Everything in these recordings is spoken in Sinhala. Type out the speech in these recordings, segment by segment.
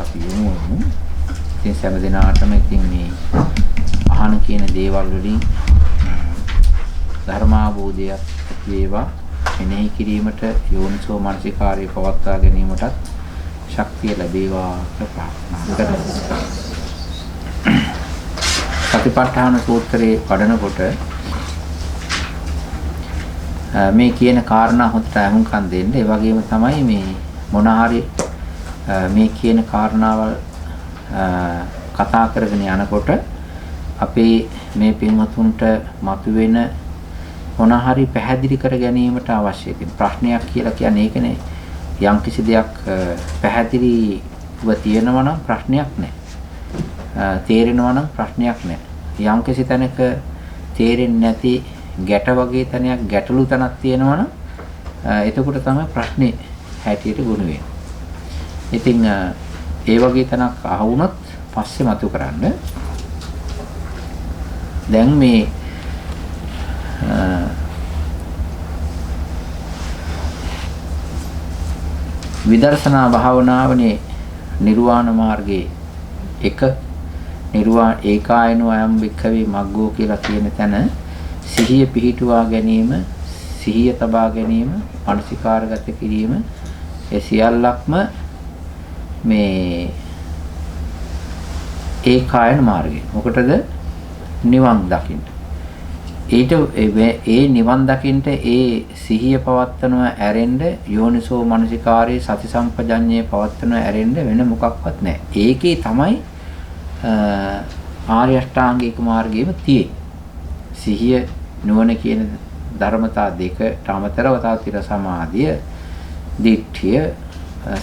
අපි යමු. ඉතින් සෑම දිනාටම ඉතින් මේ අහන කියන දේවල් වලින් ධර්මාභෝධයක් ඇති වේවා. මෙනෙහි කිරීමට යෝනිසෝ මනසිකාරය පවත්වා ගැනීමටත් ශක්තිය ලැබේවා කියලා ප්‍රාර්ථනා කරනවා. සතිපට්ඨාන සූත්‍රයේ වඩනකොට මේ කියන කාරණා හොඳට අහුම්කම් දෙන්න. ඒ වගේම තමයි මේ මොන හරි මේ කියන කාරණාවල් කතා කරගෙන යනකොට අපේ මේ පින්වතුන්ට මතුවෙන මොන හරි පැහැදිලි කර ගැනීමට අවශ්‍ය තියෙන ප්‍රශ්නයක් කියලා කියන්නේ ඒකනේ. යම් කිසි දෙයක් පැහැදිලිව තියෙනවා නම් ප්‍රශ්නයක් නැහැ. තේරෙනවා නම් ප්‍රශ්නයක් නැහැ. යම් කිසි තැනක තේරෙන්නේ නැති ගැට වගේ තැනක් ගැටලු තැනක් තියෙනවා නම් එතකොට තමයි ප්‍රශ්නේ හැටියට ගොනු වෙන්නේ. ඉතින් ඒ වගේ තැනක් අහුනොත් පස්සේ මතු කරන්න. දැන් මේ විදර්ශනා භාවනාවනේ නිර්වාණ මාර්ගයේ එක ඒකායනෝ අයම් වික්ඛවේ මග්ගෝ කියලා කියන තැන සිහිය පිහිටුවා ගැනීම, සිහිය තබා ගැනීම, මානසිකාරගත කිරීම ඒ සියල්ලක්ම මේ ඒකායන මාර්ගය. මොකටද? නිවන් දකින්න. ඒ නිවන් දකින්න ඒ සිහිය පවත්වනව ඇරෙන්න යෝනිසෝ මනසිකාරයේ සති සම්පජඤ්ඤයේ පවත්වනව ඇරෙන්න වෙන මොකක්වත් නැහැ. ඒකේ තමයි ආර්ය අෂ්ටාංගික මාර්ගයේම තියෙන්නේ. සිහිය නුවණ කියන ධර්මතා දෙකට අමතරව තව තිර සමාධිය, දිට්ඨිය,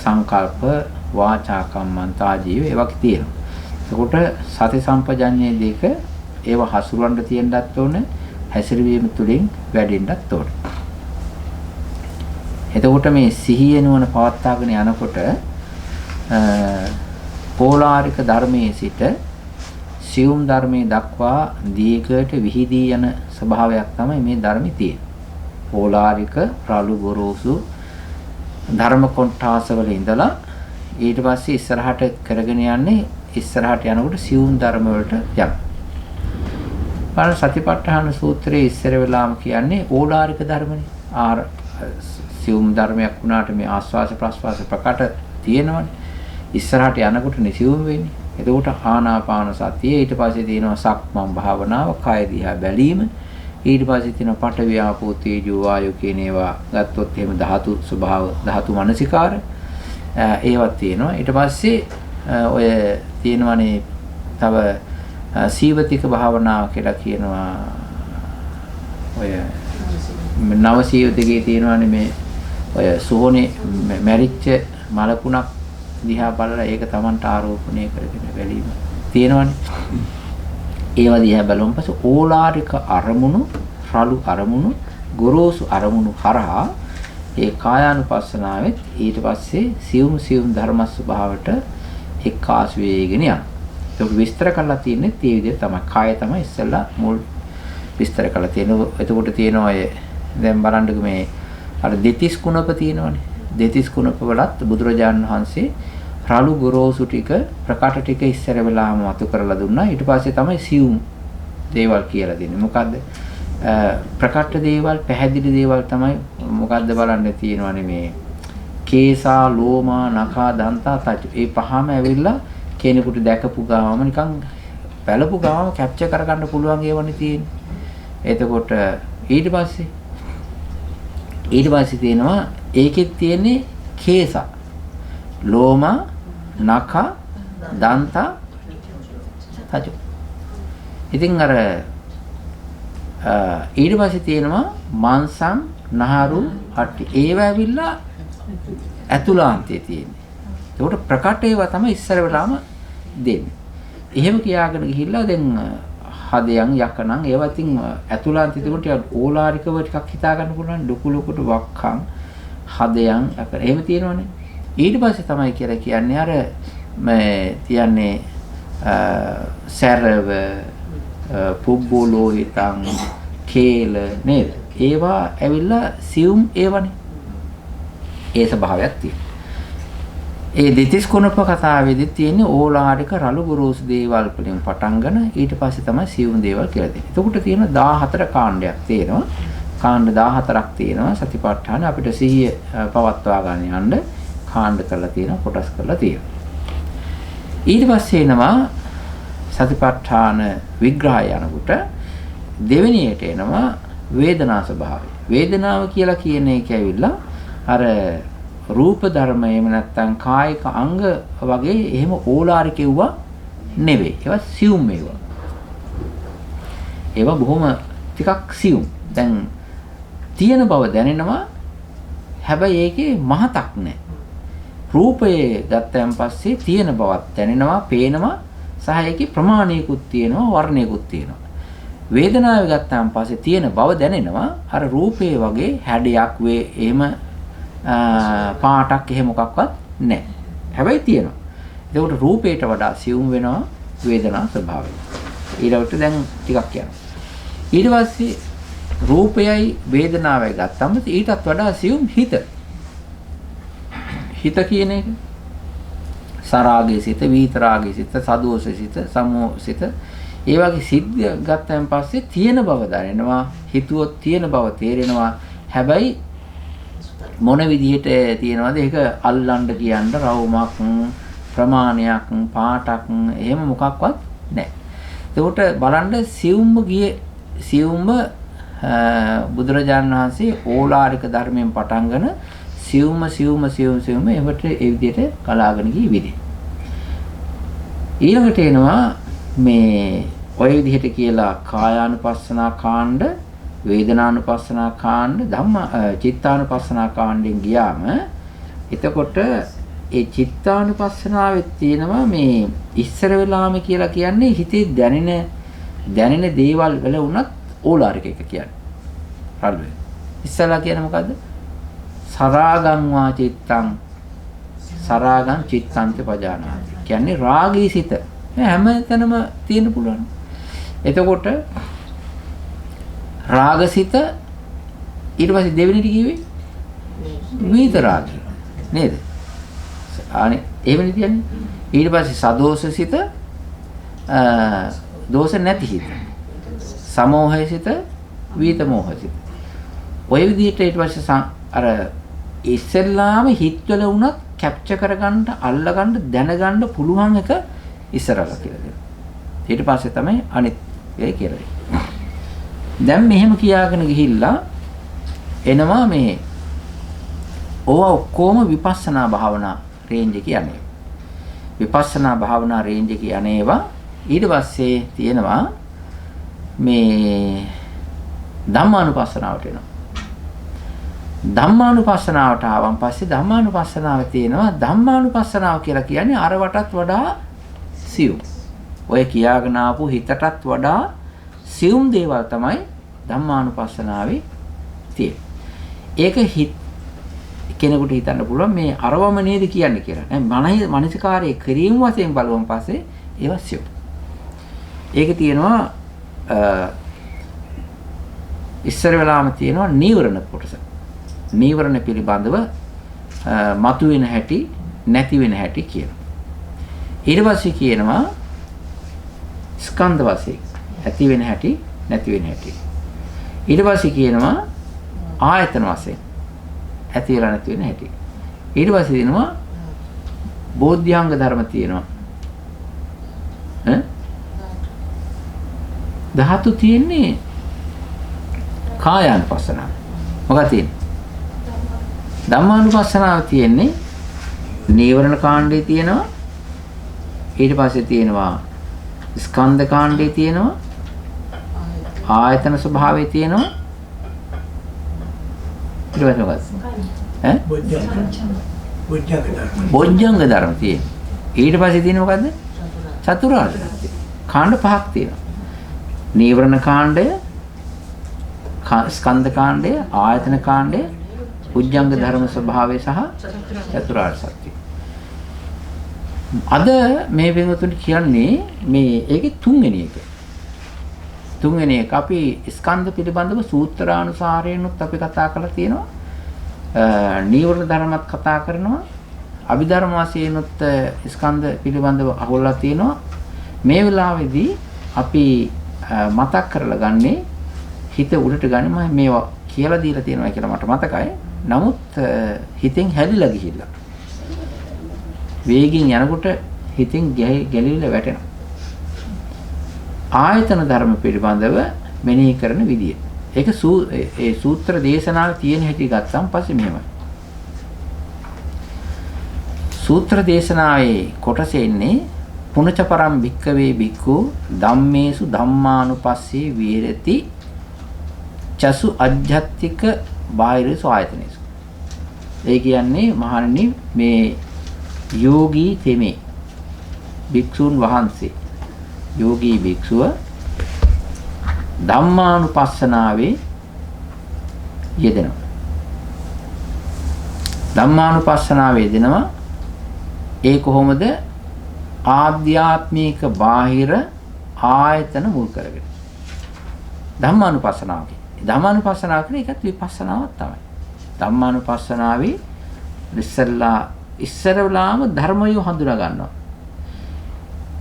සංකල්ප, වාචා කම්මන්තා ජීව ඒවා තියෙනවා. ඒකට සති සම්පජඤ්ඤයේ දෙක ඒව හසුරවන්න තියෙන්නත් ඕනේ. හැසිරවීම තුළින් වැඩෙන්නත් ඕනේ. එතකොට මේ සිහිය නුවණ පවත්වාගෙන යනකොට පෝලාරික ධර්මයේ සිට සියුම් ධර්මයේ දක්වා දීඝයට විහිදී යන ස්වභාවයක් තමයි මේ ධර්මයේ තියෙන්නේ. පෝලාරික රළු ගොරෝසු ධර්ම කොටාස වල ඉඳලා ඊට පස්සේ ඉස්සරහට කරගෙන යන්නේ ඉස්සරහට යනකොට සියුම් ධර්ම වලට යනවා. බලන්න සතිපට්ඨාන සූත්‍රයේ ඉස්සර වෙලාම කියන්නේ ඕලාරික ධර්මනේ. සියුම් ධර්මයක් වුණාට මේ ආස්වාස ප්‍රස්වාස ප්‍රකට තියෙනවනේ. ඉස්සරහට යනකොට නිසියුම් වෙන්නේ. එතකොට ආනාපාන සතිය, ඊට පස්සේ තියෙනවා සක්මන් භාවනාව, කය දිහා බැලීම, ඊට පස්සේ තියෙනවා පඨවි ආපෝ තේජෝ වායෝ කියන ඒවා ගත්තොත් එහෙම ධාතු ස්වභාව, ධාතු මනසිකාර ඒවත් තියෙනවා. ඊට පස්සේ ඔය තියෙනවනේ තව සීවතික භාවනාව කියලා කියනවා. ඔය නව සීවතිකේ තියෙනවානේ මේ ඔය සෝනේ මැරිච්ච මලකුණක් දිහා බලලා ඒක Tamanට ආරෝපණය කරගෙන බැලීම තියෙනවානේ. ඒවා දිහා බලුවම පස්සේ ඕලාරික අරමුණු, රළු අරමුණු, ගොරෝසු අරමුණු කරා ඒ කායානුපස්සනාවෙත් ඊට පස්සේ සියුම් ධර්ම ස්වභාවයට එක්කාසු වේගෙන යනවා. ඒක විස්තර කරලා තියෙන්නේ ඒ විදිහට තමයි. කාය තමයි ඉස්සෙල්ලා මුල් විස්තර කරලා තියෙනවා. එතකොට තියෙනවා අය දැන් බලන්නක මේ අර දෙතිස් කුණප තියෙනවනේ. දෙතිස් කුණප වලත් බුදුරජාණන් වහන්සේ රළු ගොරෝසු ටික ප්‍රකට ටික ඉස්සර වෙලාම අතු කරලා දුන්නා. ඊට පස්සේ තමයි සියුම් දේවල් කියලා දෙන්නේ. මොකද්ද? ප්‍රකට දේවල්, පැහැදිලි දේවල් තමයි මොකද්ද බලන්න තියෙනවනේ මේ කේසා, ලෝමා, නඛා, දන්තා, තච. මේ පහම ඇවිල්ලා කෙනෙකුට දැකපු ගාම නිකන් බැලපු ගාම කැප්චර් කරගන්න පුළුවන් ඒවනේ තියෙන්නේ. එතකොට ඊට පස්සේ තියෙනවා ඒකෙත් තියෙන්නේ කේසා, ලෝමා, නඛා, දන්තා, තච. ඉතින් අර ඊට පස්සේ තියෙනවා මාංශං, නහරු, හට්ටි. ඒව ඇවිල්ලා ඇතුළාන්තයේ තියෙන්නේ. ඒකට ප්‍රකට ඒවා තමයි ඉස්සර වෙලාම දෙන්නේ. එහෙම කියාගෙන ගිහිල්ලා දැන් හදයන් යකනම් ඒවා ඉතින් ඇතුළාන්තයේ තිබුණට ඕලාරිකව ටිකක් හිතා ගන්න පුළුවන්. ලොකුට වක්කම් හදයන් යකන එහෙම තියෙනවනේ. ඊට පස්සේ තමයි කියලා කියන්නේ අර මේ තියන්නේ සැරව, පුබ්බෝලෝ හිතන්, කේල නේද? ඒවා ඇවිල්ලා සියුම් ඒවනේ. ඒ ස්වභාවයක් තියෙනවා. ඒ දෙතිස් කුණප කතාවේදී තියෙන්නේ ඕලාරික රළු ගොරෝසු දේවල් වලින් පටන්ගෙන ඊට පස්සේ තමයි සියුම් දේවල් කියලා දෙන්නේ. එතකොට තියෙන 14 කාණ්ඩයක් තියෙනවා. කාණ්ඩ 14ක් තියෙනවා. සතිපට්ඨාන අපිට සිහිය පවත්වා ගන්න යන්න කාණ්ඩ කරලා තියෙනවා, කොටස් කරලා තියෙනවා. ඊට පස්සේ එනවා සතිපට්ඨාන විග්‍රහය යනකොට දෙවෙනියට එනවා වේදනා ස්වභාවය. වේදනාව කියලා කියන එක ඇවිල්ලා අර රූප ධර්ම එහෙම නැත්නම් කායික අංග වගේ එහෙම ඕලාරික ඒවා නෙවෙයි. ඒවා සියුම් ඒවා. ඒවා බොහොම ටිකක් සියුම්. දැන් තියෙන බව දැනෙනවා. හැබැයි ඒකේ මහතක් නැහැ. රූපයේ ගත්තයන් පස්සේ තියෙන බවක් දැනෙනවා, පේනවා, සහ ඒකේ ප්‍රමාණයකුත් තියෙනවා, වර්ණයකුත් තියෙනවා. වේදනාව ගත්තාන් පස්සේ තියෙන බව දැනෙනවා. අර රූපයේ වගේ හැඩයක් එහෙම පාටක් එහෙම මොකක්වත් නැහැ. හැබැයි තියෙනවා. ඒකට රූපයට වඩා සියුම් වෙනවා වේදනා ස්වභාවය. ඊළඟට දැන් ටිකක් යනවා. ඊට පස්සේ රූපයයි වේදනාවයි ගත්තම ඊටත් වඩා සියුම් හිත. හිත කියන එක සරාගයේ සිත, විතරාගයේ සිත, සදෝෂයේ සිත, සමෝසිත ඒ වගේ සිද්ධ ගත්තන් පස්සේ තියෙන බව දැනෙනවා. හිතුවොත් තියෙන බව තේරෙනවා. හැබැයි මොන විදිහට තියනවද ඒක අල්ලන්න කියන්න රවුමක්, ප්‍රමාණයක්, පාටක් එහෙම මොකක්වත් නැහැ. ඒකට බලන්න සියුම්ම බුදුරජාණන් වහන්සේ ඕලාරික ධර්මයෙන් පටන්ගෙන සියුම්ම එවට ඒ විදිහට කලාගෙන ගිය විදිහ. ඊළඟට එනවා මේ ඔය විදිහට කියලා කායානුපස්සනා කාණ්ඩ, වේදනානුපස්සනා කාණ්ඩ, චිත්තානුපස්සනා කාණ්ඩෙන් ගියාම එතකොට ඒ චිත්තානුපස්සනාවේ තියෙනවා මේ ඉස්සර වෙලාම කියලා කියන්නේ හිතේ දැනෙන දේවල් වල උනත් ඕලාරික එක කියන්නේ. හරිද? ඉස්සලා කියන්නේ මොකද්ද? සරාගං වා චිත්තං සරාගං චිත්තං පජානාති. කියන්නේ රාගී සිත. හැම තැනම තියෙන්න පුළුවන්. එතකොට රාගසිත ඊට පස්සේ දෙවෙනිට කිව්වේ විතරාගය නේද? අනේ එහෙමනේ කියන්නේ. ඊට පස්සේ සදෝෂසිත දෝෂ නැති හිත. සමෝහසිත, විතමෝහසිත. ඔය විදිහට ඊට පස්සේ අර ඉස්සෙල්ලාම හිතවල වුණත් කැප්චර් කරගන්න, අල්ලගන්න, දැනගන්න පුළුවන් එක ඉස්සරහලා කියලා දෙනවා. ඊට පස්සේ තමයි අනිත් ඒ කියලා දෙන්නේ. දැන් මෙහෙම කියාගෙන ගිහිල්ලා එනවා මේ ඕවා ඔක්කොම විපස්සනා භාවනා රේන්ජ් එක කියන්නේ. විපස්සනා භාවනා රේන්ජ් එක කියන්නේ ඒවා ඊට පස්සේ තියෙනවා මේ ධම්මානුපස්සනාවට එනවා. ධම්මානුපස්සනාවට ආවන් පස්සේ ධම්මානුපස්සනාවේ තියෙනවා ධම්මානුපස්සනාව කියලා කියන්නේ අර වටත් වඩා සියුම්. ඔය කියාගෙන ආපු හිතටත් වඩා සියුම් දේවල් තමයි ධම්මානුපස්සනාවේ තියෙන්නේ. ඒක කෙනෙකුට හිතන්න පුළුවන් මේ අරවම නේද කියන්නේ කියලා. නෑ මනසිකාරයේ ක්‍රියම් වශයෙන් බලවන් පස්සේ ඒවා සියුම්. ඒක තියෙනවා ඉස්සර වෙලාම තියෙනවා නීවරණ කොටස. නීවරණ පිළිබඳව මතුවෙන හැටි, නැති වෙන හැටි කියනවා. ඊට පස්සේ කියනවා ස්කන්ධ වශයෙන් ඇති වෙන හැටි, නැති වෙන හැටි. ඊට පස්සේ කියනවා ආයතන වශයෙන් ඇති වෙලා නැති වෙන හැටි. ඊට පස්සේ දෙනවා බෝධ්‍යාංග ධර්ම තියෙනවා. ධාතු තියෙන්නේ කායානුපස්සනාව. මොකක්ද තියෙන්නේ? ධම්මානුපස්සනාව තියෙන්නේ නීවරණ කාණ්ඩේ තියෙනවා. ඊට පස්සේ තියෙනවා ස්කන්ධ කාණ්ඩේ තියෙනවා. ආයතන ස්වභාවයේ තියෙනවා. ඊට පස්සේ මොකක්ද? බොජ්ජංග ධර්ම තියෙනවා. ඊට පස්සේ තියෙන්නේ මොකද්ද? චතුරාර්ය සත්‍ය. කාණ්ඩ පහක් තියෙනවා. නීවරණ කාණ්ඩය, ස්කන්ධ කාණ්ඩය, ආයතන කාණ්ඩය, උජ්ජංග ධර්ම ස්වභාවය සහ චතුරාර්ය සත්‍ය. අද මේ වෙනතුන් කියන්නේ මේ ඒකේ තුන්වෙනි එක. තුන්වෙනි එක අපි ස්කන්ධ පිළිබඳව සූත්‍රානුසාරයෙන්ුත් අපි කතා කරලා තියෙනවා. නීවරණ ධර්මත් කතා කරනවා. අභිධර්ම වශයෙන්ුත් ස්කන්ධ පිළිබඳව අහුවලා තියෙනවා. මේ වෙලාවේදී අපි මතක් කරලා ගන්නේ හිත උඩට ගන්න මම මේවා කියලා දීලා තියෙනවා කියලා මට මතකයි. නමුත් හිතෙන් හැලිලා ගිහිල්ලා වේගින් යනකොට හිතෙන් ගැලිලා වැටෙනවා. ආයතන ධර්ම පිළිබඳව මෙනෙහි කරන විදිය. ඒක ඒ සූත්‍ර දේශනාවේ තියෙන හැටි ගත්තම පස්සේ මෙහෙමයි. සූත්‍ර දේශනාවේ කොටසේ ඉන්නේ පුනච පරම් භික්කවේ භික්ඛු ධම්මේසු ධම්මානුපස්සේ විහෙරති චසු අජ්ජත්තික බාහිරසු ආයතනේසු. ඒ කියන්නේ මහණනි මේ යෝගී තෙමේ භික්ෂුන් වහන්සේ යෝගී භික්ෂුව ධම්මානුපස්සනාවේ යෙදෙනවා. ධම්මානුපස්සනාවේ යෙදෙනවා. ඒ කොහොමද? ආධ්‍යාත්මික බාහිර ආයතන මුල් කරගෙන. ධම්මානුපස්සනාව කියන්නේ. ධම්මානුපස්සනාව කියන්නේ ඒකත් විපස්සනාවක් තමයි. ධම්මානුපස්සනාවේ ඉස්සරලාම ධර්මය හඳුනා ගන්නවා.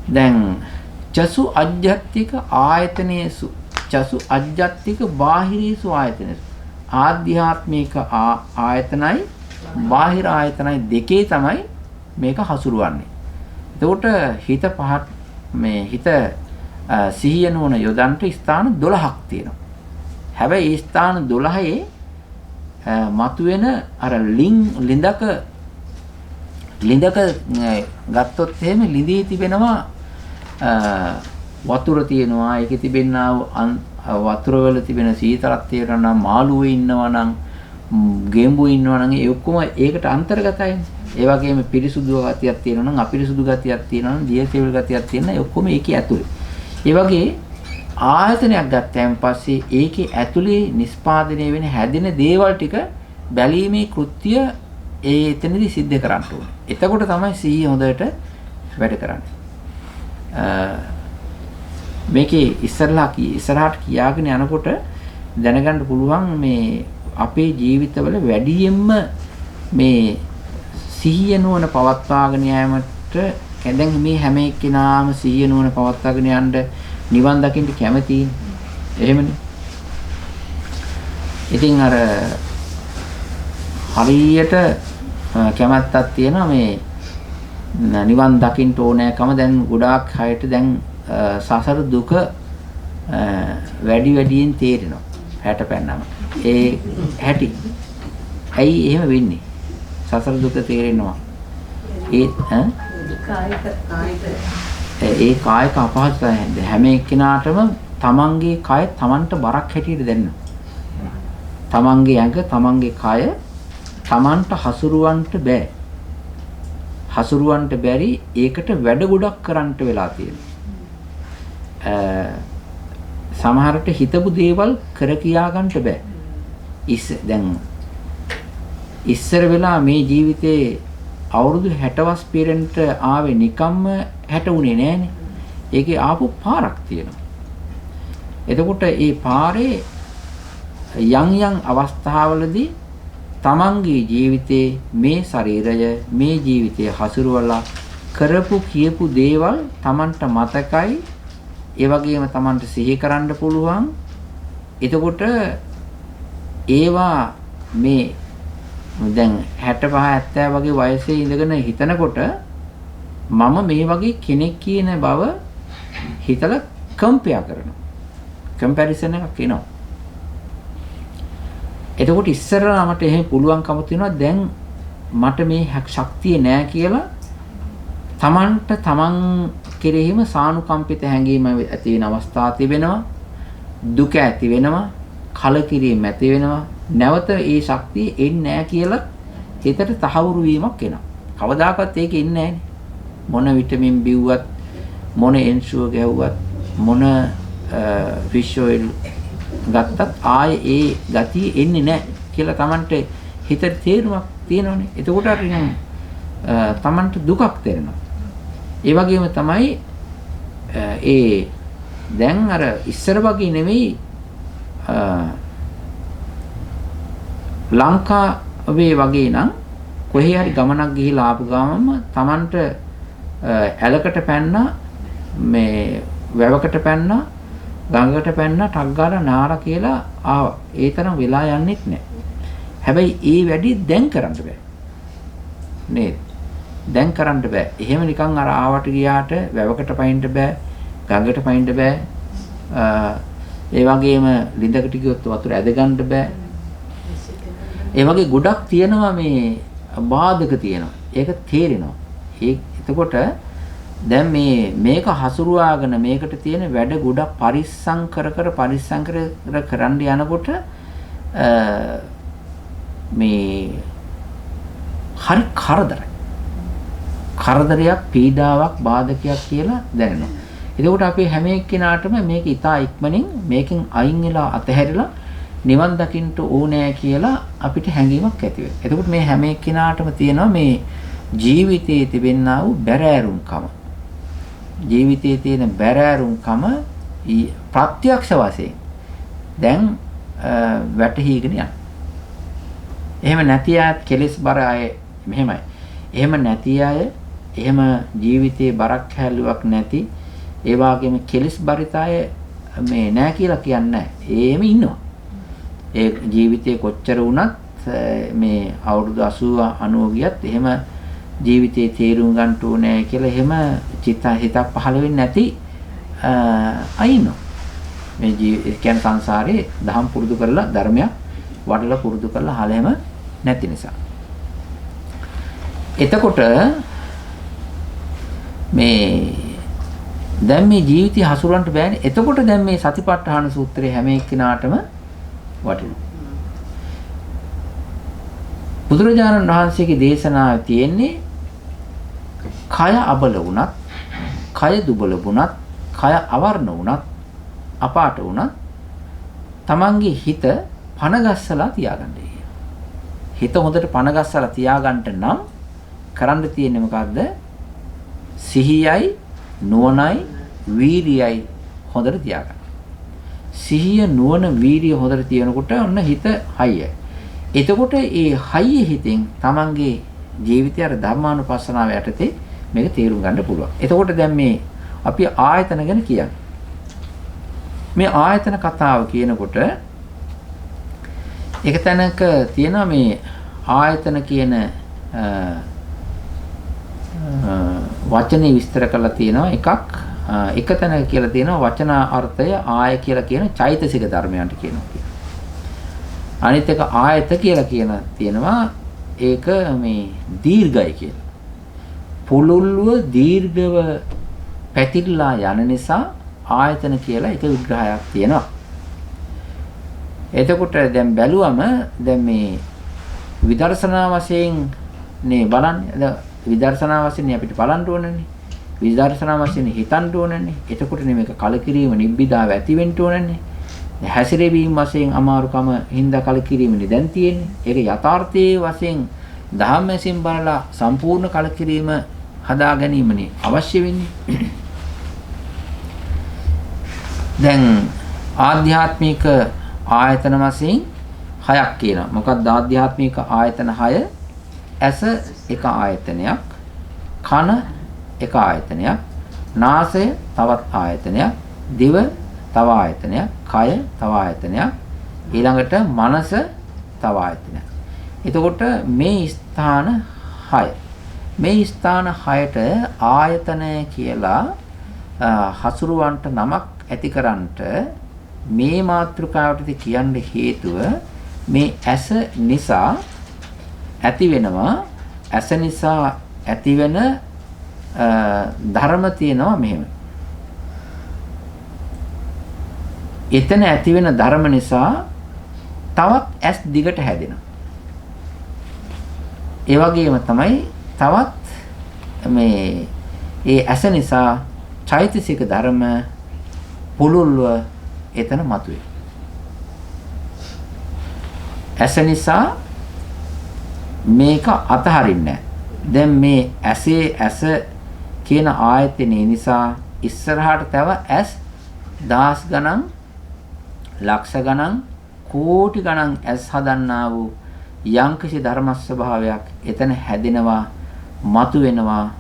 දැන් චසු අජ්ජත්තික ආයතනේසු චසු අජ්ජත්තික බාහිරේසු ආයතනේසු ආධ්‍යාත්මික ආයතනයි බාහිර ආයතනයි දෙකේ තමයි මේක හසුරුවන්නේ. එතකොට හිත පහත් මේ හිත සිහිය නුවණ යොදන්ට ස්ථාන 12ක් තියෙනවා. හැබැයි ඒ ස්ථාන 12ේ මතුවෙන අර ලිඳක ගත්තොත් එහෙම ලිඳේ තිබෙනවා වතුර තියෙනවා. ඒකේ තිබෙනා වතුර වල තිබෙන සීතලත්වය නම් මාළුවේ ඉන්නවා නම් ගෙම්බු ඉන්නවා නම් ඒ ඔක්කොම ඒකට අන්තර්ගතයි. ඒ වගේම පිරිසුදු ගතියක් තියෙනවා නම් අපිරිසුදු ගතියක් තියෙනවා නම් දියසෙවිල් ගතියක් තියෙනවා. ඒ ඔක්කොම ඒකේ ඇතුලේ. ඒ වගේ ආයතනයක් ගත්තයින් පස්සේ ඒකේ ඇතුලේ නිස්පාදනය වෙන හැදෙන දේවල් ටික බැලීමේ කෘත්‍ය එතනදී සිද්ධ කරන්න ඕනේ. එතකොට තමයි සිහිය හොඳට වැඩ කරන්නේ. මේකේ ඉස්සරහට කියාගෙන යනකොට දැනගන්න පුළුවන් මේ අපේ ජීවිතවල වැඩියෙන්ම මේ සිහිය නුවණ පවත්වාගෙන යාමට දැන් මේ හැම එක්කෙනාම සිහිය නුවණ පවත්වාගෙන යන්න නිවන් දකින්න කැමතියි. එහෙමනේ. ඉතින් අර හරියට කැමැත්තක් තියෙනවා මේ නිවන් දකින්න ඕනෑකම දැන් ගොඩාක් අයට දැන් සසර දුක වැඩියෙන් තේරෙනවා. 60 පැන්නම. ඒ හැටි. ඇයි එහෙම වෙන්නේ? සසර දුක තේරෙනවා. ඒ කායික අපහසුතාවයෙන් හැම එක්කිනාටම තමන්ගේ කය තමන්ට බරක් හැටියට දැනෙන. තමන්ගේ ඇඟ තමන්ගේ කය තමන්ට හසුරුවන්ට බෑ. හසුරුවන්ට බැරි ඒකට වැඩ ගොඩක් කරන්නට වෙලා තියෙනවා. සමහරට හිතපු දේවල් කර කියා ගන්නට බෑ. දැන් ඉස්සර වෙලා මේ ජීවිතේ අවුරුදු 60 වස් පිරෙන්ට ආවේ නිකම්ම 60 උනේ නෑනේ. ඒකේ ආපු පාරක් තියෙනවා. එතකොට ඒ පාරේ යම් අවස්ථාවලදී තමන්ගේ ජීවිතේ මේ ශරීරය මේ ජීවිතය හසුරුවලා කරපු කියපු දේවල් තමන්ට මතකයි. ඒ වගේම තමන්ට සිහි කරන්න පුළුවන්. එතකොට ඒවා මේ දැන් 65 70 වගේ වයසේ ඉඳගෙන හිතනකොට මම මේ වගේ කෙනෙක් කියන බව හිතලා කම්පෙයා කරනවා. කම්පැරිසන් එකක් එනවා. එතකොට ඉස්සරලා මට එහෙම පුළුවන්කම තියෙනවා. දැන් මට මේ ශක්තිය නෑ කියලා තමන් කෙරෙහිම සානුකම්පිත හැඟීම ඇති වෙන අවස්ථා තිබෙනවා. දුක ඇති වෙනවා. කලකිරීම ඇති වෙනවා. නැවත ඒ ශක්තිය එන්නේ නැහැ කියලා හිතට තහවුරු වීමක් එනවා. කවදාකවත් ඒක ඉන්නේ නැහැනේ. මොන විටමින් බිව්වත් මොන එන්ෂුව ගැව්වත් මොන ෆිෂ් ඔයිල් ගත්තත් ආයේ ඒ ගතිය එන්නේ නැහැ කියලා Tamanට හිතට තේරුමක් තියෙනවනේ. එතකොට අර Tamanට දුකක් දැනෙනවා. ඒ වගේම තමයි ඒ දැන් අර ඉස්සර වගේ නෙවෙයි ලංකාවේ වගේ නම් කොහේ හරි ගමනක් ගිහිලා ආපු ගමම Tamanට ඇලකට පැන්නා මේ වැවකට පැන්නා ගඟකට පැන්නා ටක් ගාලා නාලා කියලා ආවා. ඒ තරම් වෙලා යන්නෙත් නැහැ. හැබැයි ඒ වැඩි දැන් කරන්න බෑ. නේද? දැන් කරන්න බෑ. එහෙම නිකන් අර ආවට ගියාට වැවකට පයින්න බෑ. ගඟට පයින්න බෑ. ඒ වගේම ලිඳකට ගියොත් වතුර ඇද ගන්න බෑ. ඒ වගේ ගොඩක් තියෙනවා මේ බාධක තියෙනවා. ඒක තේරෙනවා. එතකොට දැන් මේක හසුරුවාගෙන මේකට තියෙන වැඩ ගොඩක් පරිස්සම් කර කරන්න යනකොට මේ හරි කරදරයක් පීඩාවක් බාධකයක් කියලා දැනෙනවා. එතකොට අපි හැම එක්කිනාටම මේක ඉතා ඉක්මනින් මේකෙන් අයින් වෙලා අතහැරිලා නිවන් දකින්න ඕනෑ කියලා අපිට හැඟීමක් ඇති වෙනවා. එතකොට මේ හැම එක්කිනාටම තියෙනවා මේ ජීවිතයේ තිබෙනා වූ බැරෑරුම්කම. ජීවිතයේ තියෙන බැරෑරුම්කම ප්‍රත්‍යක්ෂ වශයෙන් දැන් වැටහිගෙන යනවා. එහෙම නැති අය කෙලෙස් බර අය මෙහෙමයි. එහෙම නැති අය එහෙම ජීවිතේ බරක් හැලුවක් නැති ඒ වගේම කෙලෙස් බරිත අය මේ නැහැ කියලා කියන්නේ නැහැ. එහෙම ඉන්නවා. ඒ ජීවිතේ කොච්චර වුණත් මේ අවුරුදු 80 90 ගියත් එහෙම ජීවිතේ තේරුම් ගන්න ඕනේ කියලා එහෙම හිතක් පහළ වෙන්නේ නැති අයිනෝ. මේ කියන්නේ සංසාරේ දහම් පුරුදු කරලා ධර්මයක් වඩලා පුරුදු කරලා හලෙම නැති නිසා. එතකොට මේ දැන් මේ ජීවිතය හසුරවන්න බෑනේ. එතකොට දැන් මේ සතිපට්ඨාන සූත්‍රයේ හැම එක්කිනාටම වටිනවා. බුදුරජාණන් වහන්සේගේ දේශනාවේ තියෙන්නේ කය අබල වුණත්, කය දුබල වුණත්, කය අවර්ණ වුණත්, අපාට වුණත් තමන්ගේ හිත පනගස්සලා තියාගන්න. හිත හොඳට පනගස්සලා තියාගන්න නම් කරන්න තියෙන්නේ මොකද්ද? සිහියයි, නුවණයි, වීරියයි හොඳට තියාගන්න. සිහිය, නුවණ, වීරිය හොඳට තියෙනකොට ඔන්න හිත හයියයි. එතකොට ඒ හයිය හිතෙන් තමන්ගේ ජීවිතය අර ධර්මානුපස්සනාව යටතේ මේක තේරුම් ගන්න පුළුවන්. එතකොට දැන් මේ අපි ආයතන ගැන කියන්නේ. මේ ආයතන කතාව කියනකොට එක තැනක තියෙනවා මේ ආයතන කියන වචනේ විස්තර කරලා තියෙනවා එකක් එක තැනක කියලා තියෙනවා වචන අර්ථය ආය කියලා කියන චෛතසික ධර්මයන්ට කියනවා. අනිත් එක ආයත කියලා කියන තියෙනවා ඒක මේ දීර්ඝයි කියලා. පුළුල්ව දීර්ඝව පැතිරලා යන නිසා ආයතන කියලා එක විග්‍රහයක් තියෙනවා. එතකොට දැන් බැලුවම දැන් මේ විදර්ශනා වශයෙන් නේ බලන්නේ. විදර්ශනා වශයෙන් අපිට බලන්න ඕනනේ. විදර්ශනා වශයෙන් හිතන්න ඕනනේ. එතකොට මේක කලකිරීම නිබ්බිදාව ඇති වෙන්න ඕනනේ. හැසිරෙවීම වශයෙන් අමාරුකම හින්දා කලකිරීමනේ දැන් තියෙන්නේ. ඒක යථාර්ථයේ වශයෙන් ධම්මයෙන් බලලා සම්පූර්ණ කලකිරීම හදා ගැනීමනේ අවශ්‍ය වෙන්නේ. දැන් ආධ්‍යාත්මික ආයතන වශයෙන් 6ක් කියනවා. මොකක්ද ආධ්‍යාත්මික ආයතන 6? ඇස එක ආයතනයක්, කන එක ආයතනයක්, නාසය තවත් ආයතනයක්, දිව තව ආයතනයක්, කය තව ආයතනයක්, ඊළඟට මනස තව ආයතනයක්. එතකොට මේ ස්ථාන 6. මේ ස්ථාන 6ට ආයතන කියලා හසුරුවන්ට නමක් ඇතිකරන්නට මේ මාතෘකාවට කියන්න හේතුව මේ ඇස නිසා ඇති වෙනවා. ඇස නිසා ඇතිවෙන ධර්ම තියෙනවා මෙහෙම. එතන ඇතිවෙන ධර්ම නිසා තවත් ඇස් දිගට හැදෙනවා. ඒ වගේම තමයි තවත් මේ ඒ ඇස නිසා චෛතසික ධර්ම පුළුල්ව එතන මතුවේ. ඇස නිසා මේක අතහරින්නේ නැහැ. දැන් මේ ඇස කියන ආයතනේ නිසා ඉස්සරහට තව ඇස් දහස් ගණන් ලක්ෂ ගණන් කෝටි ගණන් ඇස් හදන්නා වූ යම්කිසි ධර්ම ස්වභාවයක් එතන හැදෙනවා, මතු වෙනවා.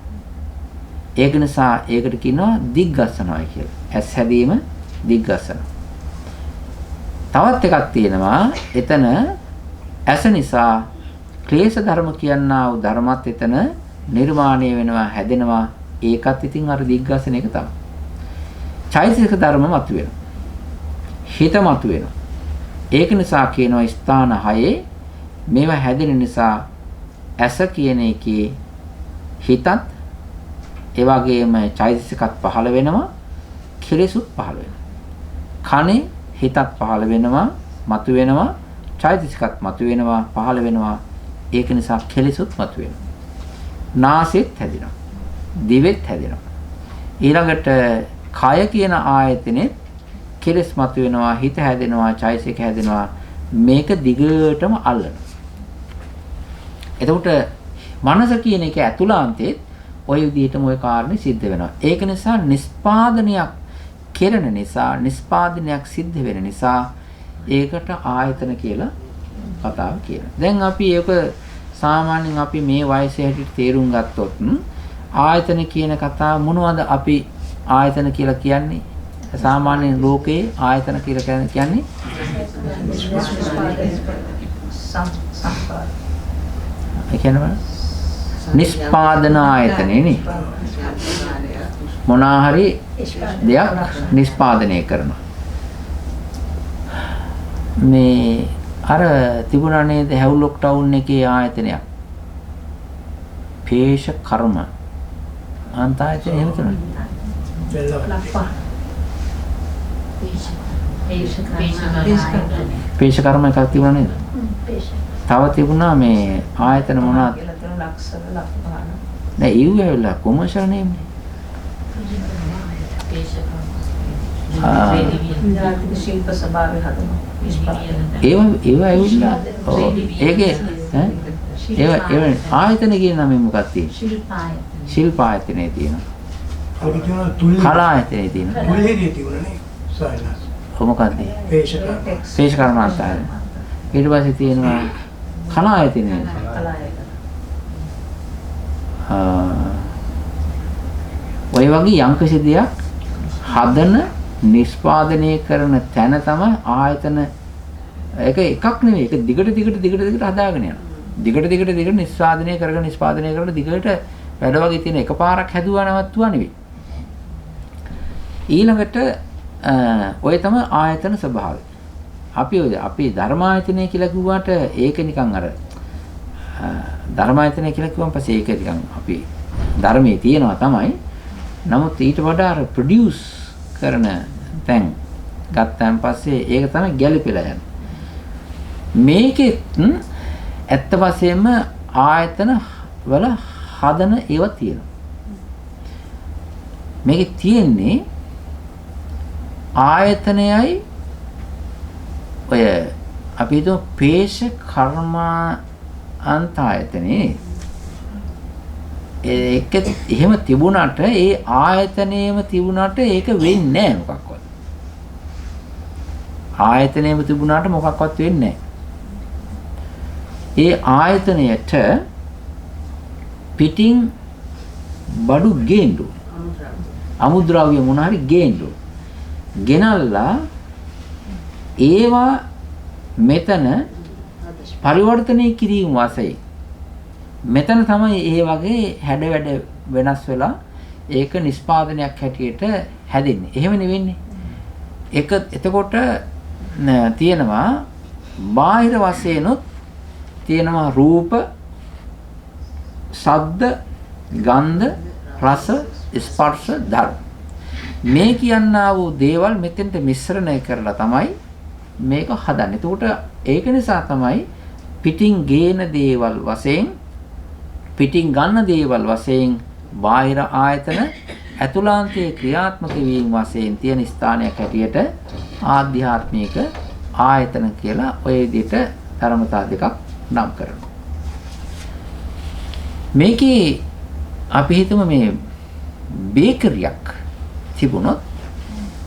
ඒක නිසා ඒකට කියනවා දිග්ගස්සනයි කියලා. ඇස් හැදීම දිග්ගස්සන. තවත් එකක් තියෙනවා. එතන ඇස නිසා ක්ලේශ ධර්ම කියනා වූ ධර්මත් එතන නිර්මාණය වෙනවා, හැදෙනවා. ඒකත් ඉතින් අර දිග්ගස්සන එක තමයි. චෛතසික ධර්ම මතුවෙනවා. හිත මතුවෙනවා. ඒක නිසා කියනවා ස්ථාන 6 මේවා හැදෙන නිසා ඇස කියන එකේ හිතත් ඒ වගේම චෛතසිකත් පහළ වෙනවා, කෙලෙසුත් පහළ වෙනවා. කනේ හිතත් පහළ වෙනවා, මතුවෙනවා, චෛතසිකත් මතුවෙනවා, පහළ වෙනවා. ඒක නිසා කෙලෙසුත් මතුවෙනවා. නාසෙත් හැදෙනවා. දිවෙත් හැදෙනවා. ඊළඟට කය කියන ආයතනෙත් කෙලස් මතුවෙනවා, හිත හැදෙනවා, චෛතසික හැදෙනවා. මේක දිගටම අල්ලනවා. එතකොට මනස කියන එක ඇතුළාන්තයේ ওই විදිහටම ওই කාරණේ සිද්ධ වෙනවා. ඒක නිසා නිස්පාදනයක් කෙරෙන නිසා, නිස්පාදනයක් සිද්ධ වෙන නිසා ඒකට ආයතන කියලා කතාව කියනවා. දැන් අපි ඒක සාමාන්‍යයෙන් අපි මේ වයසේ හැටියට තේරුම් ගත්තොත් ආයතන කියන කතාව මොනවද අපි ආයතන කියලා කියන්නේ? සාමාන්‍ය ලෝකයේ ආයතන කියලා කියන්නේ ඒ කියන්නේ නිෂ්පාදන ආයතනේ නේ. මොනවා හරි දෙයක් නිෂ්පාදනය කරනවා. මේ අර තිබුණා නේද හැවුලොක් ටවුන් එකේ ආයතනයක්. පේශ කර්ම අන්තායතන එහෙම තුනක්. පේශ කර්ම එකක් තිබුණා නේද? තව තිබුණා මේ ආයතන මොනවාද? නෑ ඊව ඇවිල්ලා කොමර්ෂල් නේම්නේ. ශිල්ප ස්වභාවය හදනවා. ඒව ඇවිල්ලා ඒකේ ඒව ආයතන කියන නමෙන් මොකක්ද තියෙන්නේ? ශිල්ප ආයතනේ තියෙනවා. කලා ආයතනේ තියෙනවා. මුලේදී තිබුණනේ සායනස්. කොහොමද? පේශ කර්මාන්තය. ඊට පස්සේ තියෙනවා කලා ආයතනේ. ඔය වගේ යම්කිසි දෙයක් හදන නිෂ්පාදනය කරන තැන තමයි ආයතන. ඒක එකක් නෙවෙයි. ඒක දිගට හදාගෙන යනවා. දිගට නිෂ්පාදනය කරගෙන දිගට වැඩ වගේ තියෙන එකපාරක් හැදුවා නවත්තුවා නෙවෙයි. ඊළඟට ඔය තමයි ආයතන ස්වභාවය. අපි ධර්මායතනය කියලා කිව්වට ඒක නිකන් අර ධර්මායතනය කියලා කිව්වම පස්සේ ඒක නිකන් අපි ධර්මයේ තියෙනවා තමයි. නමුත් ඊට වඩා අර ප්‍රොඩියුස් කරන තැන් ගත්තාන් පස්සේ ඒක තමයි ගැළපෙලා යන්නේ. මේකෙත් ඇත්ත වශයෙන්ම ආයතන වල හදන ඒවා තියෙනවා. මේකේ තියෙන්නේ ආයතනයයි ඔය අපි හිතමු පේශ කර්මාන්ත ආයතනේ ඒක එහෙම තිබුණාට ඒ ආයතනයේම තිබුණාට ඒක වෙන්නේ නැහැ මොකක්වත්. ආයතනයේම තිබුණාට මොකක්වත් වෙන්නේ නැහැ. ඒ ආයතනයට පිටින් බඩු ගේන්න අමුද්‍රව්‍ය මොන හරි ගේන්න ගෙනල්ලා ඒවා මෙතන පරිවර්තනය කිරීම වශයෙන් මෙතන තමයි ඒ වගේ හැඩ වැඩ වෙනස් වෙලා ඒක නිෂ්පාදනයක් හැටියට හැදෙන්නේ. එහෙම නෙවෙන්නේ. ඒක එතකොට තියෙනවා බාහිර වශයෙන්ුත් තියෙනවා රූප, ශබ්ද, ගන්ධ, රස, ස්පර්ශ, ධර්ම. මේ කියනා වූ දේවල් මෙතෙන්ට මිශ්‍රණය කරලා තමයි මේක හදන්නේ. එතකොට ඒක නිසා තමයි පිටින් ගේන දේවල් වශයෙන් පිටින් ගන්න දේවල් වශයෙන් බාහිර ආයතන ඇතුළාන්තයේ ක්‍රියාත්මක වීම වශයෙන් තියෙන ස්ථානයක් හැටියට ආධ්‍යාත්මික ආයතන කියලා ඔය විදිහට ධර්මතා දෙකක් නම් කරනවා. මේකේ අපි හිතමු මේ බේකරියක් තිබුණොත්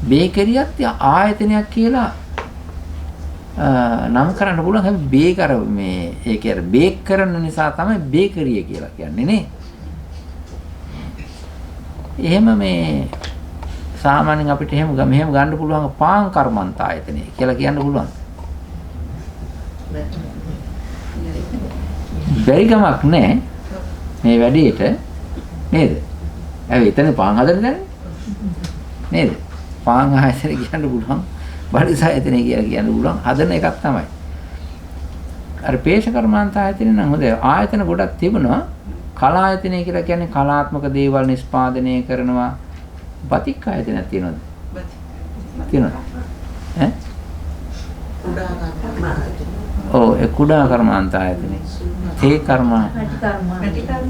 බේකරියත් ආයතනයක් කියලා නම් කරන්න පුළුවන්. හැබැයි බේක් අර මේ ඒ කියන්නේ බේක් කරන නිසා තමයි බේකරිය කියලා කියන්නේ නේ. එහෙම මේ සාමාන්‍යයෙන් අපිට මෙහෙම ගන්න පුළුවන් පාන් කර්මන්ත ආයතනය කියලා කියන්න පුළුවන්. බැරි ගමක් නැහැ මේ වැඩේට නේද? ඇයි එතන පාන් හදන්න දැන්නේ? නේද? පාන් ආයතනය කියන්න පුළුවන්. බඩිස ආයතනය කියලා කියන්න පුළුවන්. හදන එකක් තමයි. අර පේශ කර්මාන්ත ආයතනය නම් හොඳයි. ආයතන ගොඩක් තිබුණා. කලා ආයතනය කියලා කියන්නේ කලාත්මක දේවල් නිෂ්පාදනය කරනවා. බතික් ආයතනයක් තියෙනවද? තියෙනවද? ඈ? ඔව් ඒ කුඩා කර්මාන්ත ආයතනය. තේ කර්මා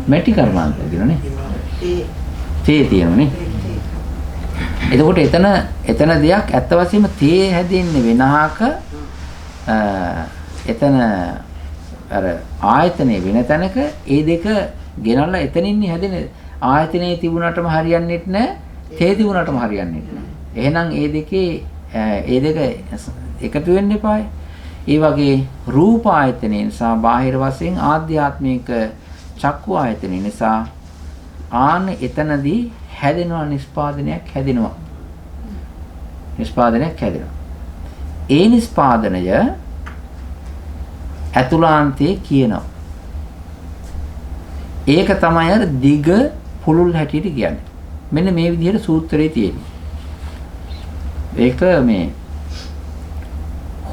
මැටි කර්මාන්ත තියෙනනේ. තේ තියෙනනේ. එතකොට එතන දෙයක් ඇත්ත වශයෙන්ම තේ හැදෙන්නේ වෙනහක එතන අර ආයතනයේ වෙන තැනක ඒ දෙක ගෙනල්ලා එතනින්නේ හැදෙන ආයතනයේ තිබුණාටම හරියන්නේ නැහැ තේ තිබුණාටම හරියන්නේ නැහැ. එහෙනම් ඒ දෙක එකතු වෙන්න එපායි. ඒ වගේ රූප ආයතනය නිසා බාහිර වශයෙන් ආධ්‍යාත්මික චක්කු ආයතනය නිසා ආන එතනදී හැදෙනවා නිෂ්පාදනයක් හැදෙනවා. ඒ නිෂ්පාදනය ඇතුළාන්තයේ කියනවා. ඒක තමයි අර දිග පුළුල් හැටියට කියන්නේ. මෙන්න මේ විදිහට සූත්‍රයේ තියෙනවා. ඒක මේ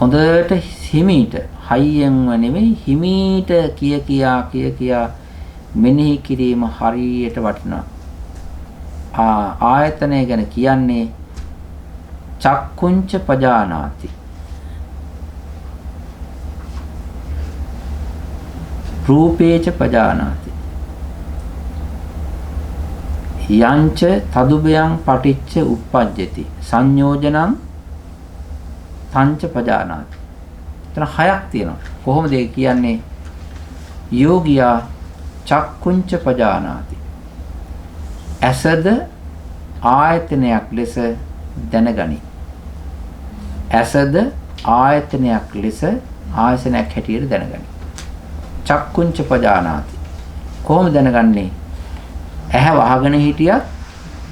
හොඳට හිමීට හයියෙන්ව නෙමෙයි හිමීට කියා මෙනෙහි කිරීම හරියට වටිනවා. ආයතනය ගැන කියන්නේ චක්කුංච පජානාති. රූපේච පජානාති. යංච තදුබයං පටිච්ච උප්පජ්ජති. සංයෝජනං තංච පජානාති. එතන හයක් තියෙනවා. කොහොමද ඒ කියන්නේ? යෝගියා චක්කුංච පජානාති. ඇසද ආයතනයක් ලෙස දැනගනි. ඇසද ආයතනයක් ලෙස ආයතනයක් හැටියට දැනගනි. චක්කුංච පජානාති. කොහොමද දැනගන්නේ? ඇහැ වහගෙන හිටියත්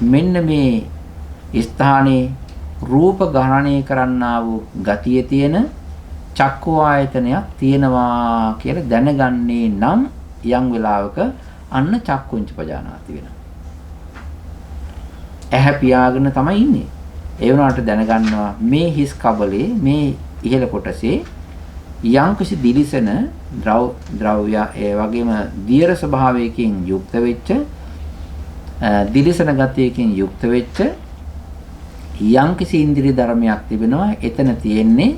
මෙන්න මේ ස්ථානයේ රූප ග්‍රහණය කරන්නා වූ ගතිය තියෙන චක්කු ආයතනයක් තියෙනවා කියලා දැනගන්නේ නම් යම් වෙලාවක අන්න චක්කුංච පජානාති වෙනවා. ඇහැ පියාගෙන තමයි ඉන්නේ. ඒ වුණාට දැනගන්නවා මේ හිස් කබලේ මේ ඉහළ කොටසේ යම්කිසි දිලිසෙන ද්‍රව්‍ය ඒ වගේම දියර ස්වභාවයකින් යුක්ත වෙච්ච දිලිසෙන ගතියකින් යුක්ත වෙච්ච යම්කිසි ඉන්ද්‍රිය ධර්මයක් තිබෙනවා. එතන තියෙන්නේ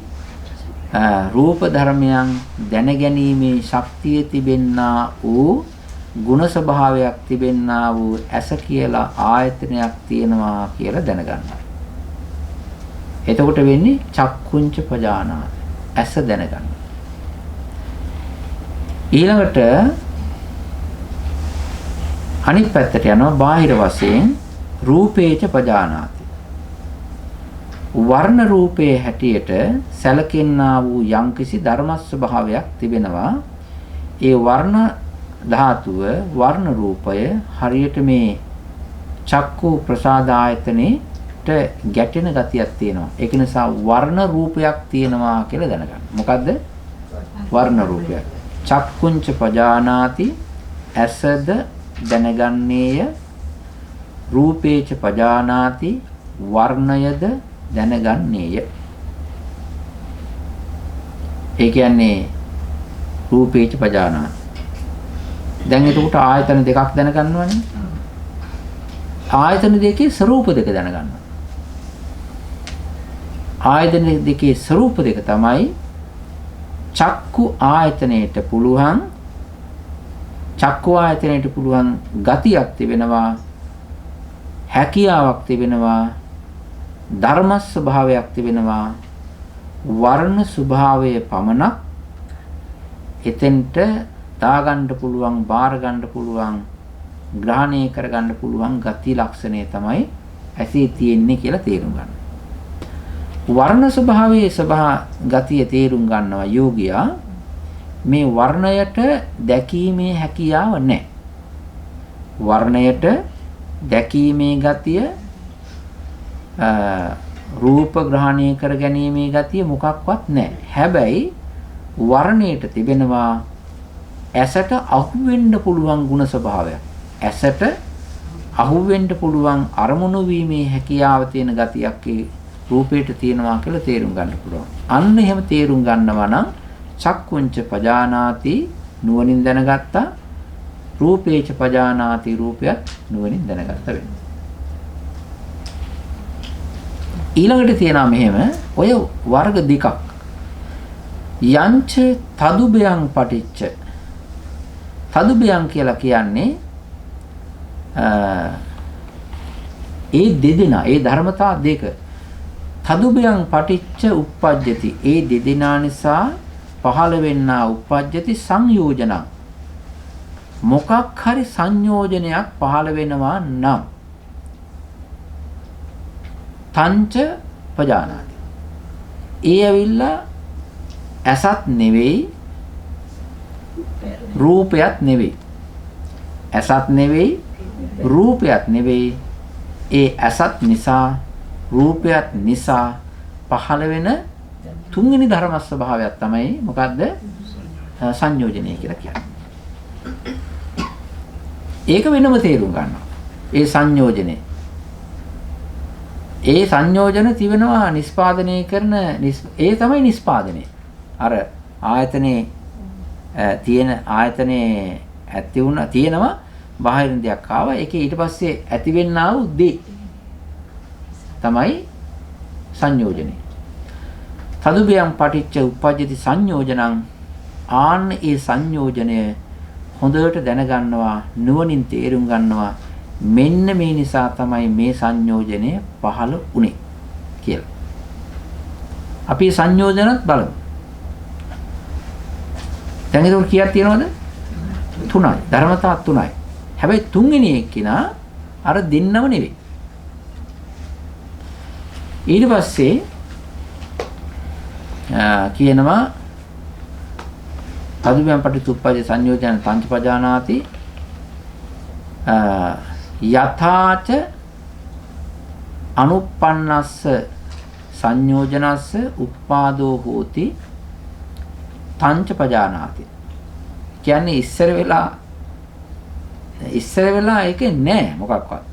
රූප ධර්මයන් දැනගැනීමේ ශක්තිය තිබෙන්නා වූ ගුණ ස්වභාවයක් තිබෙන්නා වූ ඇස කියලා ආයතනයක් තියෙනවා කියලා දැනගන්නවා. එතකොට වෙන්නේ චක්කුංච පජානාති. ඇස දැනගන්න. ඊළඟට අනිත් පැත්තට යනවා බාහිර වශයෙන් රූපේච පජානාති. වර්ණ රූපයේ හැටියට සැලකෙන්නා වූ යම්කිසි ධර්ම ස්වභාවයක් තිබෙනවා. ඒ වර්ණ ධාතුව වර්ණ රූපය හරියට මේ චක්කු ප්‍රසාද ආයතනෙට ගැටෙන ගතියක් තියෙනවා. ඒක නිසා වර්ණ රූපයක් තියෙනවා කියලා දැනගන්න. මොකද්ද? වර්ණ රූපයක්. චක්කුංච පජානාති. ඇසද දැනගන්නේය. රූපේච පජානාති. වර්ණයද දැනගන්නේය. ඒ කියන්නේ රූපේච පජානාති. දැන් එතකොට ආයතන දෙකක් දැනගන්නවනේ. ආයතන දෙකේ ස්වરૂප දෙක දැනගන්නවා. ආයතන දෙකේ ස්වરૂප දෙක තමයි චක්කු ආයතනයට පුළුවන් ගතියක් තිබෙනවා, හැකියාවක් තිබෙනවා, ධර්ම ස්වභාවයක් තිබෙනවා. වර්ණ ස්වභාවය පමණක් එතෙන්ට දාගන්න පුළුවන්, බාර ගන්න පුළුවන්, ග්‍රහණය කර ගන්න පුළුවන් ගති ලක්ෂණය තමයි ඇසේ තියෙන්නේ කියලා තේරුම් ගන්න. වර්ණ ස්වභාවයේ ගතිය තේරුම් ගන්නවා යෝගියා. මේ වර්ණයට දැකීමේ හැකියාව නැහැ. වර්ණයට දැකීමේ ගතිය රූප ග්‍රහණය කර ගැනීමේ ගතිය මොකක්වත් නැහැ. හැබැයි වර්ණයට තිබෙනවා ඇසට අහුවෙන්න පුළුවන් ගුණ ස්වභාවයක්. ඇසට අහුවෙන්න පුළුවන් අරමුණු වීමේ හැකියාව තියෙන ගතියක් ඒ රූපයට තියෙනවා කියලා තේරුම් ගන්න පුළුවන්. අන්න එහෙම තේරුම් ගන්නවා නම් චක්කුංච පජානාති නුවණින් දැනගත්තා. රූපේච පජානාති රූපයත් නුවණින් දැනගත්ත වෙනවා. ඊළඟට තියෙනවා මෙහෙම ඔය වර්ග දෙකක්. යංච තදුබයං පටිච්ච. තදුබයං කියලා කියන්නේ ඒ දෙදෙනා ඒ ධර්මතා දෙක. තදුබයං පටිච්ච උප්පජ්ජති. ඒ දෙදෙනා නිසා පහළ වෙන්නා උප්පජ්ජති සංයෝජනං. මොකක් හරි සංයෝජනයක් පහළ වෙනවා නම් තංච පජානාති. ඒ ඇවිල්ලා ඇසත් නෙවෙයි රූපයත් නෙවෙයි. ඇසත් නෙවෙයි රූපයත් නෙවෙයි. ඒ ඇසත් නිසා රූපයත් නිසා පහළ වෙන තුන්වෙනි ධර්ම ස්වභාවයක් තමයි මොකද්ද? සංයෝජනය කියලා කියන්නේ. ඒක වෙනම තේරුම් ගන්නවා. ඒ සංයෝජනේ. ඒ සංයෝජන තිබෙනවා නිස්පාදනය කරන ඒ තමයි නිස්පාදනය. අර ආයතනේ තියෙන ආයතනේ ඇති වුණා තියෙනවා බාහිරින් දෙයක් ආවා. ඒකේ ඊට පස්සේ ඇතිවෙන්නා වූ දේ තමයි සංයෝජනේ. තදුබයං පටිච්ච උප්පජ්ජති සංයෝජනං. ආන්න ඒ සංයෝජනය හොඳට දැනගන්නවා නුවණින් තේරුම් ගන්නවා මෙන්න මේ නිසා තමයි මේ සංයෝජනය පහළ වුනේ කියලා. අපි සංයෝජනත් බලමු. දැන් ඒක කීයක් තියෙනවද? 3යි. ධර්මතා 3යි. හැබැයි තුන්වෙනි එක්කිනා අර දෙන්නම නෙවෙයි. ඊට පස්සේ කියනවා තදුබයං පටිච්චුප්පජ්ජ සංයෝජන තංච පජානාති යථාච අනුප්පන්නස්ස සංයෝජනස්ස උප්පාදෝ හෝති තංච පජානාති. කියන්නේ ඉස්සර වෙලා ඒක නෑ මොකක්වත්.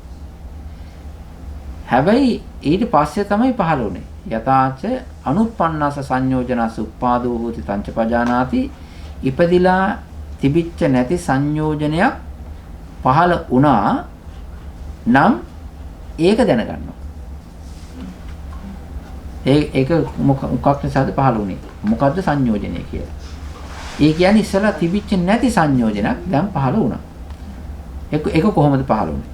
හැබැයි ඊට පස්සේ තමයි පහළ වුනේ. යථාච අනුප්පන්නස්ස සංයෝජනස්ස උප්පාදෝ හෝති තංච පජානාති. ඉපදිලා තිබිච්ච නැති සංයෝජනයක් පහළ වුණා නම් ඒක දැනගන්නවා. ඒක මොකක් නිසාද පහළ වුනේ? මොකද්ද සංයෝජනය කියලා? ඒ කියන්නේ ඉස්සලා තිබිච්ච නැති සංයෝජනයක් දැන් පහළ වුණා. ඒක කොහොමද පහළ වුනේ?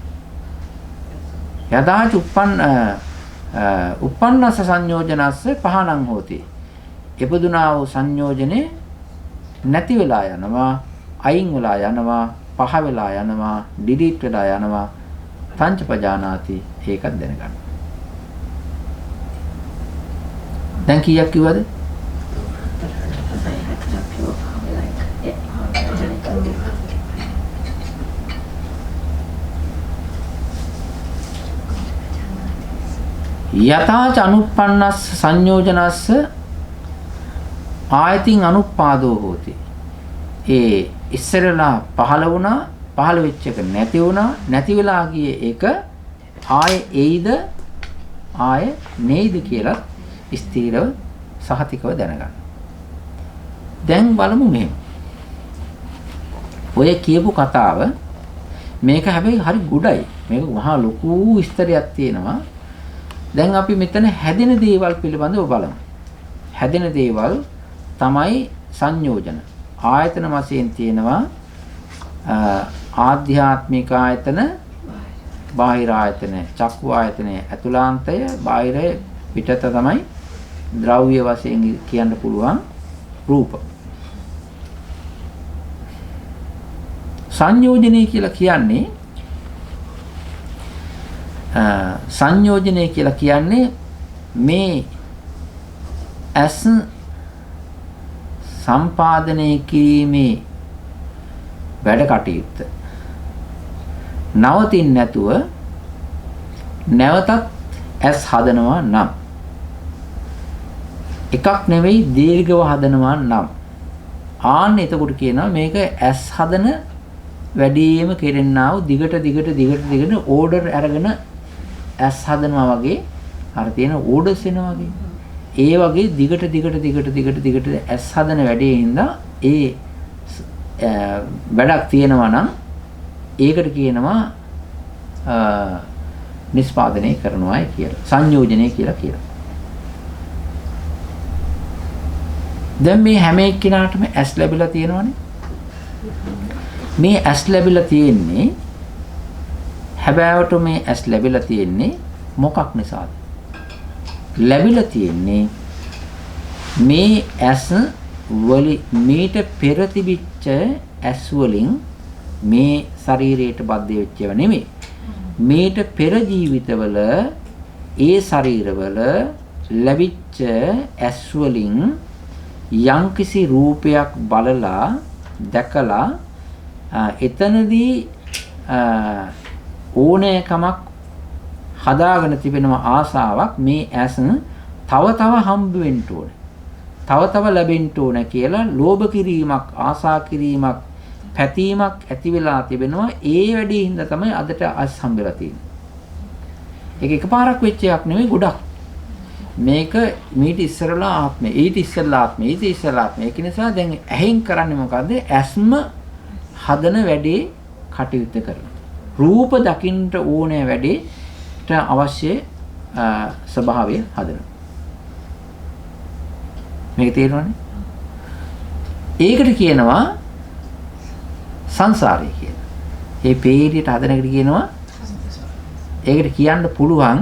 යදාච උප්පන්නස සංයෝජනස්ස පහනං හෝති. ඉපදුනා වූ සංයෝජනේ නැති වෙලා යනවා, අයින් වෙලා යනවා, පහ වෙලා යනවා, ඩිලීට් වෙලා යනවා. තංච පජානාති. ඒකත් දැනගන්න. දැන් කීයක් කිව්වද? යථාච අනුප්පන්නස්ස සංයෝජනස්ස ආයතින් අනුපාදෝ හෝති. ඒ ඉස්සරලා පහළ වුණා, පහළ වෙච්ච එක නැති වුණා, නැති වෙලා ගියේ ඒක ආයේ එයිද ආයේ නෙයිද කියලා ස්ථිරව සහතිකව දැනගන්න. දැන් බලමු මෙහෙම. ඔය කියපු කතාව මේක හැබැයි හරි ගුඩයි. මේක මහා ලොකු විස්තරයක් තියෙනවා. දැන් අපි මෙතන හැදෙන දේවල් පිළිබඳව බලමු. හැදෙන දේවල් තමයි සංයෝජන. ආයතන වශයෙන් තියෙනවා ආධ්‍යාත්මික ආයතන, බාහිර ආයතන, චක්කු ආයතනය ඇතුළාන්තය, බාහිරය පිටත තමයි ද්‍රව්‍ය වශයෙන් කියන්න පුළුවන් රූප. සංයෝජනය කියලා කියන්නේ මේ ඇස් සම්පාදනය කිරීමේ වැඩ කටයුත්ත නවතින්නේ නැතුව නැවතත් ඇස් හදනවා නම් එකක් නෙවෙයි දීර්ඝව හදනවා නම් ආන්න එතකොට කියනවා මේක ඇස් හදන වැඩිම කෙරෙන්නා වූ දිගට ඕඩර් අරගෙන ඇස් හදනවා වගේ අර තියෙන ඕඩර්ස් එනවා වගේ ඒ වගේ දිගට ඇස් හදන වැඩේ හින්දා ඒ වැඩක් තියෙනවා නම් ඒකට කියනවා නිෂ්පාදනය කරනවායි කියලා සංයෝජනය කියලා කියනවා. දැන් මේ හැම එක්කිනාටම ඇස් ලැබිලා තියෙනවනේ. මේ ඇස් ලැබිලා තියෙන්නේ හැබෑවට මේ ඇස් ලැබිලා තියෙන්නේ මොකක් නිසාද? ලැබිලා තියෙන්නේ මේ ඇස් මීට පෙර තිබිච්ච ඇස් වලින් මේ ශරීරයට බද්ධ වෙච්ච ඒවා නෙමෙයි. මීට පෙර ජීවිතවල ඒ ශරීරවල ලැබිච්ච ඇස් වලින් යම්කිසි රූපයක් බලලා දැකලා එතනදී ඕනෑකමක් හදාගෙන තිබෙනවා ආසාවක් මේ ඇස් තව හම්බ වෙන්න ඕනේ. තව ලැබෙන්න ඕනේ කියලා ලෝභ කිරීමක් ආසා කිරීමක් පැතීමක් ඇති වෙලා තිබෙනවා. ඒ වැඩේ හින්දා තමයි අදට ඇස් හම්බෙලා තියෙන්නේ. ඒක එකපාරක් වෙච්ච එකක් නෙවෙයි ගොඩක්. මේක මීට ඉස්සරලා ආත්මය ඊට ඉස්සරලා ආත්මය ඊට ඉස්සරලා ආත්මය. ඒක නිසා දැන් ඇහෙන් කරන්නේ මොකද්ද? ඇස්ම හදන වැඩේ කටයුත්ත කරනවා. රූප දකින්න ඕනේ වැඩේට අවශ්‍ය ස්වභාවය හදනවා. මේක තේරෙනවනේ? ඒකට කියනවා සංසාරය කියලා. මේ පේරියට හදන එකට කියනවා ඒකට කියන්න පුළුවන්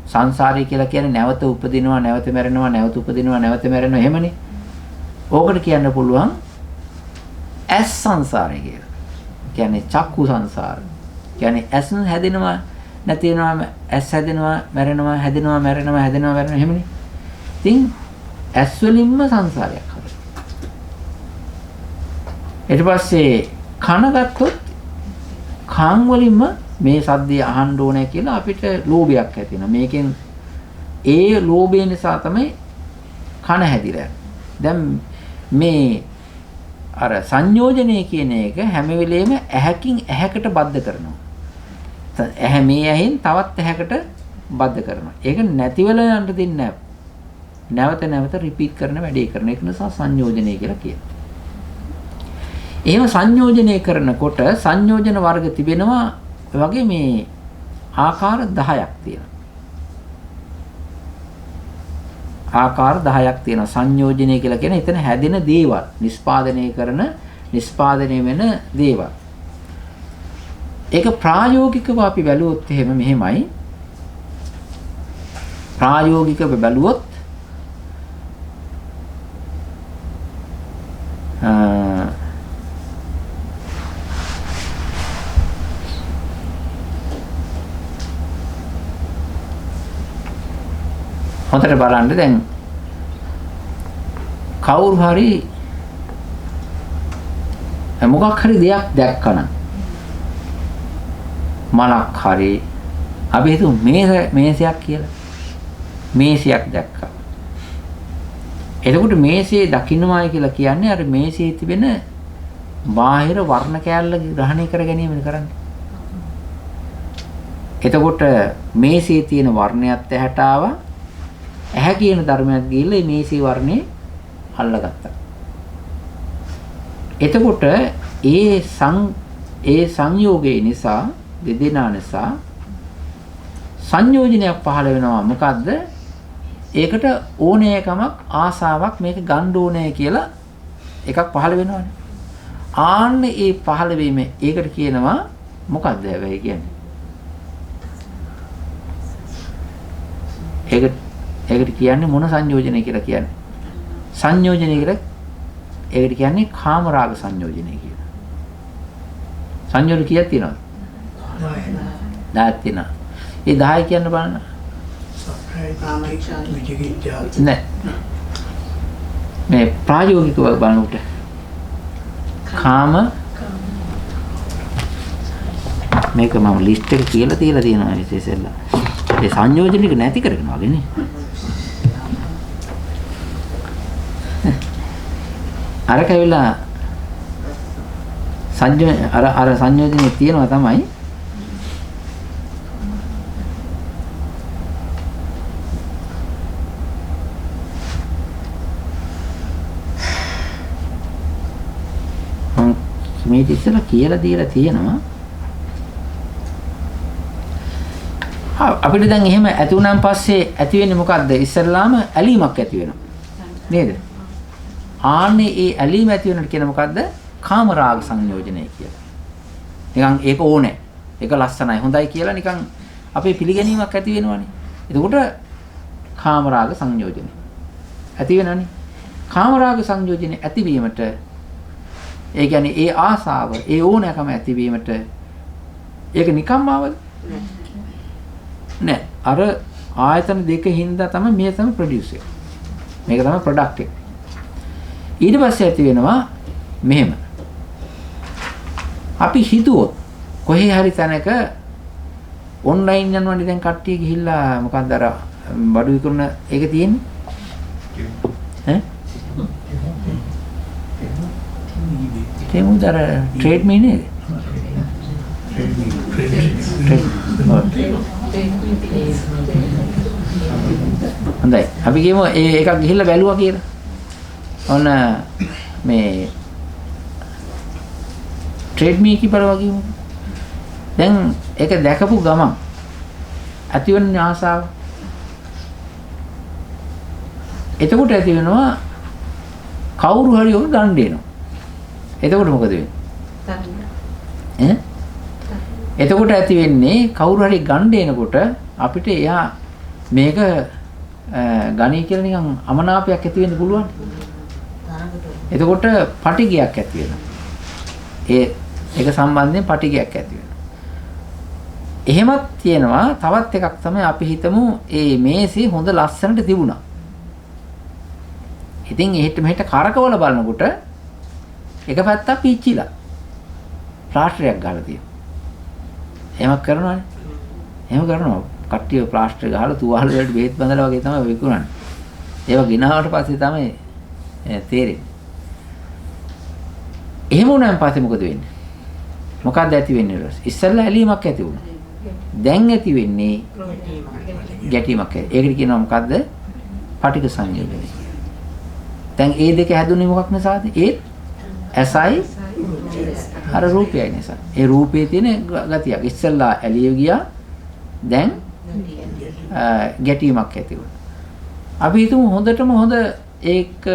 සංසාරය කියලා කියන්නේ නැවත උපදිනවා නැවත මැරෙනවා නැවත උපදිනවා නැවත මැරෙනවා එහෙමනේ. ඕකට කියන්න පුළුවන් ඇස් සංසාරය කියලා. කියන්නේ චක්කු සංසාර. කියන්නේ ඇස් හැදෙනවා නැති වෙනවා ඇස් හැදෙනවා මැරෙනවා හැදෙනවා මැරෙනවා හැදෙනවා මැරෙනවා එහෙමනේ. ඉතින් ඇස් වලින්ම සංසාරයක් හදනවා. ඊට පස්සේ කන ගත්තොත් කාන් වලින්ම මේ සද්දය අහන්න ඕනේ කියලා අපිට ලෝභයක් ඇති වෙනවා. මේකෙන් ඒ ලෝභය නිසා තමයි කන හැදිලා. දැන් මේ අර සංයෝජනය කියන එක හැම වෙලෙම ඇහැකින් ඇහැකට බද්ධ කරනවා. ඇහැ මේ ඇහෙන් තවත් ඇහැකට බද්ධ කරනවා. ඒක නැති වෙලා යන්න දෙන්නේ නැහැ. නැවත රිපීට් කරන වැඩේ කරන එක නිසා සංයෝජනය කියලා කියනවා. එහෙම සංයෝජනය කරනකොට සංයෝජන වර්ග තිබෙනවා වගේ මේ ආකාර 10ක් තියෙනවා. ආකාර 10ක් තියෙනවා සංයෝජනය කියලා කියන එතන හැදෙන දේවල් නිෂ්පාදනය වෙන දේවල්. ඒක ප්‍රායෝගිකව අපි බැලුවොත් එහෙම මෙහෙමයි. ප්‍රායෝගිකව බැලුවොත් හොඳට බලන්න දැන් කවුරු හරි මොකක් හරි දෙයක් දැක්කනම් මලක් හරි අපි හිතමු මේසයක් කියලා. මේසයක් දැක්කා. එතකොට මේසේ දකින්නමයි කියලා කියන්නේ අර මේසේ තිබෙන බාහිර වර්ණ කෑල්ල ග්‍රහණය කර ගැනීම කරන්නේ. එතකොට මේසේ තියෙන වර්ණයත් ඇහැට ආවා. ඇහැ කියන ධර්මයක් ගිහිල්ලා මේ මේසේ වර්ණේ අල්ලගත්තා. එතකොට ඒ සංයෝගය නිසා දෙදෙනා නිසා සංයෝජනයක් පහළ වෙනවා. මොකද්ද? ඒකට ඕනෑකමක් ආසාවක් මේක ගන්න ඕනේ කියලා එකක් පහළ වෙනවනේ. ආන්න ඒ පහළ වීම ඒකට කියනවා මොකද්ද හැබැයි කියන්නේ? ඒකට කියන්නේ මොන සංයෝජනය කියලා කියන්නේ? සංයෝජනය කියලා ඒකට කියන්නේ කාමරාග සංයෝජනය කියලා. සංයෝජන කීයක් තියෙනවද? 10ක් තියෙනවා. ඒ 10 කියන්න බලන්න. නෑ. මේ ප්‍රායෝගිකව බලනකොට කාම මේක මම ලිස්ට් එක කියලා තියලා තියෙනවා විශේෂයෙන්ලා. ඒ සංයෝජනික නැති කරගෙන වගේ නේ. අර කැවිලා අර සංයෝජනේ තියෙනවා තමයි මේ ඉස්සෙල්ලා කියලා දීලා තියෙනවා අපිට දැන් එහෙම ඇති වුණාන් පස්සේ ඇති වෙන්නේ මොකද්ද ඉස්සෙල්ලාම ඇලීමක් ඇති වෙනවා නේද ආන්නේ ඒ ඇලීම ඇති වෙනට කියන මොකද්ද කාමරාග සංයෝජනය කියලා නිකන් ඒක ඕනේ ඒක ලස්සනයි හොඳයි කියලා නිකන් අපේ පිළිගැනීමක් ඇති වෙනවනේ එතකොට කාමරාග සංයෝජනය ඇති වෙනවනේ කාමරාග සංයෝජනය ඇතිවීමට ඒ කියන්නේ ඒ ආසාව, ඒ ඕනෑකම ඇතිවීමට ඒක නිකම්ම ආවද? නෑ. අර ආයතන දෙක හින්දා තමයි මේ තමයි ප්‍රොඩියුස් එක. මේක තමයි ප්‍රොඩක්ට් එක. ඊට පස්සේ ඇති වෙනවා මෙහෙම. අපි හිතුවොත් කොහේ හරි තැනක ඔන්ලයින් යනවනේ දැන් කට්ටිය ගිහිල්ලා මොකක්ද අර බඩු විකුණන ඒක තියෙන්නේ? ඈ? තේමුදර ට්‍රේඩ් මී නේද? හොඳයි. අපි කියමු ඒ එකක් ගිහිල්ලා බැලුවා කියලා. ඔන්න මේ ට්‍රේඩ් මී කිපර වගේ දැන් ඒක දැකපු ගමන් ඇතිවන ආසාව එතකොට ඇති වෙනවා කවුරු හරි ඔය ගන්න දෙනවා. එතකොට මොකද වෙන්නේ? ඈ? එතකොට ඇති වෙන්නේ කවුරු හරි ගන්න එනකොට අපිට එයා මේක ගණී කියලා නිකන් අමනාපයක් ඇති වෙන්න පුළුවන්. එතකොට පටිගයක් ඇති වෙනවා. ඒක සම්බන්ධයෙන් පටිගයක් ඇති වෙනවා. එහෙමත් තියෙනවා තවත් එකක් තමයි අපි හිතමු මේ මේසේ හොඳ ලස්සනට තිබුණා. ඉතින් එහෙට මෙහෙට කරකවල බලනකොට එක පැත්තක් පිච්චිලා ප්ලාස්ටරයක් ගහලා තියෙනවා. එහෙම කරනවනේ. එහෙම කරනවා. කට්ටිය ප්ලාස්ටර් ගහලා තුවාල වලට බෙහෙත් බඳලා වගේ තමයි විකුණන්නේ. ඒවා ගිනාවට පස්සේ තමයි තේරෙන්නේ. එහෙම වුණාන් පස්සේ මොකද වෙන්නේ? මොකක්ද ඇති වෙන්නේ ඊට පස්සේ? ඉස්සෙල්ලා ඇලීමක් ඇති වුණා. දැන් ඇති වෙන්නේ ගැටීමක්. ඒකට කියනවා මොකද්ද? පටිඝ සංයෝජනය. දැන් ඒ දෙක හැදුනේ මොකක් නිසාද? ඒත් ඇසයි අර රූපයයි නිසා. ඒ රූපයේ තියෙන ගතියක්. ඉස්සෙල්ලා ඇලිය ගියා. දැන් ගැටීමක් ඇති වුණා. අපි හිතමු හොඳටම හොඳ ඒක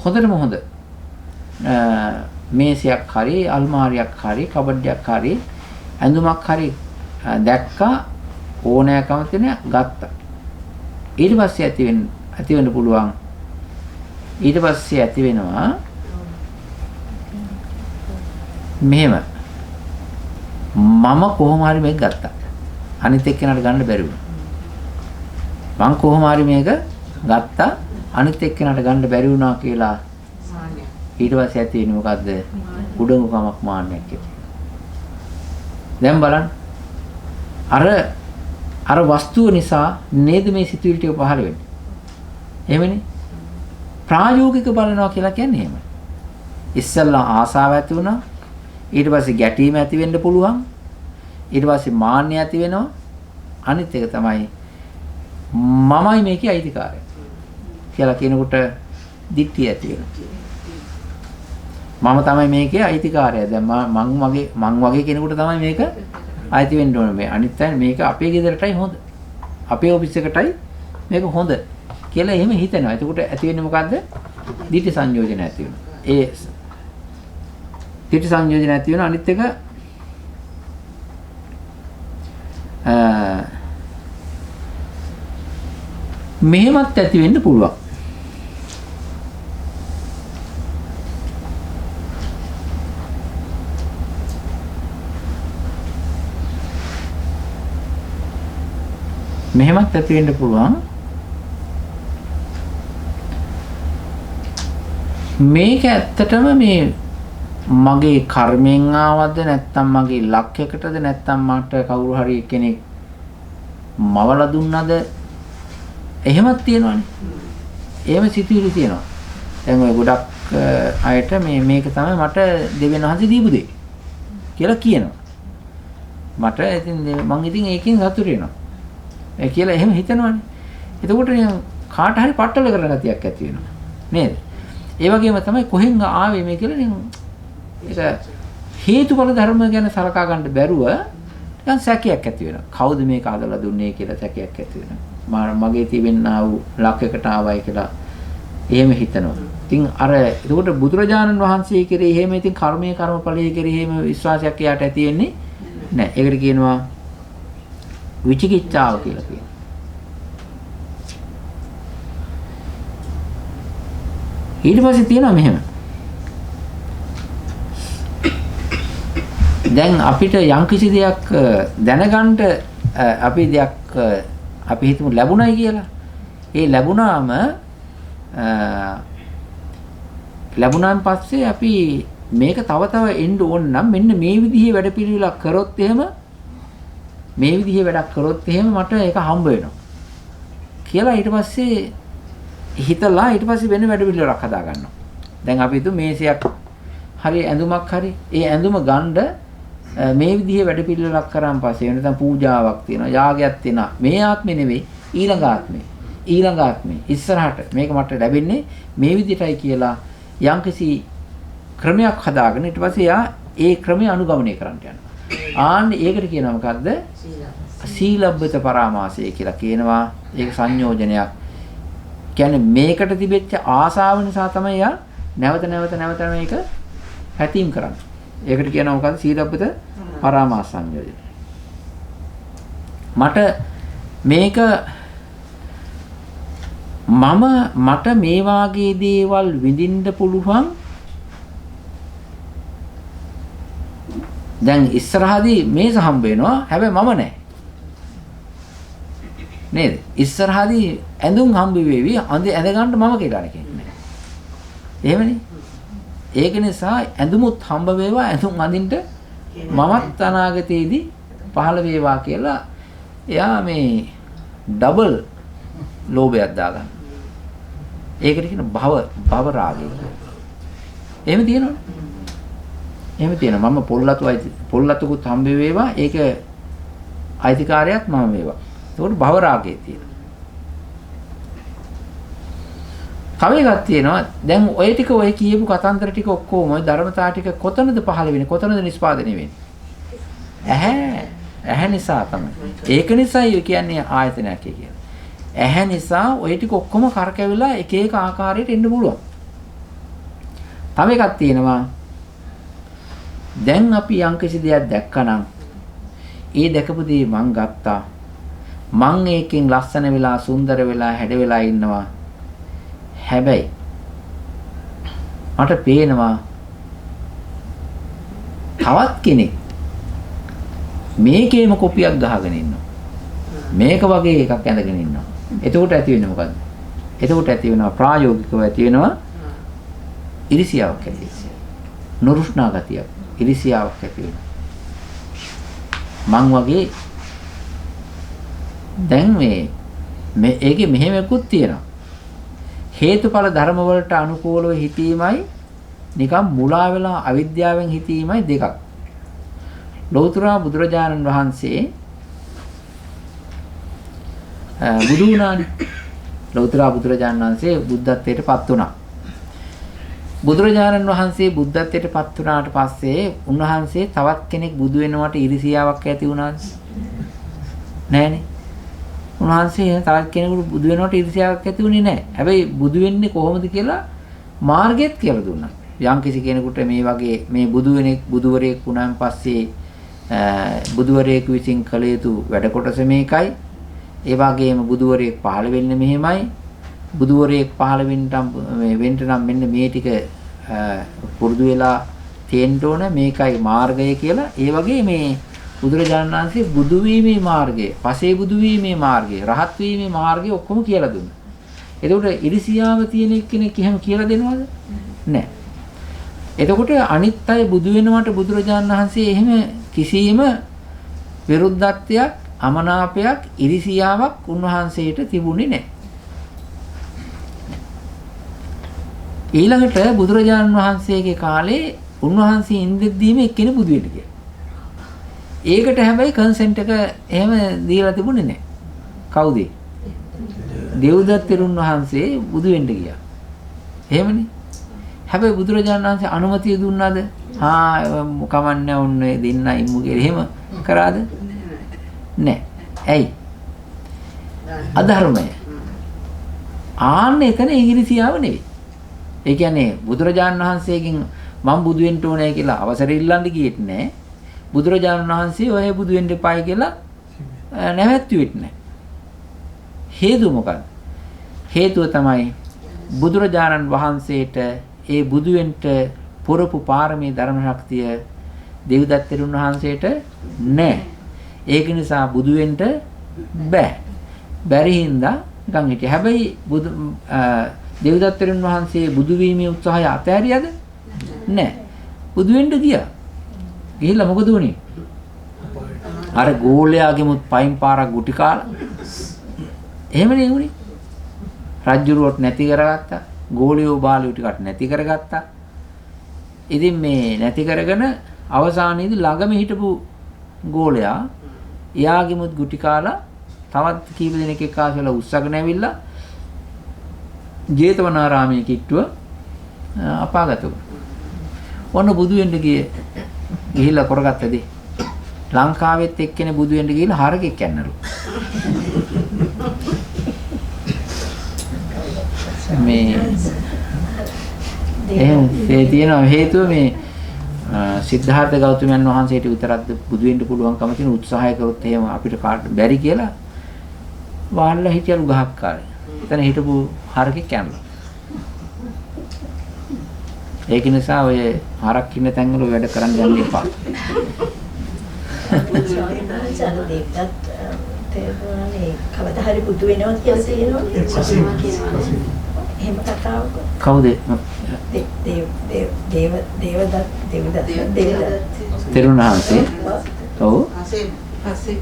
හොඳටම හොඳ මේසයක් හරි අල්මාරියක් හරි කබඩයක් හරි ඇඳුමක් හරි දැක්කා ඕනෑකම තියෙන ගත්තා. ඊට පස්සේ ඇති වෙන්න පුළුවන්. ඊට පස්සේ ඇති වෙනවා මෙහෙම මම කොහොම හරි මේක ගත්තා. අනිත් එක්කෙනාට ගන්න බැරි වුණා. මං කොහොම හරි මේක ගත්තා. අනිත් එක්කෙනාට ගන්න බැරි වුණා කියලා ඊට පස්සේ ඇති වෙන්නේ මොකද්ද? උඩඟුකමක් මාන්නයක් ඇති. දැන් බලන්න. අර වස්තුව නිසා නේද මේ සිතුවිලි ටික පහළ වෙන්නේ. එහෙමනේ. ප්‍රායෝගික බලනවා කියලා කියන්නේ එහෙමයි. ඉස්සෙල්ලා ආසාව ඇති වුණා. ඊට පස්සේ ගැටීම ඇති වෙන්න පුළුවන්. ඊට පස්සේ මාන්නය ඇති වෙනවා. අනිත් එක තමයි මමයි මේකේ අයිතිකාරය කියලා කියනකොට දික්තිය ඇති වෙනවා. මම තමයි මේකේ අයිතිකාරය. දැන් මං වගේ කෙනෙකුට තමයි මේක අයිති වෙන්න ඕනේ. මේ අනිත් අය මේක අපේ ගෙදරටයි හොඳ. අපේ ඔෆිස් එකටයි මේක හොඳ කියලා එහෙම හිතනවා. එතකොට ඇති වෙන්නේ මොකද්ද? දිට්ඨි සංයෝජන ඇති වෙනවා. ඒ දිට්ඨි සංයෝජන ඇති වෙනවා. අනිත් එක මෙහෙමත් ඇති වෙන්න පුළුවන්. මෙහෙමත් ඇති වෙන්න පුළුවන්. මේක ඇත්තටම මේ මගේ කර්මයෙන් ආවද නැත්නම් මගේ ලක්යකටද නැත්නම් මට කවුරු හරි කෙනෙක් මවලා දුන්නද එහෙමත් තියෙනවනේ. එහෙම සිතුවිලි තියෙනවා. දැන් ඔය ගොඩක් අයට මේක තමයි මට දෙවියන් වහන්සේ දීපු දෙය කියලා කියනවා. මට ඉතින් මං ඉතින් ඒකෙන් සතුටු වෙනවා. ඒ කියලා එහෙම හිතනවනේ. එතකොට කාට හරි පට්ටල කරන ගතියක් ඇති වෙනවා. නේද? ඒ වගේම තමයි කොහෙන් ආවේ මේ කියලා ඒක හේතුඵල ධර්ම ගැන සලකා ගන්න බැරුව නිකන් සැකයක් ඇති වෙනවා. කවුද මේක අදලා දුන්නේ කියලා සැකයක් ඇති වෙනවා. මගේ තිබෙනා වූ ලක්යකට ආවයි කියලා එහෙම හිතනවා. ඉතින් අර එතකොට බුදුරජාණන් වහන්සේ කෙරෙහි එහෙම ඉතින් කර්මයේ කර්මඵලයේ කෙරෙහි එහෙම විශ්වාසයක් එයාට ඇති වෙන්නේ නැහැ. ඒකට කියනවා විචිකිච්ඡාව කියලා කියනවා. ඊට පස්සේ තියෙනවා මෙහෙම. දැන් අපිට යම්කිසි දෙයක් දැනගන්න අපි හිතමු ලැබුණයි කියලා. ඒ ලැබුණාන් පස්සේ අපි මේක තව තව එන්න ඕන නම් මෙන්න මේ විදිහේ වැඩපිළිවෙලක් කරොත් එහෙම මට ඒක හම්බ වෙනවා කියලා ඊට පස්සේ හිතලා ඊට පස්සේ වෙන වැඩපිළිවෙලක් හදා ගන්නවා. දැන් අපි හිතමු මේසයක් හරි ඇඳුමක් හරි ඒ ඇඳුම ගන්න මේ විදිහේ වැඩපිළිවෙලක් කරාන් පස්සේ වෙනතම් පූජාවක් තියෙනවා යාගයක් තියෙනවා මේ ආත්මේ නෙවෙයි ඊළඟ ආත්මේ ඉස්සරහට මේක මට ලැබෙන්නේ මේ විදිහටයි කියලා යම්කිසි ක්‍රමයක් හදාගෙන ඊට පස්සේ යා ඒ ක්‍රමය අනුගමනය කරන්න යනවා. ආන්නේ ඒකට කියනවා මොකද්ද? සීලබ්බත පරාමාසය කියලා කියනවා. ඒක සංයෝජනයක්. කියන්නේ මේකට තිබෙච්ච ආසාව නිසා තමයි යා නැවත මේක හැතීම් කරන්නේ. ඒකට කියනවා මොකද්ද? සීලබ්බත පරාමාස සංයෝජනය. මට මේ වාගේ දේවල් විඳින්න පුළුවන්. දැන් ඉස්සරහදී මේස හම්බ වෙනවා. හැබැයි මම නැහැ. නේද? ඉස්සරහදී ඇඳුම් හම්බ වෙවි. ඇඳ ගන්න මම කියලා කෙනෙක් නැහැ. එහෙමනේ. ඒක නිසා ඇඳුමුත් හම්බ වේවා. ඇඳුම් අඳින්න මමත් අනාගතයේදී පහළ වේවා කියලා එයා මේ ඩබල් ලෝභයක් දාගන්න. ඒකට කියන භව රාගය කියලා. එහෙම තියෙනවනේ. එහෙම තියෙනවා. මම පොල්ලතුකුත් හම්බ වේවා. ඒක අයිතිකාරයක් මම වේවා. ඒකට භව රාගය තියෙනවා. තව එකක් තියෙනවා. දැන් ඔය ටික ඔය කියපු කතන්දර ටික ඔක්කොම ඔය ධර්මතා ටික කොතනද පහළ වෙන්නේ? කොතනද නිෂ්පාදනය වෙන්නේ? ඇහැ නිසා තමයි. ඒක නිසායි කියන්නේ ආයතනයක් කියන්නේ. ඇහැ නිසා ඔය ටික ඔක්කොම කරකැවිලා එක එක ආකාරයට එන්න පුළුවන්. තව එකක් තියෙනවා. දැන් අපි යම්කිසි දෙයක් දැක්කනම් ඒ දැකපු දේ මං ගත්තා. මං ඒකෙන් ලස්සන වෙලා සුන්දර වෙලා හැඩ වෙලා ඉන්නවා. හැබැයි මට පේනවා තවත් කෙනෙක් මේකේම කොපියක් ගහගෙන ඉන්නවා. මේක වගේ එකක් ඇඳගෙන ඉන්නවා. එතකොට ඇති වෙන්නේ මොකද්ද? එතකොට ඇති වෙනවා ප්‍රායෝගිකව ඇති වෙනවා ඉරිසියාවක් ඇති වෙනවා. නුරුස්නා ගතියක්, ඉරිසියාවක් ඇති වෙනවා. මං වගේ දැන් මේ ඒකේ මෙහෙම එකකුත් තියෙනවා. හේතුඵල ධර්ම වලට අනුකූලව හිතීමයි නිකම් මුලා වෙලා අවිද්‍යාවෙන් හිතීමයි දෙකක්. ලෞතර බුදුරජාණන් වහන්සේ බුදු වුණානේ. ලෞතර බුදුරජාණන් වහන්සේ බුද්ධත්වයට පත් වුණා. බුදුරජාණන් වහන්සේ බුද්ධත්වයට පත් වුණාට පස්සේ උන්වහන්සේ තවත් කෙනෙක් බුදු වෙනවට ඉරිසියාවක් ඇති වුණාද? නෑනේ. උන්වහන්සේ තවත් කෙනෙකුට බුදු වෙනවට ඉරිසියාවක් ඇති වුණේ නෑ. හැබැයි බුදු වෙන්නේ කොහොමද කියලා මාර්ගයත් කියලා දුන්නා. යම් කිසි කෙනෙකුට මේ වගේ මේ බුදුවරයෙක් වුණාන් පස්සේ බුදුවරයෙකු විසින් කළ යුතු වැඩ කොටස මේකයි. ඒ වගේම බුදුවරයෙක් පහළ වෙන්නේ මෙහෙමයි. බුදුවරයෙක් පහළ වෙන්න නම් මෙන්න මේ ටික පුරුදු වෙලා තියෙන්න ඕන මේකයි මාර්ගය කියලා. ඒ වගේ මේ බුදුරජාණන් වහන්සේ බුදු වීමේ මාර්ගය, පසේ බුදු වීමේ මාර්ගය, රහත් වීමේ මාර්ගය ඔක්කොම කියලා දුන්නා. එතකොට ඉරිසියාව තියෙන කෙනෙක් එහෙම කියලා දෙනවද? නැහැ. එතකොට අනිත් අය බුදු වෙනවට බුදුරජාණන් වහන්සේ එහෙම කිසියම් විරුද්ධත්වයක්, අමනාපයක්, ඉරිසියාවක් උන්වහන්සේට තිබුණේ නැහැ. ඊළඟට බුදුරජාණන් වහන්සේගේ කාලේ උන්වහන්සේ ඉන්දෙද්දීම එක්කෙනෙක් බුදු වෙන්න ගියා. ඒකට හැබැයි කන්සෙන්ට් එක එහෙම දීලා තිබුණේ නැහැ. කවුද? දේවදත්ත තෙරුන් වහන්සේ බුදු වෙන්න ගියා. එහෙමනේ. හැබැයි බුදුරජාණන් වහන්සේ අනුමැතිය දුන්නාද? කමන්නේ ඔන්නේ දෙන්න ඉමු කියලා එහෙම කරාද? නැහැ. ඇයි? අධර්මය. ආන්න එතන ඉංග්‍රීසියාව නෙවෙයි. ඒ කියන්නේ බුදුරජාණන් වහන්සේගෙන් මම බුදු වෙන්න ඕනේ කියලා අවසර ඉල්ලන්න ගියෙත් නැහැ. බුදුරජාණන් වහන්සේ ඔය බුදු වෙන්න එපායි කියලා නැවැත්තුවෙත් නැහැ. හේතුව මොකක්ද? හේතුව තමයි බුදුරජාණන් වහන්සේට ඒ බුදු වෙන්න පුරපු පාරමී ධර්ම ශක්තිය දේවදත්ත තෙරුන් වහන්සේට නැහැ. ඒක නිසා බුදු වෙන්න බෑ. බැරි හින්දා නිකන් හිටියා. හැබැයි දේවදත්ත තෙරුන් වහන්සේ බුදු වීමේ උත්සාහය අතෑරියද? නැහැ. බුදු වෙන්න ගියා. ගිහිල්ලා මොකද වුනේ? අර ගෝලයාගෙමුත් පයින් පාරක් ගුටි කාලා. එහෙමනේ වුනේ. රජ්ජුරුවට නැති කරගත්තා. ගෝලියෝ බාලියෝ ටිකට නැති කරගත්තා. ඉතින් මේ නැති කරගෙන අවසානයේදී ළඟම හිටපු ගෝලයා එයාගෙමුත් ගුටි කාලා තවත් කීප දෙනෙක් එක්ක ආසලා උස්සගෙන ඇවිල්ලා ජේතවනාරාමයේ කිට්ටුව අපාගත වුණා. ඔන්න බුදු වෙන්න ගිහිල්ලා කරගත්තද? ලංකාවෙත් එක්කෙනේ බුදු වෙන්න ගිහිල්ලා හරකෙක් යන්නලු. මේ එහෙනම් ඒ තියෙන හේතුව මේ සිද්ධාර්ථ ගෞතමයන් වහන්සේට විතරක් බුදු වෙන්න පුළුවන්කම තියෙන උත්සාහය කරොත් එහෙම අපිට කාට බැරි කියලා වහල්ලා හිටියලු ගහක් කාලේ. එතන හිටපු හරකෙක් යනවා. ඒක නිසා ඔය හරක් ඉන්න තැන්වල වැඩ කරන්න යන්න එපා. කවදා හරි බුදු වෙනවා කියලා තියෙනවනේ. එහෙම කතාවක. කවුද? තෙරුන් වහන්සේ. ඔව්.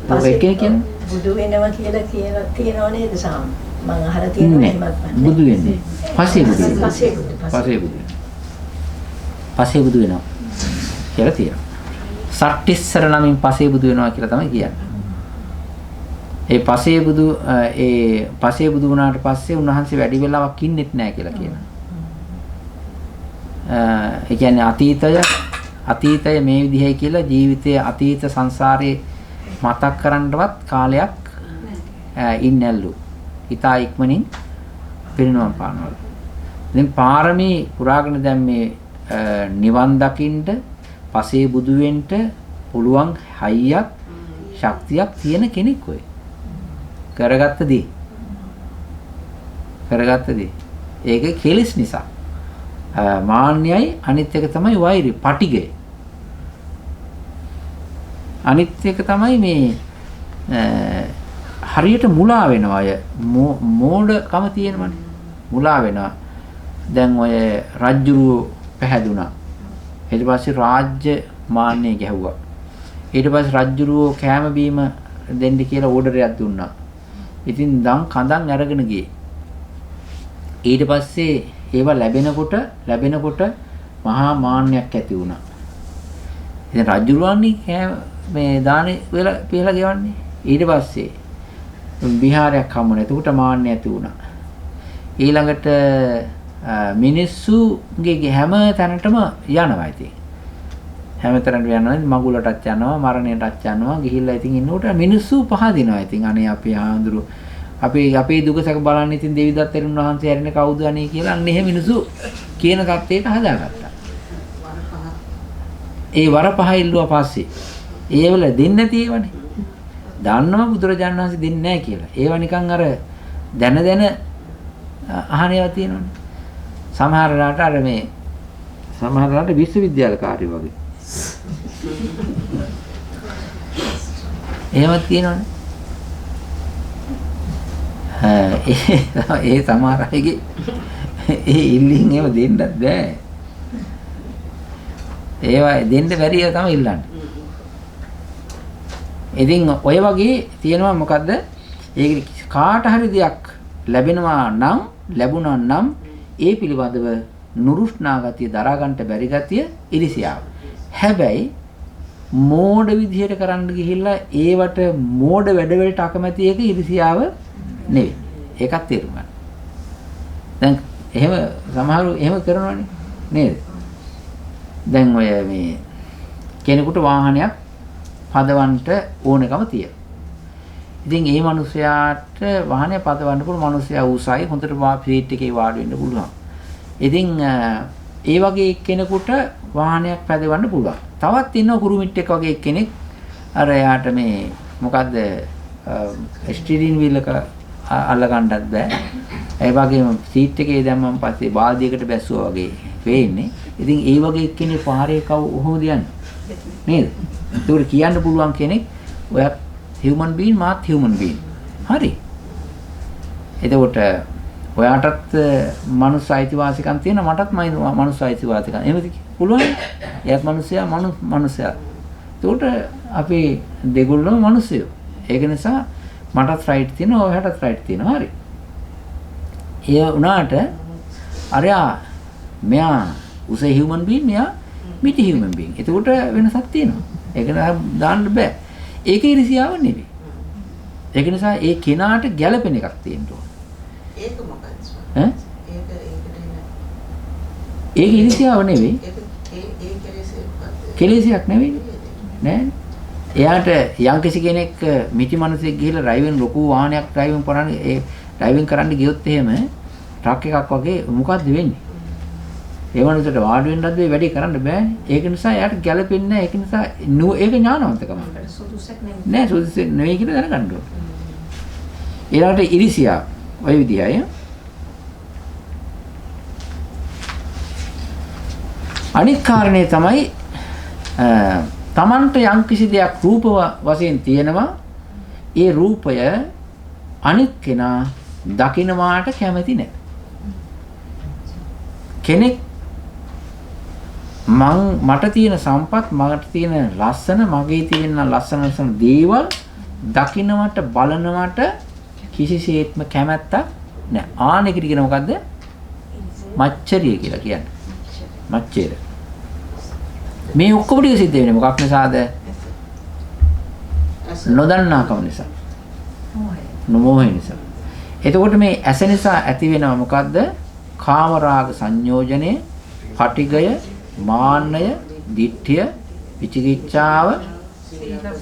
පස්සේ කියන්නේ බුදු වෙනවා කියලා තියෙනව නේද සාම? මම අහලා තියෙනවා එහෙමත්. බුදු වෙන්නේ. පස්සේ බුදු වෙනවා. පස්සේ බුදු වෙනවා කියලා තියෙනවා. සට්ටිස්සර නමින් පස්සේ බුදු වෙනවා කියලා තමයි කියන්නේ. ඒ පස්සේ බුදු වුණාට පස්සේ උන්වහන්සේ වැඩි වෙලාවක් ඉන්නෙත් නැහැ කියලා කියනවා. ඒ කියන්නේ අතීතය මේ විදිහයි කියලා ජීවිතයේ අතීත සංසාරේ මතක් කරන්නවත් කාලයක් ඉන්නැල්ලු. හිතා ඉක්මනින් පිරිනවම් පානවලු. දැන් පාරමී පුරාගෙන දැන් මේ නිවන් දකින්න පසේ බුදු වෙන්න පුළුවන් හයියක් ශක්තියක් තියෙන කෙනෙක් ඔය. කරගත්ත දේ. ඒක කෙලෙස් නිසා. මාන්නයයි අනිත් එක තමයි වෛරය, පටිගය. අනිත් එක තමයි මේ හරියට මුලා වෙනවා අය. මෝඩකම තියෙනවනේ. මුලා වෙනවා. දැන් ඔය රජ්ජුරුව පැහැදුනා. ඊට පස්සේ රාජ්‍ය මාන්නය ගැහුවා. ඊට පස්සේ රජ්ජුරුව කෑම බීම දෙන්න කියලා ඕඩරයක් දුන්නා. ඉතින් දන් කඳන් අරගෙන ගියේ. ඊට පස්සේ ඒව ලැබෙනකොට මහා මාන්නයක් ඇති වුණා. ඉතින් රජුරුවන්නේ මේ දානේ වෙලා පියලා ගෙවන්නේ. ඊට පස්සේ විහාරයක් හම්බුණා. එතකොට මාන්නය ඇති වුණා. ඊළඟට මිනිස්සුගේ හැම තැනටම යනවා ඉතින්. හැම තැනටම යනවා මගුලටත් යනවා මරණයටත් යනවා ගිහිල්ලා ඉතින් ඉන්නකොට මිනිස්සු පහදිනවා ඉතින් අනේ අපේ ආඳුරු අපේ දුකසක බලන්න ඉතින් දේවදත්ත තෙරුන් වහන්සේ හැරෙන්නේ කවුද අනේ කියලා අන්න එහෙම මිනිස්සු කියන තත්ත්වයට හදාගත්තා. ඒ වර පහ ඉල්ලුවා පස්සේ ඒවල දෙන්නේ නැති ඒවනේ. දන්නවා බුදුරජාණන් වහන්සේ දෙන්නේ නැහැ කියලා. ඒව නිකන් අර දැන අහන ඒවා තියෙනවනේ. සමහර රට අර මේ සමහර රට විශ්වවිද්‍යාල කාර්ය වගේ. එහෙමත් තියෙනවනේ. ඒ සමහර අයගේ ඒ ඉල්ලින් ඒව දෙන්නත් බෑ. ඒවා දෙන්න බැරි ඒවා තමයි ඉල්ලන්නේ. ඉතින් ඔය වගේ තියෙනවා මොකද්ද? ඒක කාට හරි දෙයක් ලැබුණා නම් ඒ පිළිබඳව නුරුස්නා ගතිය දරා ගන්නට බැරි ගතිය ඉරිසියාව. හැබැයි මෝඩ විදිහට කරන්න ගිහිල්ලා ඒවට මෝඩ වැඩ වලට අකමැති එක ඉරිසියාව නෙවෙයි. ඒකත් තේරුම් ගන්න. දැන් එහෙම සමහරව එහෙම කරනවනේ නේද? දැන් ඔය මේ කෙනෙකුට වාහනයක් පදවන්න ඕනකම තියෙනවා. ඉතින් ඒ මිනිස්යාට වාහනය පදවන්න පුළුවන් මිනිස්යා උසයි හොඳට ෆීට් එකේ වාඩි වෙන්න පුළුවන්. ඉතින් ඒ වගේ කෙනෙකුට වාහනයක් පදවන්න පුළුවන්. තවත් ඉන්නවා කුරුමිට් එක වගේ කෙනෙක් අර යාට මේ මොකද්ද ස්ටියරින් වීල් එක අල්ල ගන්නත් බෑ. ඒ වගේම සීට් එකේ දැම්මම පස්සේ බාල්දියකට බැස්සුවා වගේ වෙන්නේ. ඉතින් ඒ වගේ කෙනෙක් පාරේ කොහොමද යන්නේ? නේද? ඒකට කියන්න පුළුවන් කෙනෙක් ඔයත් human being මාත් human being. හරි. එතකොට ඔයාටත් මනුස්ස අයිතිවාසිකම් තියෙනවා මටත් මනුස්ස අයිතිවාසිකම්. එහෙමද පුළුවන්? එයාත් මනුස්සයා මනුස්සයා. ඒකට අපි දෙගොල්ලම මනුස්සයෝ. ඒක නිසා මටත් රයිට් තියෙනවා ඔයාටත් රයිට් තියෙනවා. හරි. ඒ උනාට අරයා මෙයා උස human being මෙයා මිටි human being. ඒකට වෙනසක් තියෙනවා. ඒක දාන්න බෑ. ඒක ඉරිසියාව නෙවෙයි. ඒක නිසා ඒ කෙනාට ගැළපෙන එකක් තියෙන්න ඕන. ඒක මොකක්ද? ඈ? ඒක ඉරිසියාව නෙවෙයි. කෙලෙසයක් නෙවෙයි. නෑ. එයාට යම්කිසි කෙනෙක් මිටි මිනිසෙක් ගිහිල්ලා ඩ්‍රයිවිං ලොකු වාහනයක් ඩ්‍රයිවිං කරන්න ගියොත් එහෙම ට්‍රක් එකක් වගේ මොකද්ද වෙන්නේ? ඒ වගේ වාඩි වෙන්නත් වැඩි කරන්න බෑනේ. ඒක නිසා එයාට ගැළපෙන්නේ නැහැ. ඒක නිසා ඒක ඥානවන්තකම. සුදුසුක් නෙවෙයි. නෑ සුදුසුක් නෙවෙයි කියලා දැනගන්න ඕනේ. ඊළඟට ඉරිසියා ඔය විදිහයි. අනිත් කාරණේ තමයි තමන්ට යම්කිසි දෙයක් රූප වශයෙන් තියෙනවා. ඒ රූපය අනිත් කෙනා දකින්නවාට කැමති නැහැ. කෙනෙක් මට තියෙන සම්පත් මට තියෙන ලස්සන මගේ තියෙන ලස්සන දේවල් දකින්නවට බලනවට කිසිසේත්ම කැමැත්තක් නැහැ. ආනෙකට කියන මොකද්ද? මච්චරිය කියලා කියන්නේ. මච්චේර. මේ ඔක්කොම ටික සිද්ධ වෙන්නේ මොකක් නිසාද? නොදන්නාකම නිසා. මොහය නිසා. එතකොට මේ ඇස නිසා ඇති වෙනවා මොකද්ද? කාමරාග සංයෝජනය, පටිගය, මාන්නය, දිට්ඨිය, විචිකිච්ඡාව,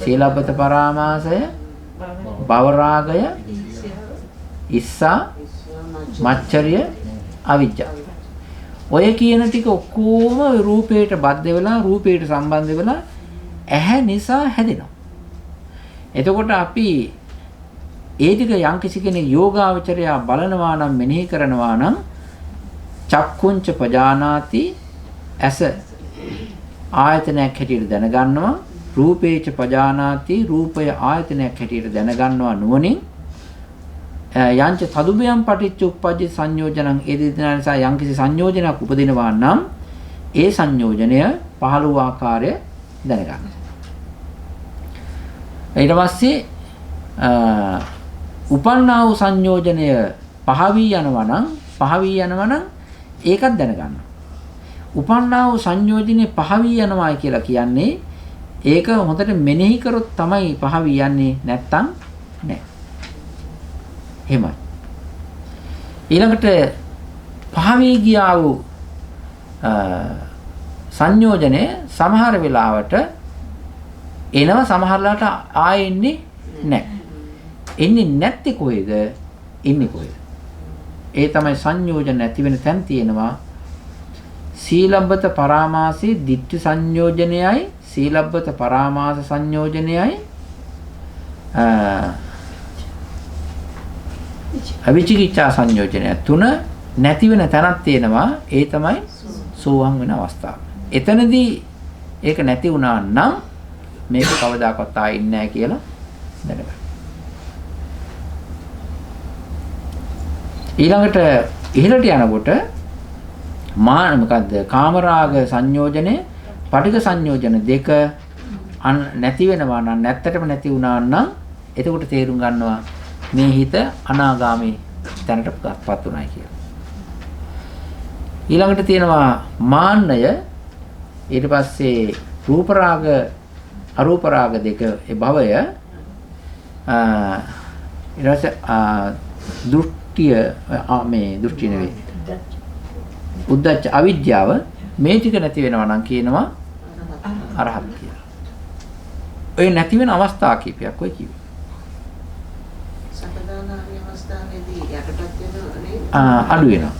සීලබ්බත පරාමාසය, භවරාගය, ඉස්සා, මච්චරිය, අවිජ්ජා. ඔය කියන ටික ඔක්කොම රූපයට බද්ධ වෙලා රූපයට සම්බන්ධ වෙලා ඇහැ නිසා හැදෙනවා. එතකොට අපි ඒ ටික යම්කිසි කෙනෙක් යෝගාවචරයා බලනවා නම් මෙනෙහි කරනවා නම් චක්කුංච පජානාති ඇස ආයතනයක් හැටියට දැනගන්නවා රූපේච පජානාති රූපය ආයතනයක් හැටියට දැනගන්නවා නුවණින් යංච තදුබයම් පටිච්ච උප්පජ්ජ සංයෝජනං ඒ දෙදෙනා නිසා යම්කිසි සංයෝජනයක් උපදිනවා නම් ඒ සංයෝජනය පහළ වූ ආකාරය දැනගන්න. ඊට පස්සේ උපන්නා වූ සංයෝජනය පහ වී යනවා නම් ඒකත් දැනගන්න. උපන්නා වූ සංයෝජනේ පහ වී යනවා කියලා කියන්නේ ඒක හොඳට මෙනෙහි කරොත් තමයි පහ වී යන්නේ නැත්තම් නෑ. එහෙමයි. ඊළඟට පහ වී ගියා වූ සංයෝජනේ සමහර වෙලාවට එනවා සමහරලාට ආයෙ එන්නේ නැහැ. එන්නේ නැත්තේ කොහෙද? ඉන්නේ කොහෙද? ඒ තමයි සංයෝජන නැති වෙන තැන් තියෙනවා. සීලබ්බත පරාමාසී ditthi සංයෝජනයයි සීලබ්බත පරාමාස සංයෝජනයයි අවිචිකිච්ඡා සංයෝජනය තුන නැති වෙන තැනක් තියෙනවා. ඒ තමයි සෝවාන් වෙන අවස්ථාව. එතනදී ඒක නැති වුණා නම් මේක කවදාකවත් ආයෙ ඉන්නේ නැහැ කියලා දැනගන්න. ඊළඟට ඉහළට යනකොට මොකද්ද? කාමරාග සංයෝජනේ පටිඝ සංයෝජන දෙක නැති වෙනවා නම් නැත්තටම නැති වුණා නම් එතකොට තේරුම් ගන්නවා මේ හිත අනාගාමී තැනටපත් උනායි කියලා. ඊළඟට තියෙනවා මාන්නය. ඊට පස්සේ රූප රාග අරූප රාග දෙක ඒ භවය ඊට පස්සේ දෘෂ්ටි නෙවෙයි උද්දච්ච අවිද්‍යාව මේ ටික නැති වෙනවා නම් කියනවා අරහත් කියලා. ඔය නැති වෙන අවස්ථා කීපයක් ඔය කිව්වේ. සකදාගාමී අවස්ථාවේදී යටපත් වෙනවනේ. අඩු වෙනවා.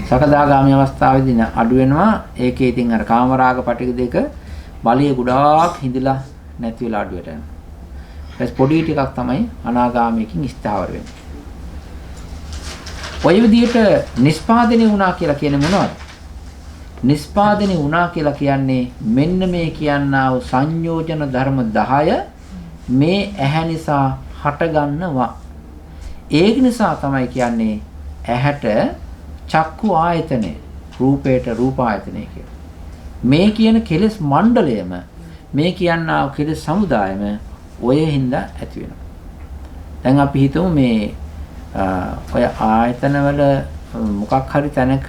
සකදාගාමී අවස්ථාවේදී අඩු වෙනවා. ඒකේ ඉතින් අර කාමරාග පටික දෙක බලය ගොඩාක් හිඳලා නැති වෙලා අඩු වෙට යනවා. ඊට පොඩි ටිකක් තමයි අනාගාමීකින් ස්ථාවර වෙන්නේ. ඔය විදිහට නිස්පාදනය වුණා කියලා කියන්නේ මොනවද? නිස්පාදනය වුණා කියලා කියන්නේ මෙන්න මේ කියනා වූ සංයෝජන ධර්ම 10 මේ ඇහැ නිසා හටගන්නවා. ඒක නිසා තමයි කියන්නේ ඇහැට චක්කු ආයතනය, රූපේට රූප ආයතනය කියලා. මේ කියන කෙලෙස් මණ්ඩලයම මේ කියනා වූ කෙලෙස් සමුදායම ඔය හින්දා ඇති වෙනවා. දැන් අපි හිතමු මේ ඔය ආයතනවල මොකක් හරි තැනක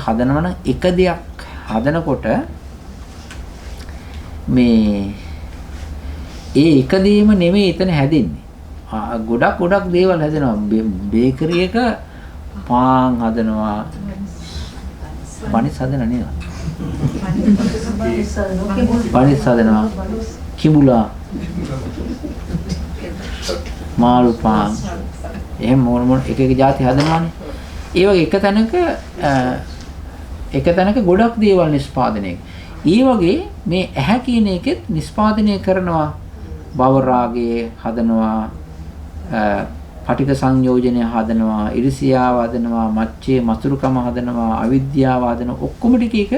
හදනවා නම් එක දෙයක් හදනකොට මේ ඒ එක දෙයම නෙමෙයි එතන හැදෙන්නේ. ගොඩක් දේවල් හැදෙනවා. බේකරි එක පාන් හදනවා. බනිස් හදන නේද? බනිස් හදනවා. කිඹුලා මාළු පාන් එහෙම මොන එක જાති හදනවානේ. ඒ වගේ එක තැනක ගොඩක් දේවල් නිෂ්පාදනය. ඒ වගේ මේ ඇහැ කියන එකෙත් නිෂ්පාදනය කරනවා. භව රාගය හදනවා, පටික සංයෝජනය හදනවා, ඉරිසියාව හදනවා, මච්චේ මසුරුකම හදනවා, අවිද්‍යාව හදනවා. ඔක්කොම ටික එක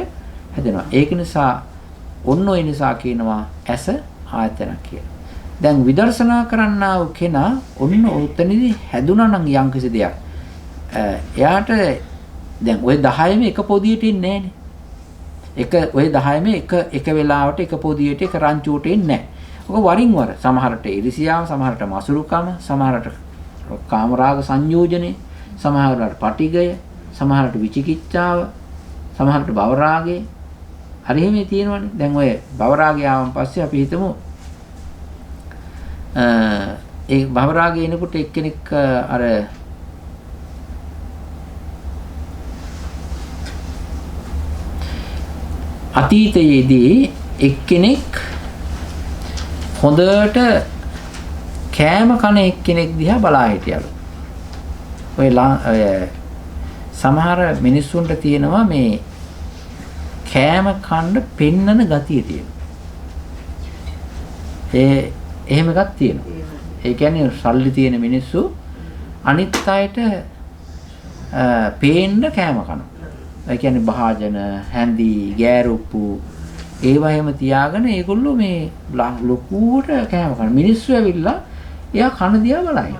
හැදෙනවා. ඒක නිසා ඔන්න ඔය නිසා කියනවා ඇස ආයතන කියලා. දැන් විදර්ශනා කරන්නා වූ කෙනා ඔන්න උතනදී හැදුනා නම් යම්කිසි දෙයක්. එයාට දැන් ওই 10ෙම එක පොදියට ඉන්නේ නැහනේ. ওই 10ෙම එක වෙලාවට එක පොදියට එක රංචුවට ඉන්නේ නැහැ. ඔක වරින් වර සමහරට ඉරිසියාව, සමහරට මසුරුකම, සමහරට කාමරාග සංයෝජනේ, සමහරට පටිගය, සමහරට විචිකිච්ඡාව, සමහරට භවරාගය. හරි එහෙම තියෙනවනේ. දැන් ඔය භවරාගය ආවන් පස්සේ අපි හිතමු ඒ භවරාගය එනකොට එක්කෙනෙක් අර අතීතයේදී එක්කෙනෙක් හොඳට කෑම කන එක්කෙනෙක් දිහා බලා හිටියලු. ඔය සමහර මිනිස්සුන්ට තියෙනවා මේ කෑම කන්න පෙන්නන ගතිය තියෙනවා. එහෙම එකක් තියෙනවා. ඒ කියන්නේ සල්ලි තියෙන මිනිස්සු අනිත් අයට පේන්න කෑම කනවා. ඒ කියන්නේ භාජන, හැඳි, ගෑරුප්පු ඒවා එහෙම තියාගෙන ඒගොල්ලෝ මේ ලොකුවට කෑම කන. මිනිස්සු ඇවිල්ලා එයා කන දිහා බලයි.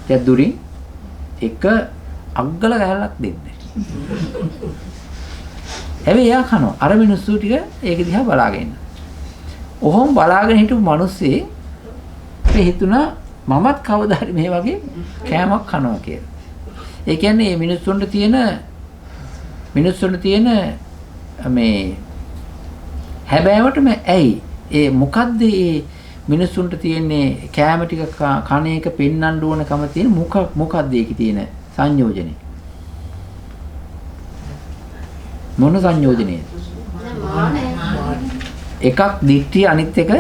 දැන් දුරින් එක අග්ගල ගහලක් දෙන්නේ. හැබැයි එයා කනවා. අර මිනිස්සු ටික ඒක දිහා බලාගෙන ඉන්නවා. ඔහොම බලාගෙන හිටපු මිනිස්සේ හිතුණා මමත් කවදා හරි මේ වගේ කෑමක් කනවා කියලා. ඒ කියන්නේ මේ මිනිස්සුන්ට තියෙන මේ හැබෑවටම ඇයි ඒ මොකද්ද මේ මිනිස්සුන්ට තියෙන්නේ කෑම ටික කන එක පෙන්වන්න ඕනකම තියෙන මොකද්ද ඒකේ තියෙන සංයෝජනේ? මොන සංයෝජනේද? එකක් දිට්ඨිය, අනිත් එක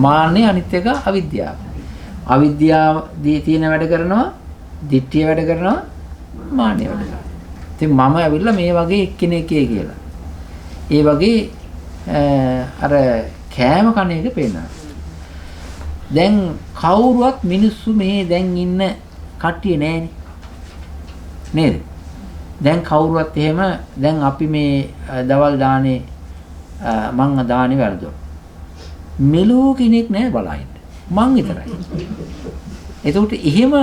මාන්නය, අනිත් එක අවිද්‍යාව. අවිද්‍යාව තියෙන වැඩ කරනවා, දිට්ඨිය වැඩ කරනවා, මාන්නය වැඩ කරනවා. ඉතින් මම ඇවිල්ලා මේ වගේ එක්කෙනෙක් කියලා. ඒ වගේ අර කෑම කන එක පේනවා. දැන් කවුරුවත් මිනිස්සු මේ දැන් ඉන්න කට්ටිය නෑනේ. නේද? දැන් කවුරුවත් එහෙම දැන් අපි මේ දවල් දානේ මං දානේ වැරදුවා. මෙලෝ කෙනෙක් නෑ බලහින්න. මං විතරයි. එතකොට එහෙම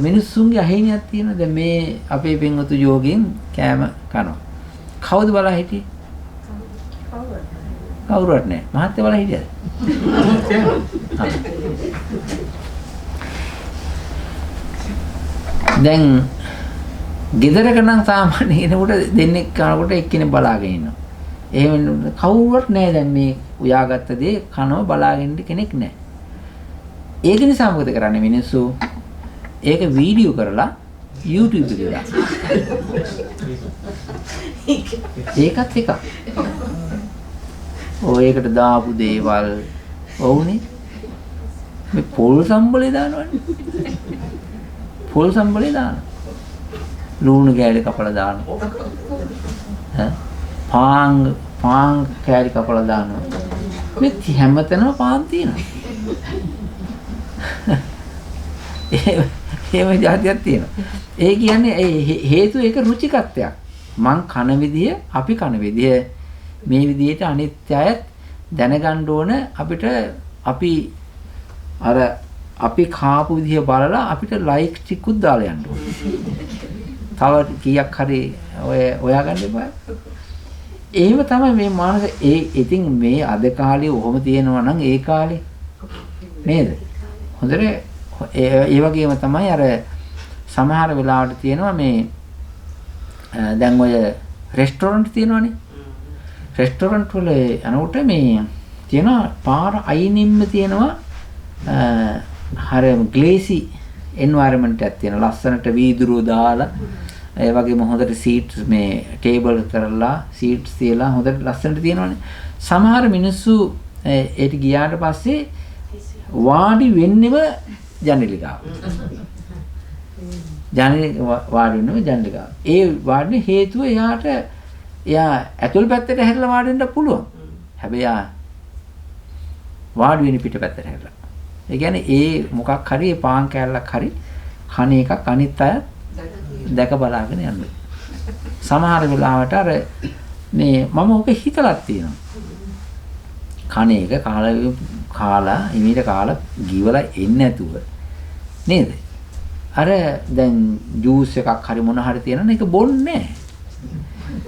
මිනිස්සුන්ගේ අහිමියක් තියෙනවා. දැන් මේ අපේ පින්වතු යෝගයෙන් කෑම කනවා. කවුද බලා හිටියේ? කවුරුවත් නැහැ. මහත්ය බලා හිටියද? දැන් ගෙදරක නම් සාමාන්‍ය කෙනෙකුට දෙන්නෙක් කනකොට එක්කෙනෙක් බලාගෙන ඉන්නවා. එහෙම කවුරුවත් නැහැ. දැන් මේ උයාගත්ත දේ කනවා බලාගෙන ඉන්න කෙනෙක් නැහැ. ඒක නිසා මොකද කරන්නේ මිනිස්සු? ඒක වීඩියෝ කරලා YouTube එකට දානවා. ඒකත් එකක්. ඔයකට දාපු දේවල් ඔවුනේ මේ පොල් සම්බලේ දානවනේ. පොල් සම්බලේ දාන. ලුණු කෑලි කපලා දානවා. පාන් කෑලි කපලා දානවා. මේ හැමතැනම පාන් තියෙනවා. එහෙම જાතියක් තියෙනවා. ඒ කියන්නේ හේතුව ඒක රුචිකත්වයක්. මං කන විදිය, අපි කන විදිය මේ විදියට අනිත් අයත් දැනගන්න ඕන. අපිට අපි කාපු විදිය බලලා අපිට ලයික් ටිකුත් දාලා යන්න ඕන. තව කීයක් හරි ඔයාගන්න එපා. එහෙම තමයි මේ මානස ඉතින් මේ අද කාලේ ඔහොම තියෙනවා නම් ඒ කාලේ නේද? හොඳට ඒ වගේම තමයි අර සමහර වෙලාවට තියෙනවා මේ දැන් ඔය රෙස්ටොරන්ට් තියෙනවනේ. රෙස්ටොරන්ට් වල යනකොට මේ තියෙනවා පාර අයිනින්ම තියෙනවා හර ග්ලේසි එන්වයරන්මන්ට් එකක් තියෙනවා. ලස්සනට වීදුරුව දාලා ඒ වගේම හොඳට සීට්ස් මේ ටේබල් කරලා සීට්ස් තියලා හොඳට ලස්සනට තියෙනවනේ. සමහර මිනිස්සු ඒට ගියාට පස්සේ වාඩි වෙන්නෙම ජනේලිකාව. වාඩි වෙනව ජනේලිකාව. ඒ වාඩි හේතුව එයා ඇතුල් පැත්තට හැරිලා වාඩි වෙන්න පුළුවන්. හැබැයි වාඩි වෙන පිට පැත්තට හැරිලා. ඒ කියන්නේ ඒ මොකක් හරි පාන් කෑල්ලක් හරි කණ එකක් අනිත් අය දැක බලාගෙන යනවා. සමහර වෙලාවට අර මේ මම ඔක හිතලක් තියෙනවා. කණ එක කාලා ඉමීට කාලා ගිවලා එන්නේ නැතුව නේද? අර දැන් ජූස් එකක් හරි මොන හරි තියෙනවනේ ඒක බොන්නේ නැහැ.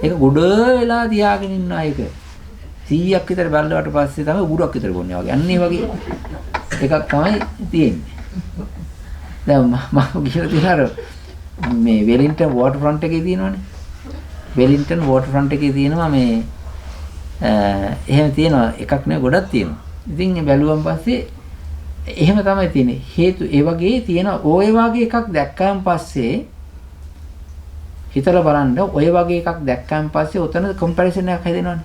ඒක ගොඩ වෙලා තියාගෙන ඉන්න අයක 100ක් විතර බැලුවාට පස්සේ තමයි උගුරක් විතර බොන්නේ වගේ. අන්න ඒ වගේ එකක් තමයි තියෙන්නේ. දැන් මම කියලා තියෙනවා මේ වෙලින්ටන් වෝටර් ෆ්‍රන්ට් එකේ තියෙනවනේ. වෙලින්ටන් වෝටර් ෆ්‍රන්ට් එකේ තියෙනවා මේ එහෙම තියෙනවා එකක් නෙවෙයි ගොඩක් තියෙනවා. ඉතින් මේ බැලුවන් පස්සේ එහෙම තමයි තියෙන්නේ. හේතු ඒ වගේ තියෙන ඔය වගේ එකක් දැක්කන් පස්සේ හිතලා බලන්න ඔය වගේ එකක් දැක්කන් පස්සේ උතන කම්පැරිසන් එකක් හැදෙනවනේ.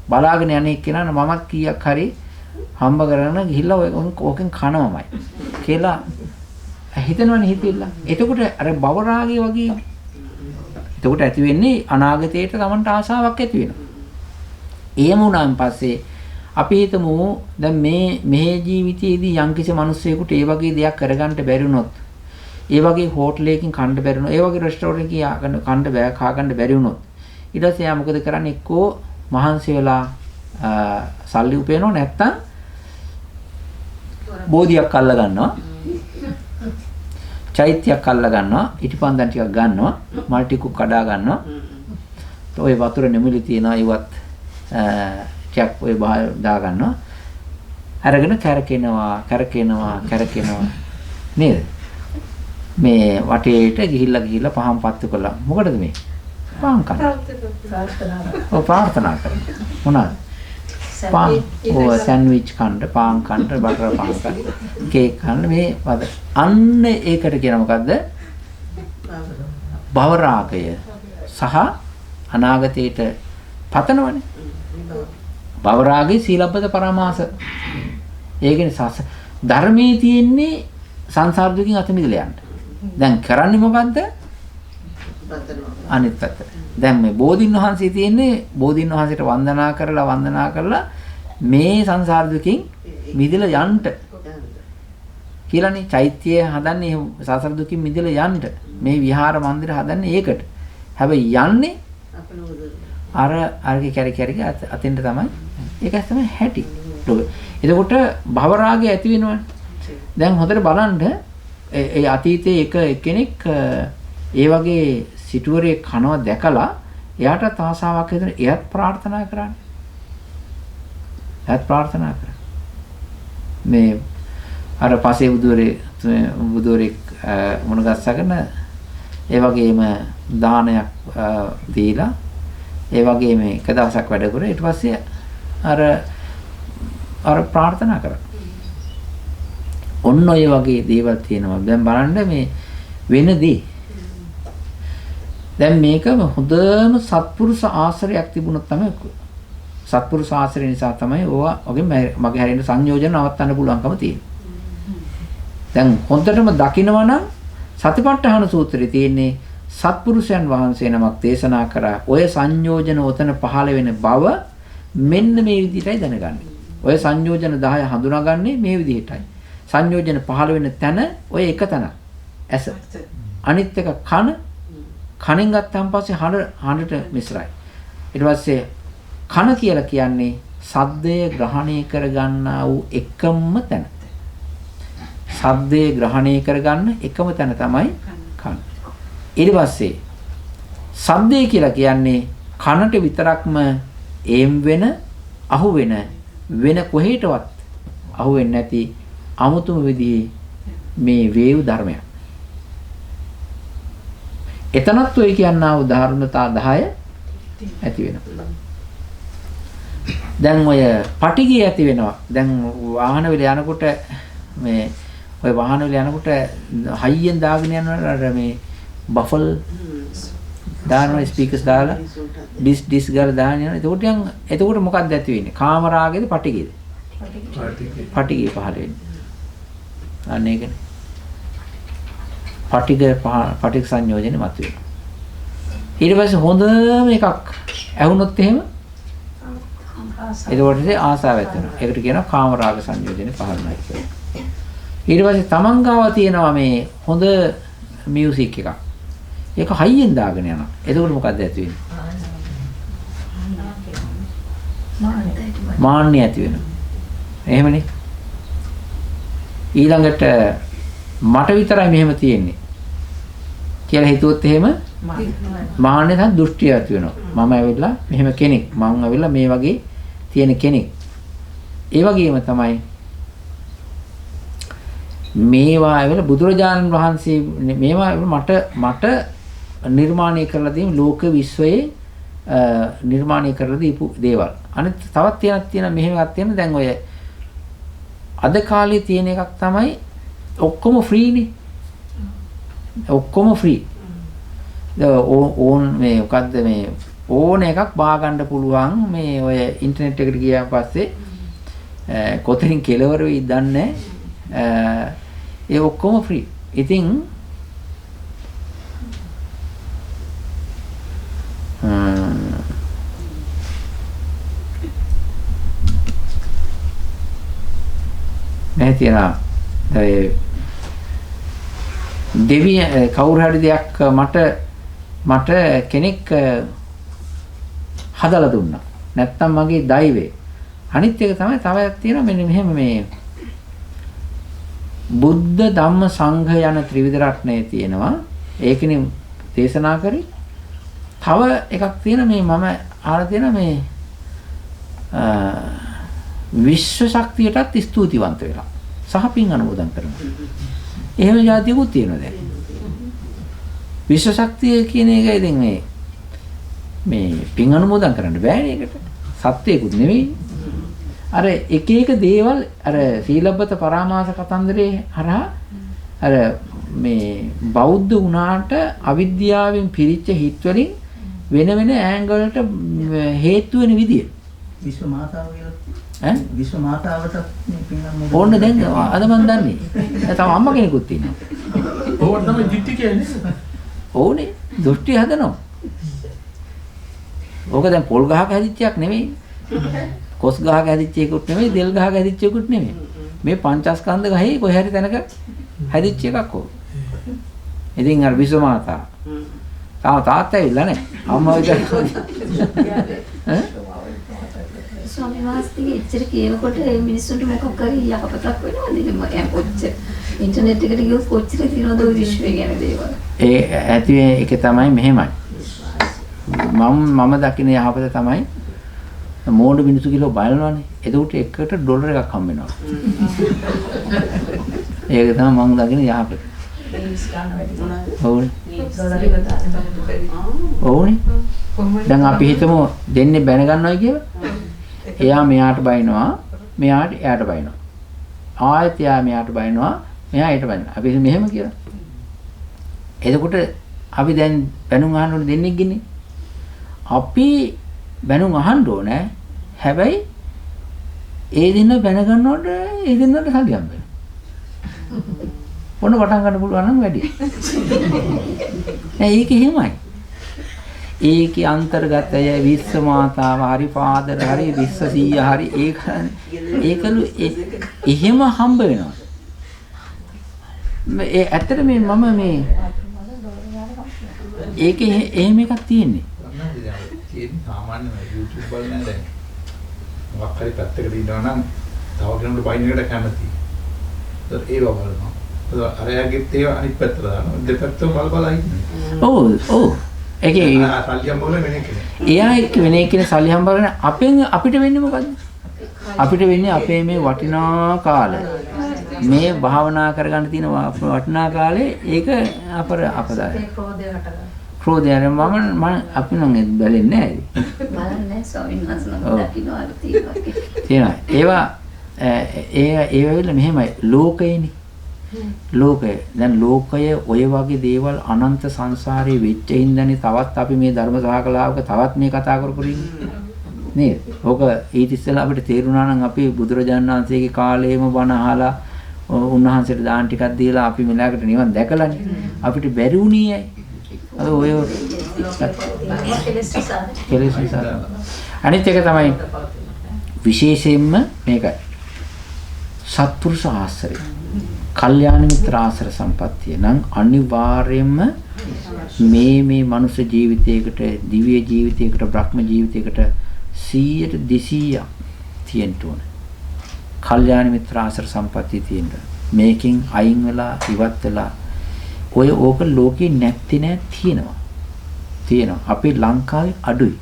බලාගෙන යන්නේ එක්කෙනා මමත් කීයක් හරි හම්බ කරගෙන ගිහිල්ලා ඕකෙන් කනවමයි කියලා හිතනවනේ හිතෙilla. එතකොට අර භව රාගය වගේ එතකොට ඇති වෙන්නේ අනාගතයට Tamanට ආසාවක් ඇති වෙනවා. එහෙම වුණාන් පස්සේ අපි හිතමු දැන් මේ ජීවිතයේදී යම්කිසි මිනිස්සෙකුට ඒ වගේ දෙයක් කරගන්න බැරි වුණොත්, ඒ වගේ හෝටලයකින් කන්න බැරි වුණොත්, ඒ වගේ රෙස්ටොරන්ට් එකකින් කන්න බෑ කා ගන්න බැරි වුණොත්, ඊට පස්සේ යා මොකද කරන්නේ? එක්කෝ මහන්සි වෙලා සල්ලි උපයනවා, නැත්තම් බෝධියක් අල්ල ගන්නවා, චෛත්‍යයක් අල්ල ගන්නවා, ඉටිපන්දන් ටිකක් ගන්නවා, මල් ටිකක් කඩා ගන්නවා. ඔය වතුර නෙමෙලි තියනවා ඉවත් චක් ඔය දා ගන්නවා. අරගෙන කැරකෙනවා නේද? මේ වටේට ගිහිල්ලා පහන් පත්තු කළා. මොකටද මේ? පාන් කන්න. ප්‍රාර්ථනා කරනවා. මොනවාද? පාන් සෑන්ඩ්විච් කන්න, පාන් කන්න, බටර් පාන් කන්න, කේක් කන්න මේ වද. අන්න ඒකට කියන මොකද්ද? භව රාගය සහ අනාගතයට පතනවනේ. භව රාගයේ සීලබ්බත පරමාස. ඒ කියන්නේ ධර්මයේ තියෙන්නේ සංසාර දුකින් අත මිදලා යන්න. දැන් කරන්නේ මොකද්ද? අනිත් පැත්තට. දැන් මේ බෝධින් වහන්සේ තියෙන්නේ බෝධින් වහන්සේට වන්දනා කරලා මේ සංසාර දුකින් මිදලා යන්න කියලානේ චෛත්‍යය හදන්නේ සංසාර දුකින් මිදලා යන්න. මේ විහාර මන්දිර හදන්නේ ඒකට. හැබැයි යන්නේ අරගේ කැරි අතෙන්ට තමයි. ඒක තමයි හැටි. එතකොට භව රාගය ඇති වෙනවනේ. දැන් හොඳට බලන්න ඒ අතීතයේ එක කෙනෙක් ඒ වගේ සිටුවරේ කනවා දැකලා එයාට ආසාවක් හදන එයත් ප්‍රාර්ථනා කරන්නේ. එයත් ප්‍රාර්ථනා කරා. මේ අර පසේ බුදුරේ මොන ගස්සගෙන ඒ වගේම දානයක් දීලා ඒ වගේම එක දවසක් වැඩ කරා ඊට පස්සේ අර ප්‍රාර්ථනා කරා. ඔන්න ඔය වගේ දේවල් තියෙනවා. දැන් බලන්න මේ වෙනදී දැන් මේක හොඳම සත්පුරුෂ ආශ්‍රයයක් තිබුණොත් තමයි සත්පුරුෂ ආශ්‍රය නිසා තමයි ඕවා වගේ මගේ හැරෙන්න සංයෝජන නවත්තන්න පුළුවන්කම තියෙන්නේ. දැන් හොඳටම දකිනවා නම් සතිපට්ඨාන සූත්‍රයේ තියෙන්නේ සත්පුරුෂයන් වහන්සේ නමක් දේශනා කරා ඔය සංයෝජන උතන පහළ වෙන බව මෙන්න මේ විදිහටයි දැනගන්නේ. ඔය සංයෝජන 10 හඳුනාගන්නේ මේ විදිහටයි. සංයෝජන පහළ වෙන තැන ඔය එක තැන. ඇස. අනිත් එක කනෙන් ගත්තාන් පස්සේ හඬට මිශ්‍රයි. ඊට පස්සේ කන කියලා කියන්නේ ශබ්දය ග්‍රහණය කරගන්නා වූ එකම තැන. ශබ්දය ග්‍රහණය කරගන්න එකම තැන තමයි කන. ඊට පස්සේ ශබ්දය කියලා කියන්නේ කනට විතරක්ම එම් වෙන අහු වෙන කොහෙටවත් අහු වෙන්නේ නැති අමුතුම විදිහේ මේ වේව් ධර්මයක්. එතනත් ඔය කියනා උදාහරණතා 10 ඇති වෙනවා. දැන් ඔය පටිගිය ඇති වෙනවා. දැන් වාහන වල යනකොට මේ ඔය වාහන වල යනකොට හයියෙන් දාගෙන යනවා අර මේ බෆල් දානවා ස්පීකර්ස් දාලා ඩිස් ගාලා දාගෙන යනවා. එතකොට මොකක්ද ඇති වෙන්නේ? කාමරාගේද පටිගියද? පටිගිය පහළ වෙන්නේ. අන්න ඒකනේ. පටිග සංයෝජනේ මතුවේ. ඊට පස්සේ හොඳම එකක් ඇහුනොත් එහෙම එතකොට ආසාව ඇති වෙනවා. ඒකට කියනවා කාමරාග සංයෝජනේ පහළමයි කියලා. ඊට පස්සේ තමන් ගාව තියෙනවා මේ හොඳ මියුසික් එකක්. ඒක හයියෙන් දාගෙන යනවා. එතකොට මොකක්ද ඇති වෙන්නේ? මාන්නය ඇති වෙනවා. එහෙමනේ. ඊළඟට මට විතරයි මෙහෙම තියෙන්නේ කියලා හිතුවොත් එහෙම මාන්නේ තමයි දෘෂ්ටිය ඇති වෙනවා. මම ඇවිල්ලා මෙහෙම කෙනෙක්. මම ඇවිල්ලා මේ වගේ තියෙන කෙනෙක්. ඒ වගේම තමයි මේවා ඇවිල්ලා බුදුරජාණන් වහන්සේ මේවා මට නිර්මාණය කරලා දීම ලෝක විශ්වයේ නිර්මාණය කරලා දීපු දේවල්. අනිත් තවත් තියෙන මෙහෙම එකක් තියෙන දැන් ඔය අද කාලේ තියෙන එකක් තමයි ඔක්කොම ෆ්‍රීනේ. ඔක්කොම ෆ්‍රී. ඕන් මේ මොකද්ද මේ ඕන එකක් බා ගන්න පුළුවන් මේ ඔය ඉන්ටර්නෙට් එකට ගියාන් පස්සේ කොතනින් කෙලවර වෙයිද දන්නේ නැහැ. ඒ ඔක්කොම ෆ්‍රී. ඉතින් මේ තියනා දෙවිය කවුරු හරි දෙයක් මට කෙනෙක් හදලා දුන්නා. නැත්තම් මගේ දෛවය. අනිත් එක තමයි තවයක් තියෙනවා මෙන්න මෙහෙම මේ බුද්ධ ධම්ම සංඝ යන ත්‍රිවිධ රත්නය තියෙනවා. ඒකනේ දේශනා කරේ. තව එකක් තියෙන මේ මම අහලා තියෙන මේ විශ්ව ශක්තියටත් ස්තුතිවන්ත වෙලා සහ පින් අනුමෝදන් කරනවා. එහෙම જાතියකුත් තියෙනවා දැන්. විශ්ව ශක්තිය කියන එක ඉතින් මේ පින් අනුමෝදන් කරන්න බෑනේ ඒකට. සත්‍යයකුත් නෙවෙයි. අර එක දේවල් අර සීලබ්බත පරාමාස කතන්දරේ හරහා අර මේ බෞද්ධ වුණාට අවිද්‍යාවෙන් පිරිච්ච හිත් වලින් වෙන ඈන්ගල් වලට හේතු වෙන විදිය. විශ්ව මාතාව කියලා විශ්ව මාතාවට පින්නම් ඕන්න දැන් අද මන් දන්නේ. තව අම්මා කෙනෙකුත් ඉන්නවා. ඕක තමයි දිට්ටි කියන්නේ. ඕනේ දෘෂ්ටි හදනවා. ඕක දැන් පොල් ගහක හැදිච්ච එකක් නෙමෙයි. කොස් ගහක හැදිච්ච එකකුත් නෙමෙයි, දෙල් ගහක හැදිච්ච එකකුත් නෙමෙයි. මේ පංචස්කන්ධ ගහේ කොහේ හරි තැනක හැදිච්ච එකක් ඕක. ඉතින් අර විශ්ව මාතාව. තාත්තා ඇවිල්ලා නැහැ. අම්මා විතරයි. ස්වාමීන් වහන්සේගේ එච්චර කියනකොට මේ මිනිස්සුන්ට මොකක් හරි යහපතක් වෙනවද? මම ඔච්චර ඉන්ටර්නෙට් එකට ගියොත් කොච්චර තියෙනවද ඔය විශ්වය ගැන දේවල්. ඒ ඇති ඒක තමයි මෙහෙමයි. මම දකින යහපත තමයි මෝඩ මිනිස්සු කියලා බලනවානේ. එතකොට එකකට ඩොලර් එකක් හම්බ වෙනවා. ඒක තමයි මම දකින යහපත. ඕනේ. දැන් අපි හිතමු දෙන්නේ බැන ගන්නවයි කියලා. එයා මෙයාට බයිනවා, මෙයාට එයාට බයිනවා. ආයෙත් එයා මෙයාට බයිනවා, මෙයා ඊට බයිනවා. අපි මෙහෙම කියලා. එතකොට අපි දැන් බැනුම් අහන්න ඕනේ දෙන්නෙක් ගින්නේ. අපි බැනුම් අහන්න ඕනේ. හැබැයි ඒ දෙන්න බැන ගන්නකොට ඒ දෙන්නට සල්ලි හම්බ වෙනවා. ඔන්න වටන් ගන්න පුළුවන් නම් වැඩි. ඒක එහෙමයි. ඒකේ අන්තර්ගතය විශ්ව මාතාව හරි පාදර හරි විශ්ව සීය හරි ඒකලු එහෙම හම්බ වෙනවා. ඒ ඇත්තට මම මේ ඒකේ එහෙම එකක් තියෙන්නේ. සාමාන්‍ය YouTube බලන්නේ දැන් මොකක් හරි පැත්තකට ඉන්නවා නම් තව කෙනෙකුට බයින් එකට කැමතියි. ඒක බලනවා. අරයාගෙත් ඒ අනිත් පැත්තට දානවා. දෙපැත්තම බල ඉන්නේ. ඔව්. ඒකේ සල්ලි හම්බවල වෙන කෙනෙක්. එයා එක්ක වෙන කෙනෙක් සල්ලි හම්බවගෙන අපිට වෙන්නේ මොකද්ද? අපිට වෙන්නේ අපේ මේ වටිනා කාලය. මේ භාවනා කරගන්න තියෙන වටිනා කාලේ ඒක අපදාය. ක්‍රෝධය මම අපි නම් බැලෙන්නේ නැහැ. බලන්නේ ස්වාමීන් වහන්සේ නම් දකින්නවා තියෙනවා. ඒවා වෙල මෙහෙමයි ලෝකයනේ. ලෝකය. දැන් ලෝකය ඔය වගේ දේවල් අනන්ත සංසාරේ වෙච්ච හින්දානේ තවත් අපි මේ ධර්ම සාකලාවක තවත් මේ කතා කර ඉන්නේ. නේද? ඕක ඊට ඉස්සෙල්ලා අපිට තේරුණා නම් අපි බුදුරජාණන් වහන්සේගේ කාලේම බණ අහලා උන්වහන්සේට දාන ටිකක් දීලා අපි මෙලකට නිවන් දැකලානේ. අපිට බැරි වුණේ ඇයි? අද ඔය කෙලෙස් නිසා. අනිත් එක තමයි විශේෂයෙන්ම මේක සත්පුරුෂ ආශ්‍රය. කල්යාණ මිත්‍ර ආශ්‍රය සම්පත්තිය නම් අනිවාර්යයෙන්ම මේ මනුෂ්‍ය ජීවිතයකට, දිව්‍ය ජීවිතයකට, බ්‍රහ්ම ජීවිතයකට 100ට 200ක් තියෙන්න ඕන. කල්යාණ මිත්‍ර ආශ්‍රය සම්පත්තිය තියෙන්න. මේකෙන් අයින් වෙලා ඉවත් වෙලා ඔය ඕක ලෝකේ නැති නෑ තියෙනවා. අපි ලංකාවේ අඩුයි.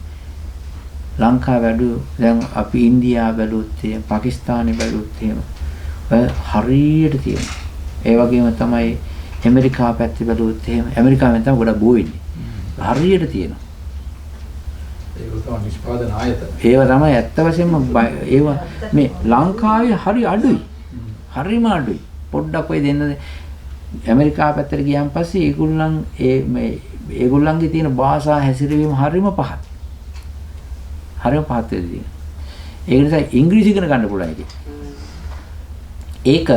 ලංකාවේ අඩු දැන් අපි ඉන්දියාව බැලුවොත් එහෙම, පාකිස්තානෙ බැලුවොත් එහෙම හරියට තියෙනවා. ඒ වගේම තමයි ඇමරිකාව පැත්තේ බැලුවොත් එහෙම ඇමරිකාවෙන් තමයි ගොඩක් බෝ වෙන්නේ. හරියට තියෙනවා. ඒක තමයි නිෂ්පාදන ආයතන. ඒව තමයි ඇත්ත වශයෙන්ම ඒව මේ ලංකාවේ හරි අඩුයි. හරිම අඩුයි. පොඩ්ඩක් ඔය දෙන්න ඇමරිකාව පැත්තට ගියන් පස්සේ ඒගොල්ලන්ගේ තියෙන භාෂා හැසිරවීම හරිම පහත්. හරිම පහත් වෙදී. ඒ නිසා ඉංග්‍රීසි ඉගෙන ගන්න පුළුවන් එකේ. ඒක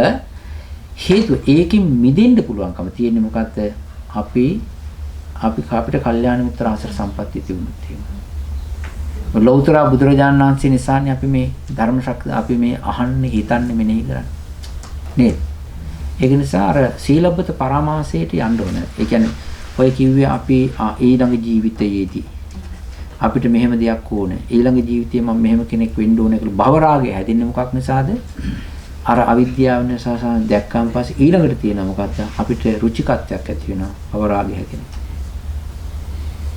හේතුව ඒකෙන් මිදෙන්න පුළුවන්කම තියෙන්නේ මොකද්ද? අපිට කල්යාණ මිත්‍ර ආශ්‍රය සම්පත්තිය තිබුණොත් තියෙනවා. ලෞතර බුදුරජාණන් වහන්සේ නිසානේ අපි මේ ධර්ම ශක්තිය අපි මේ අහන්නේ හිතන්නේ මෙනෙහි කරන්නේ. නේද? ඒක නිසා අර සීලබ්බත පරාමාසයට යන්න ඕනේ. ඒ කියන්නේ ඔය කිව්වේ අපි ඊළඟ ජීවිතයේදී අපිට මෙහෙම දෙයක් ඕනේ. ඊළඟ ජීවිතේ මම මෙහෙම කෙනෙක් වෙන්න ඕනේ කියලා භව රාගය හැදෙන්නේ මොකක් නිසාද? අර අවිද්‍යාව නිසා දැක්කන් පස්සේ ඊළඟට තියෙන මොකක්ද? අපිට රුචිකත්වයක් ඇති වෙනවා භව රාගය හැදෙන.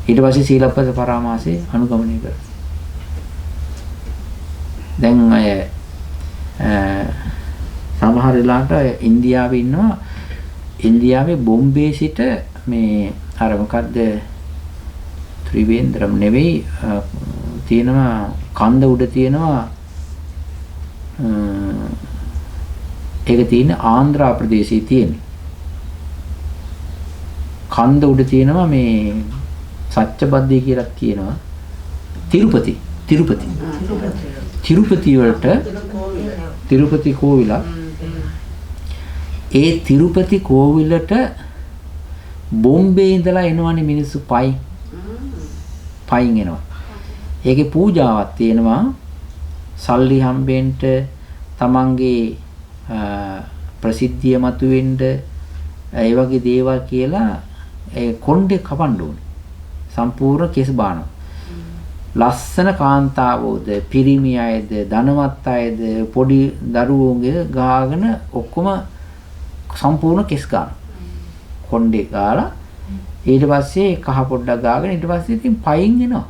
ඊට පස්සේ සීලබ්බත පරාමාසයේ අනුගමනය කරනවා. දැන් අය සමහර වෙලාවට ඉන්දියාවේ ඉන්නවා. ඉන්දියාවේ බොම්බේ සිට මේ අර මොකද්ද ත්‍රිවේන්ද්‍රම් නෙවෙයි තියෙනවා කන්ද උඩ තියෙනවා ඒක තියෙන ආන්ධ්‍ර ප්‍රදේශයේ තියෙන කන්ද උඩ තියෙනවා මේ සච්චබද්දී කියලා කියනවා තිරුපති වලට තිරුපති කෝවිලක් ඒ තිරුපති කෝවිලට බොම්බේ ඉඳලා එනවනේ මිනිස්සු පයින් එනවා. ඒකේ පූජාවක් තියෙනවා. සල්ලි හම්බෙන්න තමන්ගේ ප්‍රසිද්ධිය මතුවෙන්න ඒ වගේ දේවල් කියලා ඒ කොණ්ඩේ කපන්න ඕනේ. සම්පූර්ණ කෙස් බානවා. ලස්සන කාන්තාවෝද පිරිමි අයද ධනවත් අයද පොඩි දරුවෝගේ ගාගෙන ඔක්කොම සම්පූර්ණ කෙස් ගන්න. කොණ්ඩේ ගාලා ඊට පස්සේ කහ පොඩ්ඩක් ගාගෙන ඊට පස්සේ ඉතින් පයින් එනවා.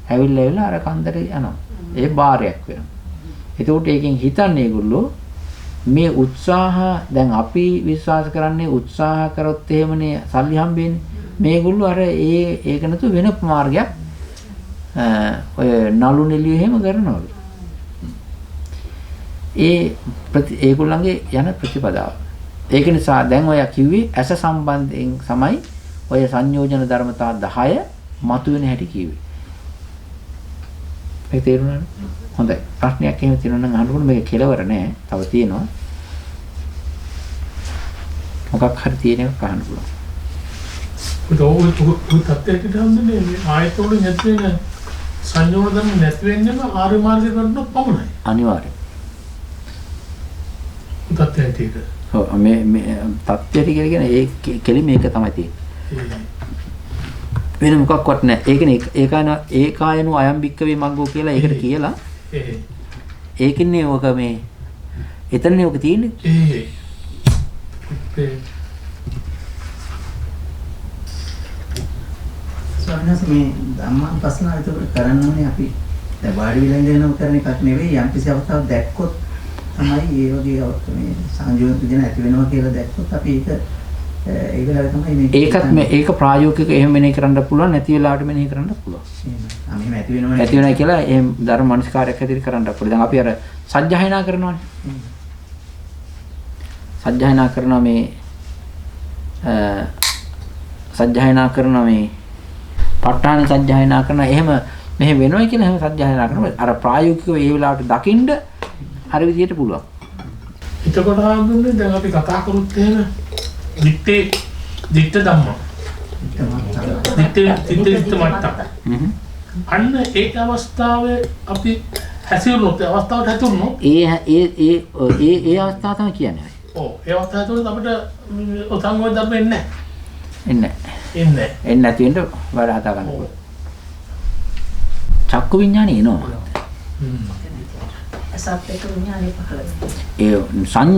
ඇවිල්ලා අර කන්දට යනවා. ඒ බාරයක් වෙනවා. එතකොට ඒකෙන් හිතන්නේ ඒගොල්ලෝ මේ උත්සාහ දැන් අපි විශ්වාස කරන්නේ උත්සාහ කරොත් එහෙමනේ සල්ලි හම්බෙන්නේ. මේගොල්ලෝ අර ඒක නතු වෙන මාර්ගයක් ඔය නළු නිලිය එහෙම කරනවලු. ඒගොල්ලන්ගේ යන ප්‍රතිපදාව. ඒක නිසා දැන් ඔය කිව්වේ ඇස සම්බන්ධයෙන් තමයි ඔය සංයෝජන ධර්මතා 10 මතුවෙන හැටි කිව්වේ. ඒක තේරුණාද? හොඳයි. ප්‍රශ්නයක් එහෙම තියෙනවා නම් අහන්න ඕනේ. මේක කෙලවර නෑ. තව තියෙනවා. මොකක් හරි තියෙන එකක් අහන්න පුළුවන්. ඔය තත්ත්වයට හම්බෙන්නේ ආයත වල නැති වෙන සංයෝජන ධර්ම නැති වෙන්නම ආර්ය මාර්ගය කරනොත් පමණයි. අනිවාර්යයෙන්. තත්ත්වයට. ඔව් මේ තත්ත්වයට කියන්නේ ඒ කෙලිම මේක තමයි තියෙන්නේ. වෙන මොකක්වත් නැහැ. ඒකනේ ඒකායනෝ අයම් බික්කවේ මග්ගෝ කියලා ඒකට කියලා. ඒකින්නේ ඔක මේ එතනනේ ඔක තියෙන්නේ. ස්වාමීන් මේ ධම්මානුපස්සනාව ඒක කරන්න ඕනේ අපි දැන් වාඩි වෙලා ඉඳනව කරන එකක් නෙවෙයි යම් කිසි අවස්ථාවක් දැක්කොත් තමයි ඒ වගේ මේ සංයෝජන දෙන ඇති වෙනවා කියලා දැක්කොත් අපි ඒක වෙලාවට තමයි මේක ඒකත් මේ ඒක ප්‍රායෝගිකව එහෙම මෙනෙහි කරන්න පුළුවන් නැති වෙලාවට මෙනෙහි කරන්න පුළුවන්. එහෙම ඇති වෙනවනේ. ඇති වෙනයි කියලා එහෙම ධර්ම මනස්කාරයක් හැටියට කරන්න පුළුවන්. දැන් අපි අර සජ්ජායනා කරනවානේ. සජ්ජායනා කරනවා මේ සජ්ජායනා කරනවා මේ ප ဋ ාණ සජ්ජායනා කරනවා. එහෙම මෙහෙම වෙනවයි කියලා එහෙම සජ්ජායනා කරනවා. අර ප්‍රායෝගිකව ඒ වෙලාවට දකින්න හරි විදියට පුළුවන්. එතකොට ආඳුන්නේ දැන් අපි කතා කරුත් එහෙම දික්ත ධම්ම. දික්ත මට්ටම්. අන්න ඒක අවස්ථාවේ අපි හැසිරුණොත් අවස්ථාවට හැතුනොත් ඒ අවස්ථාව තමයි කියන්නේ. ඔව් ඒ අවස්ථාව තුළ අපිට සංයෝජන ධර්ම එන්නේ නැහැ. එන්නේ නැති වෙන්න වැඩ හදා ගන්න පුළුවන්. චක්කු විඥානේ එනවා. සත්‍යක විඥානේ පහළ වෙනවා.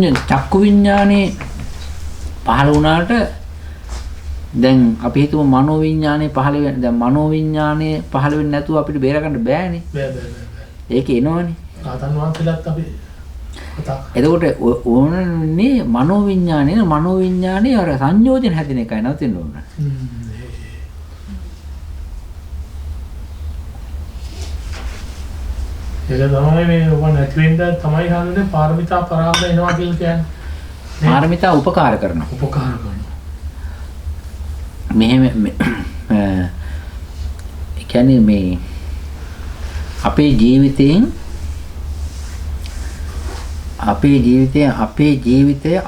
ඒ චක්කු විඥානේ පහළ වුණාට දැන් අපි හිතමු මනෝ විඥානේ පහළ වෙන. දැන් මනෝ විඥානේ පහළ වෙන්නේ නැතුව අපිට බේර ගන්න බෑනේ. බෑ. ඒක එනවනේ. ආතන් වහන්සේලාත් අපි එතකොට ඕනනේ මනෝ විඥානේ අර සංයෝජන හැදෙන එකයි නවතින්න ඕන. ඒක තමයි මේ ඔබ නැති වෙන්න තමයි හන්නේ පාරමිතා පරාද එනවා කියලා කියන්නේ. පාරමිතා උපකාර කරනවා. මෙහෙම කියන්නේ මේ අපේ ජීවිතයේ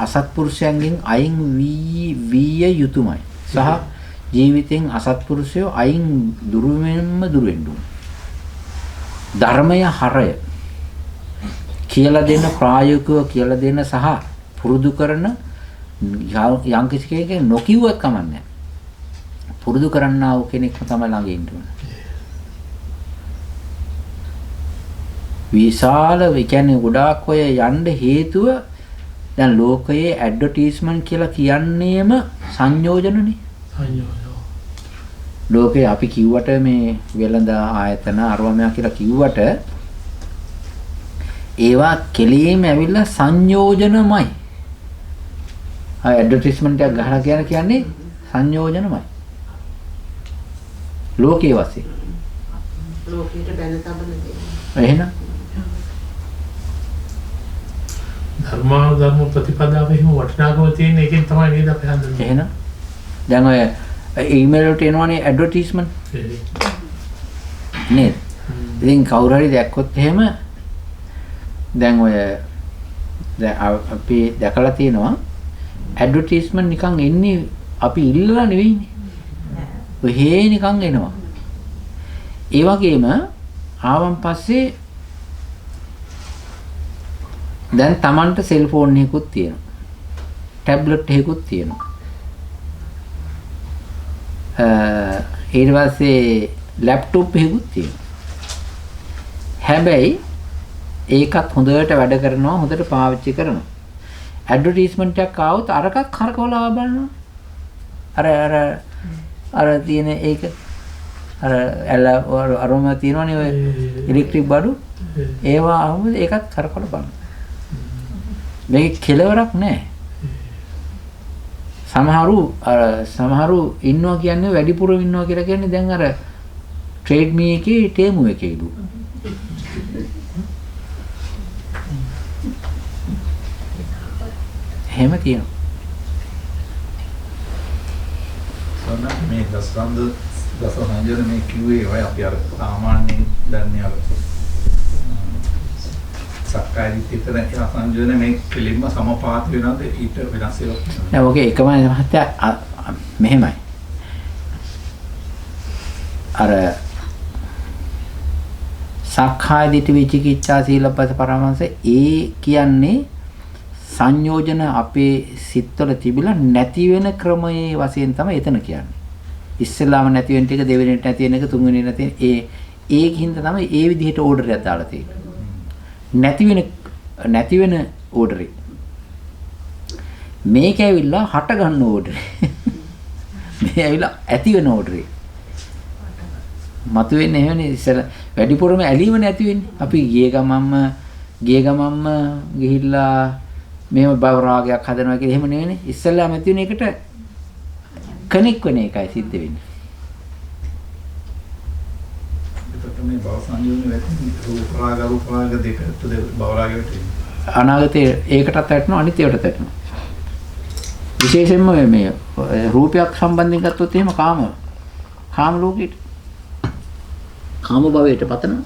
අසත්පුරුෂයන්ගෙන් අයින් වී යුතුයමයි. සහ ජීවිතෙන් අසත්පුරුෂයෝ අයින් දුරු වෙන්න ඕන. ධර්මය හරය කියලා දෙන ප්‍රායෝගිකව කියලා දෙන සහ පුරුදු කරන යම් කිසි කෙනෙක් නොකියුවත් කමන්නේ. පුරුදු කරන්නා වූ කෙනෙක්ම තමයි ළඟ ඉන්න ඕන. විශාල කියන්නේ ගොඩාක් ඔය යන්න හේතුව දැන් ලෝකයේ ඇඩ්වර්ටයිස්මන්ට් කියලා කියන්නේම සංයෝජනනේ. ලෝකේ අපි කිව්වට මේ වෙළඳ ආයතන අරවමයා කියලා කිව්වට ඒවා කෙලීම ඇවිල්ලා සංයෝජනමයි. ඇඩ්වර්ටයිස්මන්ට් එකක් ගහලා කියන්නේ සංයෝජනමයි. ලෝකයේ වශයෙන්. ලෝකයට බැන තබන දේ. එහෙනම් ධර්ම ප්‍රතිපදාවේ හිම වටිනාකම තියෙන එකෙන් තමයි නේද අපි හඳුන්වන්නේ. එහෙනම් දැන් ඔය ඊමේල් වලට එනවනේ ඇඩ්වර්ටයිස්මන්ට්. නේද? ඉතින් කවුරු හරි දැක්කොත් එහෙම දැන් ඔය දැන් අපි දැකලා තියෙනවා ඇඩ්වර්ටයිස්මන්ට් නිකන් එන්නේ අපි ඉල්ලලා නෙවෙයිනේ. ඔහේ නිකන් එනවා. ඒ වගේම ආවන් පස්සේ දැන් Tamanට සෙල්ෆෝන් එකකුත් තියෙනවා. ටැබ්ලට් එකකුත් තියෙනවා. ඊට පස්සේ ලැප්ටොප් එකකුත් තියෙනවා. හැබැයි ඒකත් හොඳට වැඩ කරනවා, හොඳට පාවිච්චි කරනවා. ඇඩ්වර්ටයිස්මන්ට් එකක් ආවොත් අරකක් කරකවලා බලනවා. අර තියෙන ඒක අර අරම තියෙනවනේ ඔය ඉලෙක්ට්‍රික් බඩු ඒවා ආවොත් ඒකත් කරකවලා බලනවා. මේක කෙලවරක් නැහැ. සමහරු ඉන්නවා කියන්නේ වැඩිපුර ඉන්නවා කියලා කියන්නේ දැන් අර ට්‍රේඩ් මී එකේ ටේමු එකේලු. එහෙම තියෙනවා. සොන්න මේ දසවන්ජන මේ කිව්වේ ඔය අපි අර සාමාන්‍යයෙන් දන්නේ අර සක්කාය දිට්ඨිතර සංජෝන මේ කෙලින්ම සමපාත වෙනවද ඊට වෙනස් වෙනවා. නෑ ඔගේ එකම මහත්තයා මෙහෙමයි. අර සක්කාය දිට්ඨි විචිකිච්ඡා සීලපත පරාමාස ඒ කියන්නේ සංයෝජන අපේ සිත්වල තිබිලා නැති වෙන ක්‍රමයේ වශයෙන් තමයි එතන කියන්නේ. ඉස්සෙල්ලාම නැති වෙන ටික දෙවෙනිට නැති වෙන එක තුන්වෙනිට නැති ඒකින්ද තමයි ඒ විදිහට ඕඩර් එකක් දාලා තියෙන්නේ. නැති වෙන ඕඩරේ. මේක ඇවිල්ලා හට ගන්න ඕඩරේ. මේ ඇවිල්ලා ඇති වෙන ඕඩරේ. මතුවෙන්නේ එහෙමනේ ඉස්සෙල්ලා වැඩිපුරම ඇලීම නැති වෙන්නේ. අපි ගිය ගමම්ම ගිහිල්ලා මේව බව රාගයක් හදනවා කියලා එහෙම නෙවෙයිනේ. ඉස්සෙල්ලා ඇති වෙන එකට කනෙක් වෙන එකයි සිද්ධ වෙන්නේ. ඒකට මේ භව සංයෝජන වෙන්නේ රූප රාග දෙක භව රාගයට අනාගතේ ඒකටත් ඇටනවා අනිත් ඒවටත් ඇටනවා. විශේෂයෙන්ම මේ රූපයක් සම්බන්ධයෙන් ගත්තොත් එහෙම කාම ලෝකෙට කාම භවයට පතනවා.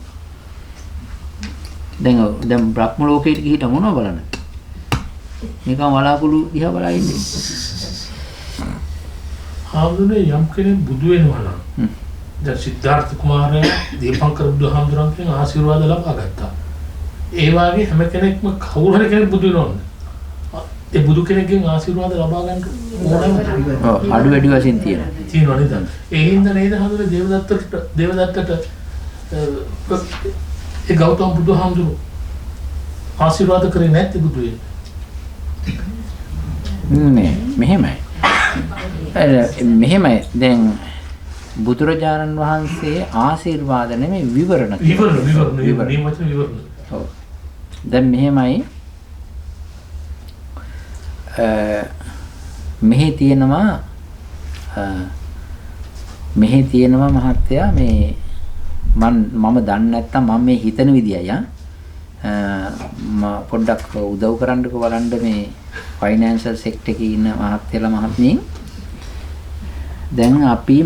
දැන් බ්‍රහ්ම ලෝකෙට ගිහින් මොනව බලන්නේ? නිකන් වලාකුළු දිහා බලා ඉන්නේ. ආමුනේ යම් කෙනෙක් බුදු වෙනවා නම් දැන් සිද්ධාර්ථ කුමාරයා දීපංකර බුදුහාමුදුරන්ගෙන් ආශිර්වාද ලබා ගත්තා. ඒ වගේ හැම කෙනෙක්ම කවුරු හරි කෙනෙක් බුදු වෙනවද? ඒ බුදු කෙනෙක්ගෙන් ආශිර්වාද ලබා ගන්න ඕනම අඩු වැඩි වශයෙන් තියෙනවා නේද? ඒ හින්දා නේද හඳුනේ දේවදත්තට ඒ ගෞතම බුදුහාමුදුරු ආශිර්වාද කරේ නැත්te බුදු වෙන්නේ. මෙහෙමයි. දැන් බුදුරජාණන් වහන්සේ ආශිර්වාද නෙමෙයි විවරණ. ඔව්. දැන් මෙහෙමයි. මෙහි තියෙනවා මහත්තයා මේ මම දන්නේ නැත්තම් මම මේ හිතන විදියයි පොඩ්ඩක් උදව් කරන්නකෝ බලන්න මේ ෆයිනෑන්ෂල් සෙක්ටර් එකේ ඉන්න මහත්තයලා මහත්මීන් දැන් අපි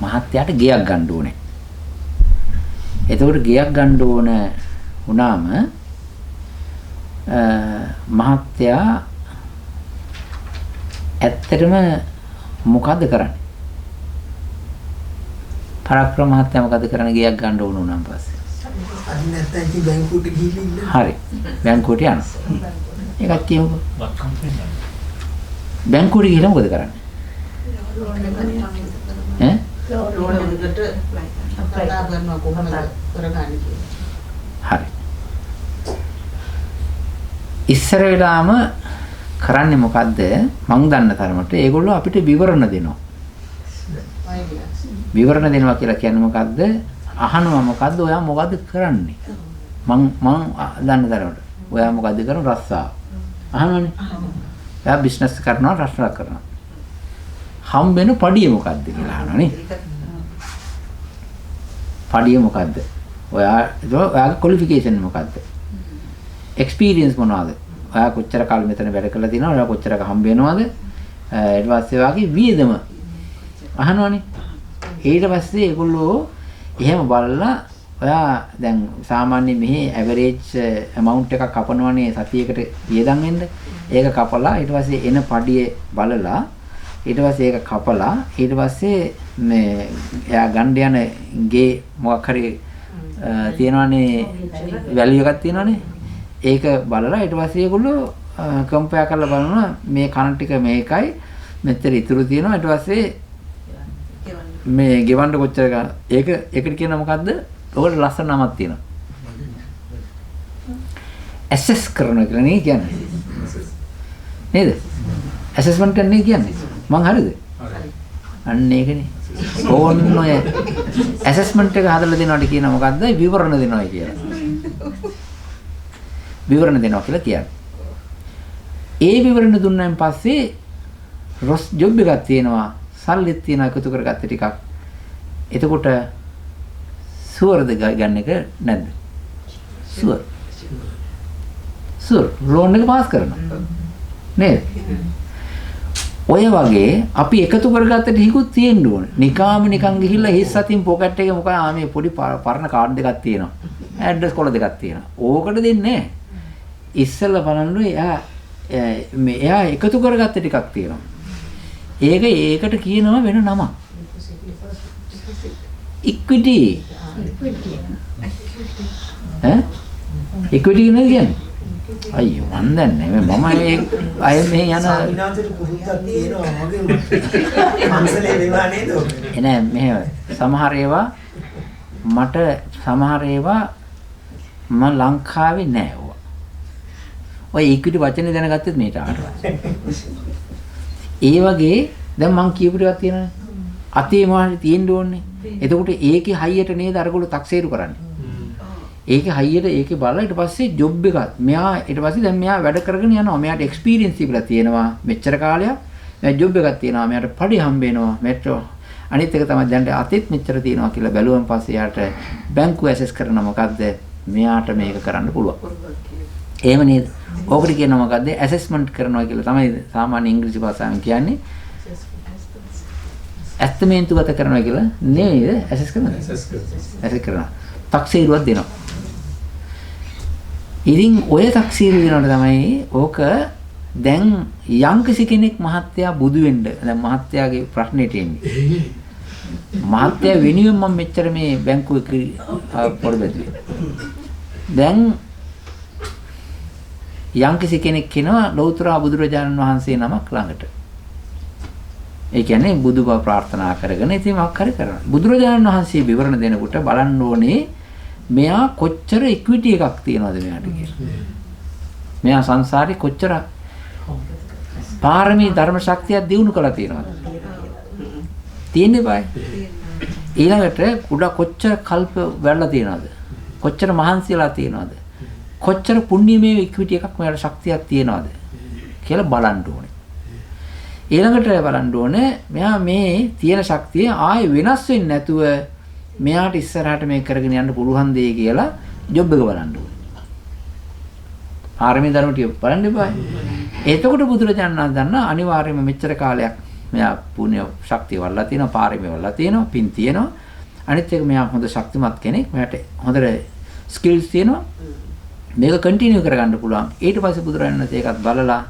මහත්තයාට ගෙයක් ගන්න ඕනේ. එතකොට ගෙයක් ගන්න ඕන වුණාම මහත්තයා ඇත්තටම මොකද්ද කරන්නේ? පරාක්‍රම මහත්තයා මොකද්ද කරන්නේ ගෙයක් ගන්න ඕන වුණාන් පස්සේ? අද නැත්නම් ඉතින් බැංකුවට ගිහින් ඉන්න. හරි. බැංකුවට යනවා. ඒකත් කියමුකෝ. බැංකුවට ගිහලා මොකද කරන්නේ? ඈ? ලෝන් එකකට කතා කරනවා කොහොමද කරගන්නේ කියලා. හරි. ඉස්සර වෙලාම කරන්නේ මොකද්ද? මං දන්න තරමට ඒගොල්ලෝ අපිට විවරණ දෙනවා. විවරණ දෙනවා කියලා කියන්නේ මොකද්ද? අහනවා මොකද්ද? ඔයා මොකද්ද කරන්නේ? මං දන්න තරමට. ඔයා මොකද්ද කරන්නේ? රස්සාව. අහනවනේ. එයා බිස්නස් කරනවා, රස්සාව කරනවා. හම්බෙන පඩිය මොකද්ද කියලා අහනවනේ. පඩිය මොකද්ද? ඔයාගේ ක්වොලිෆිකේෂන් මොකද්ද? එක්ස්පීරියන්ස් මොනවද? ඔයා කොච්චර කාල මෙතන වැඩ කරලා තියෙනවද? ඔයා කොච්චරක හම්බ වෙනවද? ඊට පස්සේ ඔයාගේ වියදම අහනවනේ. ඊට පස්සේ ඒගොල්ලෝ එහෙම බලලා ඔයා දැන් සාමාන්‍ය මෙහි ඇවරේජ් amount එකක් කපනවනේ සතියකට වියදම් වෙන්න. ඒක කපලා ඊට පස්සේ එන පඩිය බලලා ඊට පස්සේ ඒක කපලා ඊට පස්සේ මේ එයා ගන්න යන ගේ මොකක් හරි තියෙනවනේ වැලියු එකක් තියෙනවනේ. ඒක බලලා ඊට පස්සේ ඒගොල්ලෝ කම්පෙයාර් කරලා බලනවා මේ කන ටික මේකයි මෙතන ඉතුරු තියෙනවා ඊට පස්සේ මේ ගෙවන්න කොච්චර ගන්න ඒකට කියන මොකද්ද? ඔකට ලස්සන නමක් තියෙනවා. ඇසස් කරනවා කියලා නේ කියන්නේ. නේද? ඇසස්මන්ට් කරන්නේ කියන්නේ. මං හරිද? අන්න ඒකනේ. ඕන්න ඔය ඇසස්මන්ට් එක හදලා දෙනවට කියන මොකද්ද? විවරණ දෙනවා කියලා. විවරණ දෙනවා කියලා කියන්නේ. ඒ විවරණ දුන්නාන් පස්සේ රොස් ජොබ් එකක් තියෙනවා, සල්ලිත් තියෙනවා එකතු කරගත්ත ටිකක්. එතකොට සුවර්ද ගන්න එක නැද්ද? සුවර්. සුවර් ලෝන් එක පාස් කරනවා. නේද? ඔය වගේ අපි එකතු කරගත්ත ටිකකුත් තියෙන්න ඕනේ. නිකාම නිකන් ගිහිල්ලා හිස් අතින් පොකට් එකේ මොකද මේ පොඩි පරණ කාඩ් එකක් තියෙනවා. ඇඩ්‍රස් කොළ දෙකක් තියෙනවා. ඕකට දෙන්නේ නැහැ. ඉස්සෙල්ලා බලන්න එයා එකතු කරගත්ත ටිකක් තියෙනවා. ඒකට කියනවා වෙන නමක්. ඉක්විටි. ඉක්විටි කියන්නේ? අයියෝ මන් දන්නේ මම මේ අය මෙහෙ යන සාමිනාතේ කුරුද්දක් තියෙනවා වගේ මංසලේ වෙලා නේද ඔක එනේ මෙහෙ සමහර ඒවා මම ලංකාවේ නෑ ඔය. ඔය ඉක්විටි වචනේ දැනගත්තත් මේට ආවට. ඒ වගේ දැන් මං කියපු ටිකක් තියෙනනේ. අතේ මොහොතේ තියෙන්න ඕනේ. එතකොට ඒකේ හයියට නේද අරගොල්ලෝ තක්සේරු කරන්නේ. ඒකේ හයියට ඒකේ බලලා ඊට පස්සේ ජොබ් එකක් මෙයා ඊට පස්සේ දැන් මෙයා වැඩ කරගෙන යනවා. මෙයාට එක්ස්පීරියන්ස් තිබිලා තියෙනවා මෙච්චර කාලයක්. මෙයා ජොබ් එකක් තියෙනවා. මෙයාට පඩි හම්බ වෙනවා. මෙට්‍රෝ අනිත් එක තමයි දැන් අතෙත් මෙච්චර තියෙනවා කියලා බැලුවන් පස්සේ යාට බැංකුව ඇසස් කරනවා මොකද්ද? මෙයාට මේක කරන්න පුළුවන්. එහෙම නේද? ඕකට කියනවා මොකද්ද? ඇසස්මන්ට් කරනවා කියලා තමයි සාමාන්‍ය ඉංග්‍රීසි භාෂාවෙන් කියන්නේ. ඇස්තමේන්තුගත කරනවා කියලා නේද? ඇසස් කරනවා. ඇසස් කරනවා. තක්සේරුවක් දෙනවා. ඉතින් ඔය තක්සීරු දෙනකොට තමයි ඕක දැන් යම්කිසි කෙනෙක් මහත්තයා බුදු වෙන්න දැන් මහත්තයාගේ ප්‍රශ්නෙට එන්නේ. මහත්තයා වෙනුවෙන් මම මෙච්චර මේ බැංකුවේ පොරබැදුවේ. දැන් යම්කිසි කෙනෙක් කෙනා ලෞතර බුදුරජාණන් වහන්සේ නමක් ළඟට. ඒ කියන්නේ බුදුබව ප්‍රාර්ථනා කරගෙන ඉතින් මොකක් හරි කරනවා. බුදුරජාණන් වහන්සේ විවරණ දෙනකොට බලන්න ඕනේ මෙයා කොච්චර ඉක්විටි එකක් තියනවද මෙයාට කියලා. මෙයා සංසාරේ කොච්චර පාරමී ධර්ම ශක්තියක් දිනු කළා තියනවද? තියෙන්නේ බයි. ඊළඟට කුඩා කොච්චර කල්ප වැඩලා තියනවද? කොච්චර මහන්සියලා තියනවද? කොච්චර පුණ්‍යමය ඉක්විටි එකක් මෙයාට ශක්තියක් තියනවද කියලා බලන්න ඕනේ. ඊළඟට බලන්න ඕනේ මෙයා මේ තියෙන ශක්තිය ආයෙ වෙනස් වෙන්නේ නැතුව මෙයාට ඉස්සරහට මේක කරගෙන යන්න පුළුවන් දෙය කියලා ජොබ් එක බලන්න ඕනේ. පාරමී ධර්ම ටික බලන්න එපා. එතකොට බුදුරජාණන් වහන්සේ දන්න අනිවාර්යයෙන්ම මෙච්චර කාලයක් මෙයා පුණ්‍ය ශක්තිය වල්ලා තියෙනවා, පාරමී වල්ලා තියෙනවා, පින් තියෙනවා. අනිත් එක මෙයා හොඳ ශක්තිමත් කෙනෙක්. මෙයාට හොඳට ස්කිල්ස් තියෙනවා. මේක කන්ටිනියු කරගන්න පුළුවන්. ඊට පස්සේ බුදුරජාණන් වහන්සේ ඒකත් බලලා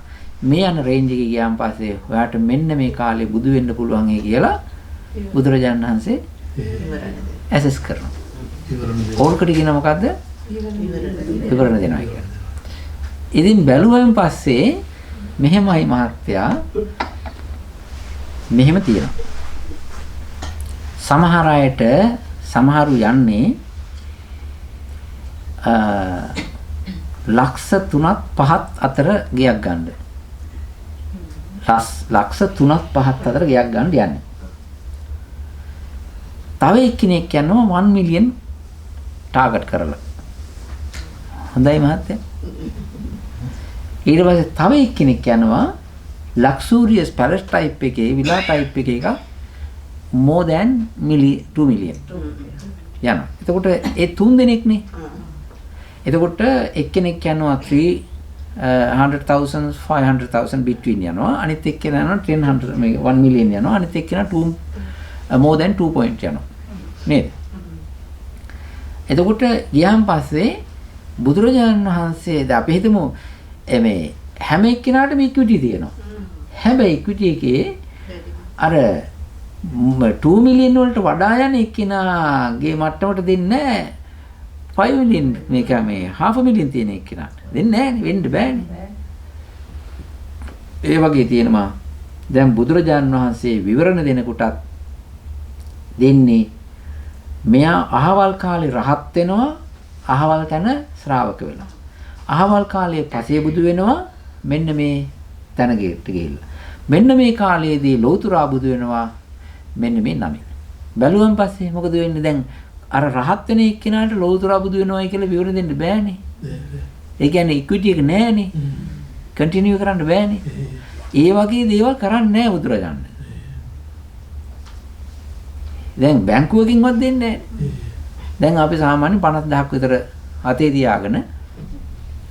මේ යන රේන්ජ් එකේ ගියාන් පස්සේ ඔයාට මෙන්න මේ කාලේ බුදු වෙන්න පුළුවන් කියලා බුදුරජාණන් වහන්සේ ඇසස් කරනවා. ඕකට කියන මොකද්ද? විවරණ දෙනවා කියන්නේ. ඉතින් බැලුවෙන් පස්සේ මෙහෙමයි මහත්තයා මෙහෙම තියෙනවා. සමහර අයට සමහරු යන්නේ ලක්ෂ 3ක් 5ක් අතර ගියක් ගන්න. ලක්ෂ 3ක් 5ක් අතර ගියක් ගන්න යන්නේ. තව එක්කෙනෙක් යනවා 1 මිලියන් ටාගට් කරලා. හොඳයි මහත්තයා. ඊට පස්සේ තව එක්කෙනෙක් යනවා ලක්සූරියස් පැලස් ටයිප් එකේ විලා ටයිප් එකක more than 2 මිලියන් යනවා. එතකොට ඒ 3 දෙනෙක්නේ. එතකොට එක්කෙනෙක් යනවා 300,000 500,000 between යනවා. අනිත් එක්කෙනා යනවා 1 මිලියන් යනවා. අනිත් එක්කෙනා more than 2 point යනවා. නේද? එතකොට ගියාන් පස්සේ බුදුරජාණන් වහන්සේ අපි හිතමු මේ හැම එක්කෙනාටම ඉක්විටි තියෙනවා. හැබැයි ඉක්විටි එකේ අර 2 මිලියන් වලට වඩා යන එක්කෙනාගේ මට්ටමට දෙන්නේ 5 මිලියන් මේක මේ half a million තියෙන එක්කෙනාට දෙන්නේ නැහැ වෙන්න බෑනේ. ඒ වගේ තියෙනවා. දැන් බුදුරජාණන් වහන්සේ විවරණ දෙනකොටත් දෙන්නේ මෙයා අහවල් කාලේ රහත් වෙනවා, අහවල් තැන ශ්‍රාවක වෙනවා. අහවල් කාලයේ පසේ බුදු වෙනවා මෙන්න මේ තැනකට ගිහිල්ලා. මෙන්න මේ කාලයේදී ලෞතුරා බුදු වෙනවා මෙන්න මේ නමින්. බැලුවන් පස්සේ මොකද වෙන්නේ දැන් අර රහත් වෙන එක්කෙනාට ලෞතුරා බුදු වෙනවයි කියලා විවරණ දෙන්න බෑනේ. ඒ කියන්නේ ඉක්විටි එක නෑනේ. කන්ටිනියු කරන්න බෑනේ. ඒ වගේ දේවල් කරන්නේ නෑ බුදුරජාණන්. දැන් බැංකුවකින්වත් දෙන්නේ නෑ. දැන් අපි සාමාන්‍ය 50000ක් විතර අතේ තියාගෙන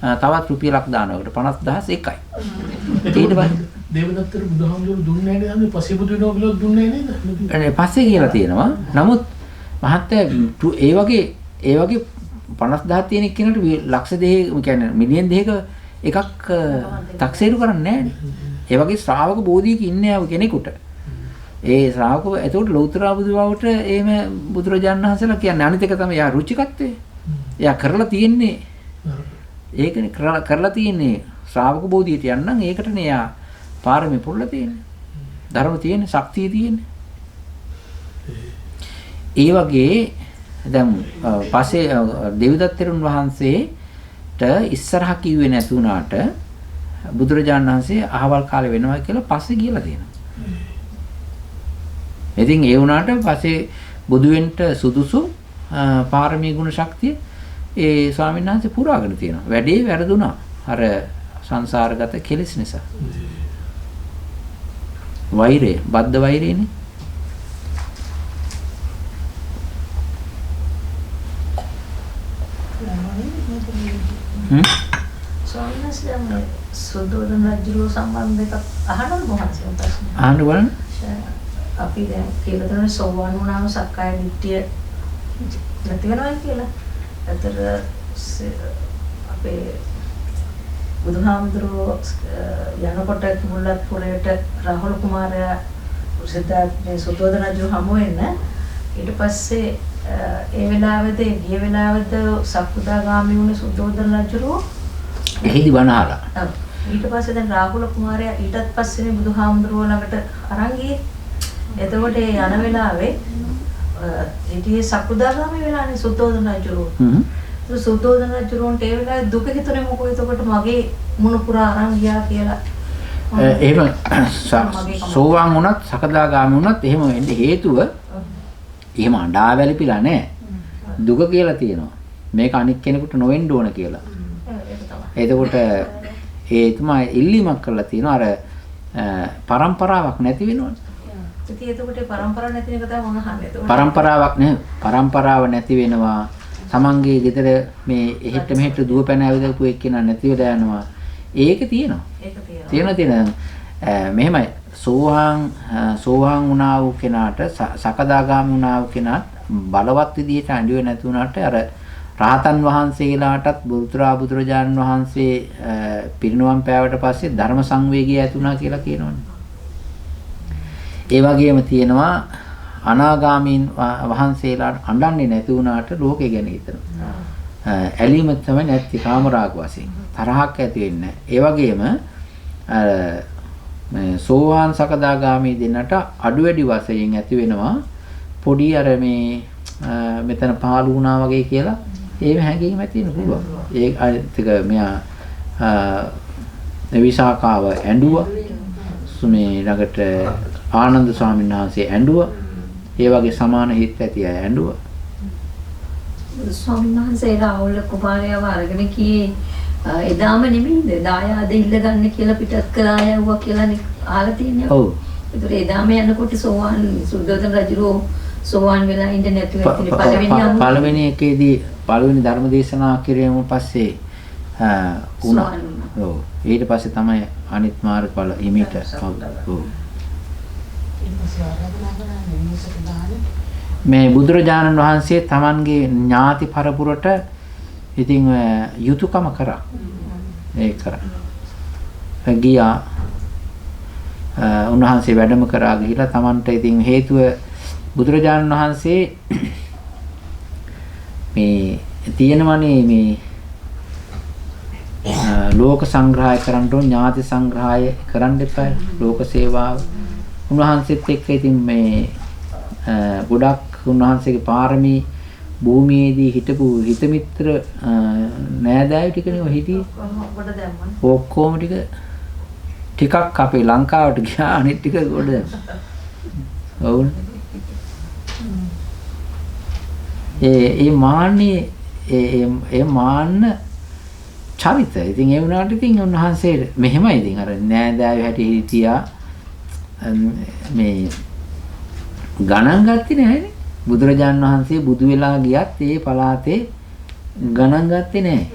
තවත් රුපියලක් දානකොට 50000 එකයි. ඊට පස්සේ දේවදත්තට බුදුහාමුදුරු දුන්නේ නැහැ නේද? පස්සේ බුදු වෙනවා කියලා දුන්නේ නැහැ නේද? පස්සේ කියලා තියෙනවා. නමුත් මහත්තයා ඒ වගේ 50000 තියෙන එක්කෙනාට ලක්ෂ දෙක කියන්නේ මිලියන් දෙකක එකක් තක්සේරු කරන්නේ නැහැ. ඒ වගේ ශ්‍රාවක බෝධියක ඉන්නේ ආව කෙනෙකුට ඒ ශ්‍රාවකව එතකොට ලෞතර බුදුවවට එහෙම බුදුරජාණන් වහන්සේලා කියන්නේ අනිත් එක තමයි යා රුචිකත්වය. එයා කරලා තියෙන්නේ ඒකනේ කරලා තියෙන්නේ ශ්‍රාවක බෝධියට යන්නම් ඒකටනේ යා පාරමී පුරලා තියෙන්නේ. ධර්ම තියෙන්නේ ශක්තිය තියෙන්නේ. ඒ වගේ දැන් පස්සේ දේවදත්තරුන් වහන්සේට ඉස්සරහ කිව්වේ නැති වුණාට බුදුරජාණන් වහන්සේ අහවල් කාලේ වෙනවා කියලා පස්සේ කියලා තියෙනවා. ඉතින් ඒ වුණාට පස්සේ බුදු වෙන්න සුදුසු පාරමී ගුණ ශක්තිය ඒ ස්වාමීන් වහන්සේ පුරාගෙන තියෙනවා. වැඩේ වැරදුනා. අර සංසාරගත කෙලෙස් නිසා. වෛරය, බද්ධ වෛරයනේ. ස්වාමීන් වහන්සේ සුද්ධෝදන රජුගේ සම්බන්ධ එකක් අහන්න මොහොතේ ප්‍රශ්න. අහන්න බලන්න. අපි දැන් කියලා තමයි සෝවාන් වුණාම සක්කාය දිට්ඨිය නැති වෙනවා කියලා. අතර අපේ බුදුහාමුදුරුවෝ යනකොට මුල්ලත් පුරේට රාහුල කුමාරයා සිතාර්ථ සුද්ධෝදන රජු හමු වෙන්න ඊට පස්සේ ඒ වෙලාවේදී ගිය වෙලාවේද සක්කුදාගාමී වුණ සුද්ධෝදන රජුරෝ එහිදි බණහලා. ඊට පස්සේ දැන් රාහුල කුමාරයා ඊටත් පස්සේනේ බුදුහාමුදුරුවෝ ළඟට අරන් ගියේ. එතකොට ඒ යන වෙලාවේ ඉතින් සක්කුදාගාමී වෙලානේ සුද්ධෝදන රජුරෝ. සුද්ධෝදන රජුරන්ට ඒ වෙලාවේ දුක හිතුනේ මොකද? එතකොට මගේ මුණ පුරා අරන් ගියා කියලා. එහෙම සෝවාන් වුණත් සකදාගාමී වුණත් එහෙම වෙන්න හේතුව එහෙම අඬා වැළපිලා නැහැ. දුක කියලා තියෙනවා. මේක අනික් කෙනෙකුට නොවෙන්න ඕන කියලා. එතකොට ඒ තමයි ඉල්ලීමක් කරලා තියෙනවා අර පරම්පරාවක් නැති වෙනවනේ. ඉතින් එතකොට පරම්පරාවක් නැති එක තමයි මොන අහන්නේ. පරම්පරාවක් නේ. පරම්පරාව නැති වෙනවා. තමන්ගේ ගෙදර මේ එහෙට මෙහෙට දුව පැන ඇවිදපු එක්කෙනා නැති වෙලා යනවා. ඒක තියෙනවා. ඒක තියෙනවා. තියෙනවා. මෙහෙමයි සෝවාන් වුණා වූ කෙනාට සකදාගාමී වුණා වූ කෙනාට බලවත් විදිහට අඬුවේ නැති වුණාට අර රහතන් වහන්සේලාටත් බුදුරජාණන් වහන්සේ පිරිනුවම් පෑවට පස්සේ ධර්ම සංවේගය ඇති වුණා කියලා කියනවනේ. ඒ වගේම තියෙනවා අනාගාමීන් වහන්සේලාට අඬන්නේ නැති වුණාට ලෝකේ ගැන හිතනවා. ඇලීම තමයි නැති කාමරාග වශයෙන්. තරහක් ඇති වෙන්නේ නැහැ. ඒ වගේම මේ සෝවාන් සකදාගාමී දෙන්නට අඩු වැඩි වශයෙන් ඇති වෙනවා පොඩි අර මේ මෙතන පාළු වුණා වගේ කියලා ඒ හැඟීම ඇති වෙන්න පුළුවන්. ඒ අනිත් මෙයා විසාකාව ඇඬුවා. මේ ළඟට ආනන්ද ස්වාමීන් වහන්සේ ඇඬුවා. ඒ වගේ සමාන හිත් ඇති අය ඇඬුවා. ස්වාමීන් වහන්සේ රාහුල කුමාරයාව අරගෙන කී එදාම නෙමෙයිද දායාද ඉල්ල ගන්න කියලා පිටත් කළා යවුවා කියලා අහලා තියෙනවා. ඔව්. ඒතර එදාම යනකොට සෝවාන් සුද්ධෝදන රජුරෝ සෝවාන් වෙලා ඉඳ නැතුව පළවෙනි එකේදී පළවෙනි ධර්ම දේශනා කිරීම පස්සේ වුණා. ඔව්. ඊට පස්සේ තමයි අනිත් මාර්ගඵල හිමීට. ඔව්. මේ බුදුරජාණන් වහන්සේ තමන්ගේ ඥාති පරපුරට ඉතින් යුතුයකම කරා. ඒක කරා. ගියා උන්වහන්සේ වැඩම කරා ගිහිලා තමන්ට ඉතින් හේතුව බුදුරජාණන් වහන්සේ මේ තියෙනවනේ මේ ලෝක සංග්‍රහය කරන්න ඕන ඥාති සංග්‍රහය කරන්න එපා ලෝක සේවාව උන්වහන්සේත් එක්ක ඉතින් මේ ගොඩක් උන්වහන්සේගේ පාරමී භූමියේදී හිටපු හිත මිත්‍ර නෑදෑයෝ ටිකනේ ඔය හිටියේ. කොට දැම්මනේ. ඔක්කොම ටිකක් අපේ ලංකාවට ගියා අනිත් ටික ගොඩ දැම්මා. ඔවුන්. ඒ මාන්නේ ඒ මාන්න චරිත. ඉතින් ඒ වුණාට ඉතින් උන්වහන්සේ මෙහෙමයි ඉතින් අර නෑදෑයෝ හැටි හිටියා මේ ගණන් ගත්තේ නැහැනේ. බුදුරජාන් වහන්සේ බුදු වෙලා ගියත් ඒ පලාතේ ගණන් ගත්තේ නැහැ.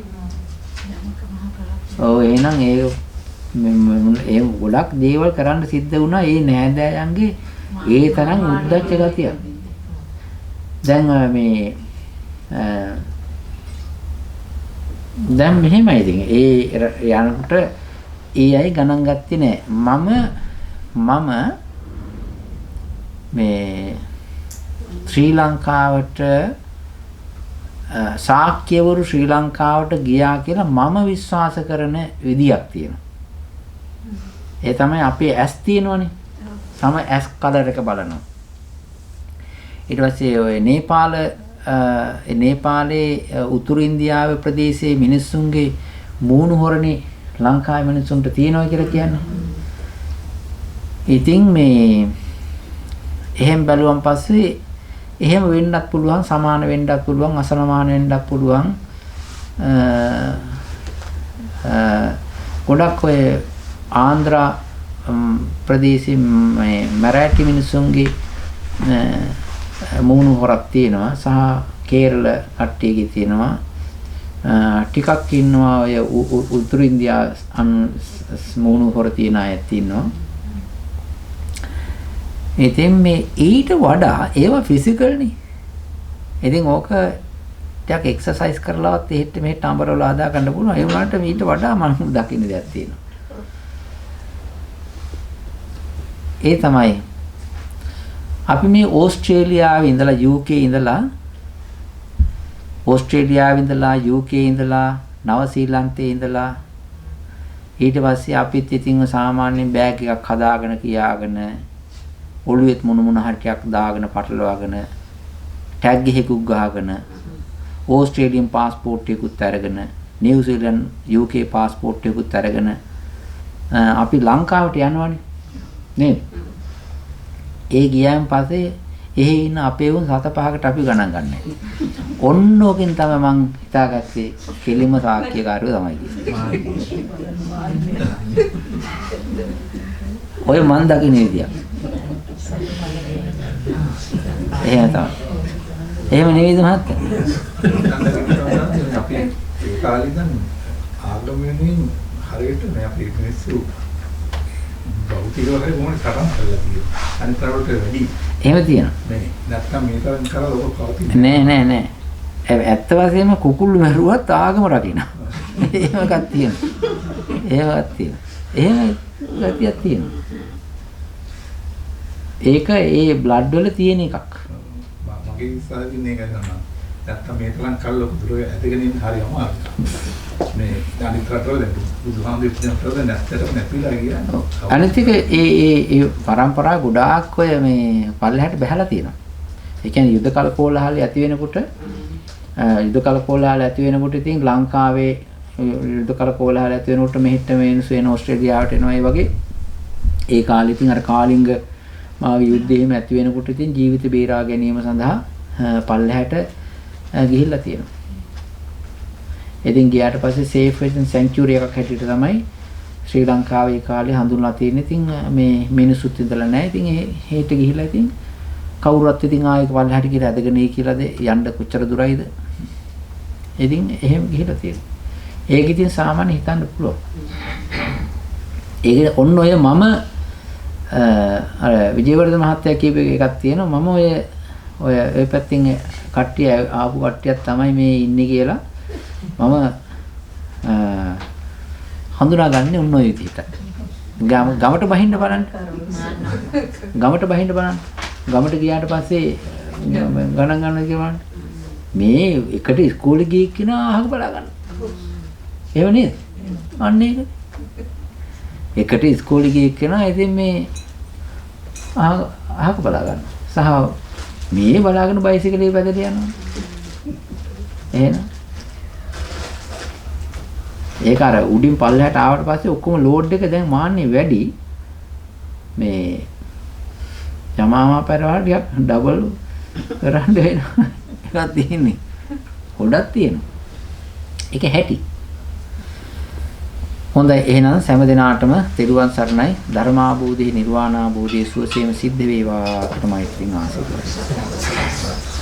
ඔව් එහෙනම් ඒ ගොඩක් දේවල් කරන්න සිද්ධ වුණා ඒ නෑදෑයන්ගේ ඒ තරම් උද්දච්ච ගතිය. දැන් මේ දැන් මෙහෙමයි ඉතින් ඒ යනකොට ඒ අය ගණන් ගත්තේ නැහැ. මම මේ ශ්‍රී ලංකාවට ශාක්‍යවරු ශ්‍රී ලංකාවට ගියා කියලා මම විශ්වාස කරන විදියක් තියෙනවා. ඒ තමයි අපේ ඇස් තියෙනවනේ. සම ඇස් කලර් එක බලනවා. ඊට පස්සේ ඔය නේපාලේ උතුරු ඉන්දියාවේ ප්‍රදේශයේ මිනිස්සුන්ගේ මූණු හොරනේ ලංකාවේ මිනිස්සුන්ට තියෙනවා කියලා කියන්නේ. ඉතින් මේ එහෙම බැලුවන් පස්සේ එහෙම වෙන්නත් පුළුවන්, සමාන වෙන්නත් පුළුවන්, අසමාන වෙන්නත් පුළුවන්. ගොඩක් ඔය ආන්ධ්‍රා ප්‍රදේශයේ මේ මරාටි මිනිස්සුන්ගේ මූණු හොරක් තියෙනවා සහ කේරළ කට්ටියගේ තියෙනවා. ටිකක් ඉන්නවා ඔය උතුරු ඉන්දියා මූණු හොර තියෙන අයත් ඉන්නවා. ඉතින් මේ ඊට වඩා ඒවා ෆිසිකල් නේ. ඉතින් ඕක ටිකක් එක්සර්සයිස් කරලාවත් එහෙට මෙහෙට අඹරවල හදා ගන්න පුළුවන්. ඒ වුණාට ඊට වඩා මම දකින්න දෙයක් තියෙනවා. ඒ තමයි අපි මේ ඕස්ට්‍රේලියාවේ ඉඳලා UK ඉඳලා UK ඉඳලා නව ශ්‍රීලන්තේ ඉඳලා ඊට පස්සේ අපිත් ඉතින් සාමාන්‍යයෙන් බෑග් එකක් හදාගෙන කියාගෙන ඔළුවෙත් මොන හරි ටිකක් දාගෙන පටලවාගෙන ටැග් එකකුත් ගහගෙන ඕස්ට්‍රේලියානු පාස්පෝර්ට් එකකුත් අරගෙන නිව්සීලන්ත UK පාස්පෝර්ට් එකකුත් අරගෙන අපි ලංකාවට යනවනේ නේද? ඒ ගියාන් පස්සේ එහෙ ඉන්න අපේ උන් 7-5කට අපි ගණන් ගන්නෑ. ඔන්න ඕකෙන් තමයි මං හිතාගත්තේ කෙලිම සාක්ෂිකාරයෝ තමයි කියන්නේ. ඔය මන් දකින්න විදියක්. එහෙම තමයි. එහෙම නෙවෙයිද මහත්තයා? අපි ඒ කාලේ ඉඳන් ආගමෙන් හරියට මේ අපි මිනිස්සු බෞද්ධ වගේ මොන තරම් කරලා තියෙනවා. අනිත් තරවට වැඩි. එහෙම තියෙනවා. නේ. නැත්තම් මේ තරම් කරලා ලෝක කවතින. නෑ. ඇත්ත වශයෙන්ම කුකුළු මරුවත් ආගම රකින්නවා. එහෙම එකක් තියෙනවා. එහෙම ගතියක් තියෙනවා. ඒක ඒ බ්ලඩ් වල තියෙන එකක්. මගේ විශ්වාසයෙන් මේක කරනවා. නැත්තම් මේ තරම් කල් ලොකු දුර ඇදගෙන ඉන්න හරි අමාරුයි. මේ අනිත් රටවල බුදුහාමුදුරුවෝ නැත්තට නැතිලා ගියා. අනිත් එක ඒ පරම්පරාව ගොඩාක් ඔය මේ පල්ලෙහාට බහැලා තියෙනවා. ඒ කියන්නේ යුද්ධ කලකෝලහල ඇති වෙනකොට ඉතින් ලංකාවේ යුද්ධ කලකෝලහල ඇති වෙනකොට මෙහෙට මේනස් වෙන ඕස්ට්‍රේලියාවට එනවා ඒ වගේ. ඒ කාලේ ඉතින් අර කාලිංග මාගේ යුද්ධෙම ඇති වෙනකොට ඉතින් ජීවිත බේරා ගැනීම සඳහා පල්ලෙහාට ගිහිල්ලා තියෙනවා. ඉතින් ගියාට පස්සේ සේෆ් වෙන සෙන්චුරි එකක් හැටියට තමයි ශ්‍රී ලංකාවේ කාලේ හඳුන්වලා තියෙන්නේ. ඉතින් මේ මිනිසුත් ඉඳලා නැහැ. ඉතින් හේට ගිහිල්ලා ඉතින් කවුරුත් ඉතින් ආයෙ පල්ලෙහාට ගිහලා ඇදගෙන කියලා යන්න කොච්චර දුරයිද? ඉතින් එහෙම ගිහිල්ලා තියෙනවා. ඒක ඉතින් සාමාන්‍ය හිතන්න පුළුවන්. ඒක ඔන්න ඔය මම අර විජේවර්ධන මහත්තයා කියපු එකක් තියෙනවා. මම ඔය පැත්තෙන් කට්ටිය ආපු කට්ටියක් තමයි මේ ඉන්නේ කියලා මම හඳුනාගන්නේ ඔන්න ඔය විදිහට. ගමට බහින්න බලන්න. ගමට ගියාට පස්සේ ගණන් ගන්න කියලා මේ එකට ඉස්කෝලේ ගිය කෙනා අහක බලා ගන්න. එහෙම නේද? අන්න ඒක. එකට ඉස්කෝලේ ගිය කෙනා ඉතින් මේ අහක බලා ගන්න. සහ මේ බලාගෙන බයිසිකලේ පැදලා යනවා. එහෙනම් ඒක අර උඩින් පල්ලෙහාට ආවට පස්සේ ඔක්කොම ලෝඩ් එක දැන් මාන්නේ වැඩි. මේ යමාමා පෙරවල් ටිකක් ඩබල් කරන්න වෙනවා. එකක් තියෙන්නේ. ගොඩක් තියෙනවා. ඒක හැටි. හොඳයි එහෙනම් සෑම දිනාටම තෙරුවන් සරණයි. ධර්මාභූතේ නිර්වාණාභූතේ සුවසේම සිද්ධ වේවා. තමයි ඉතින් ආශිර්වාද.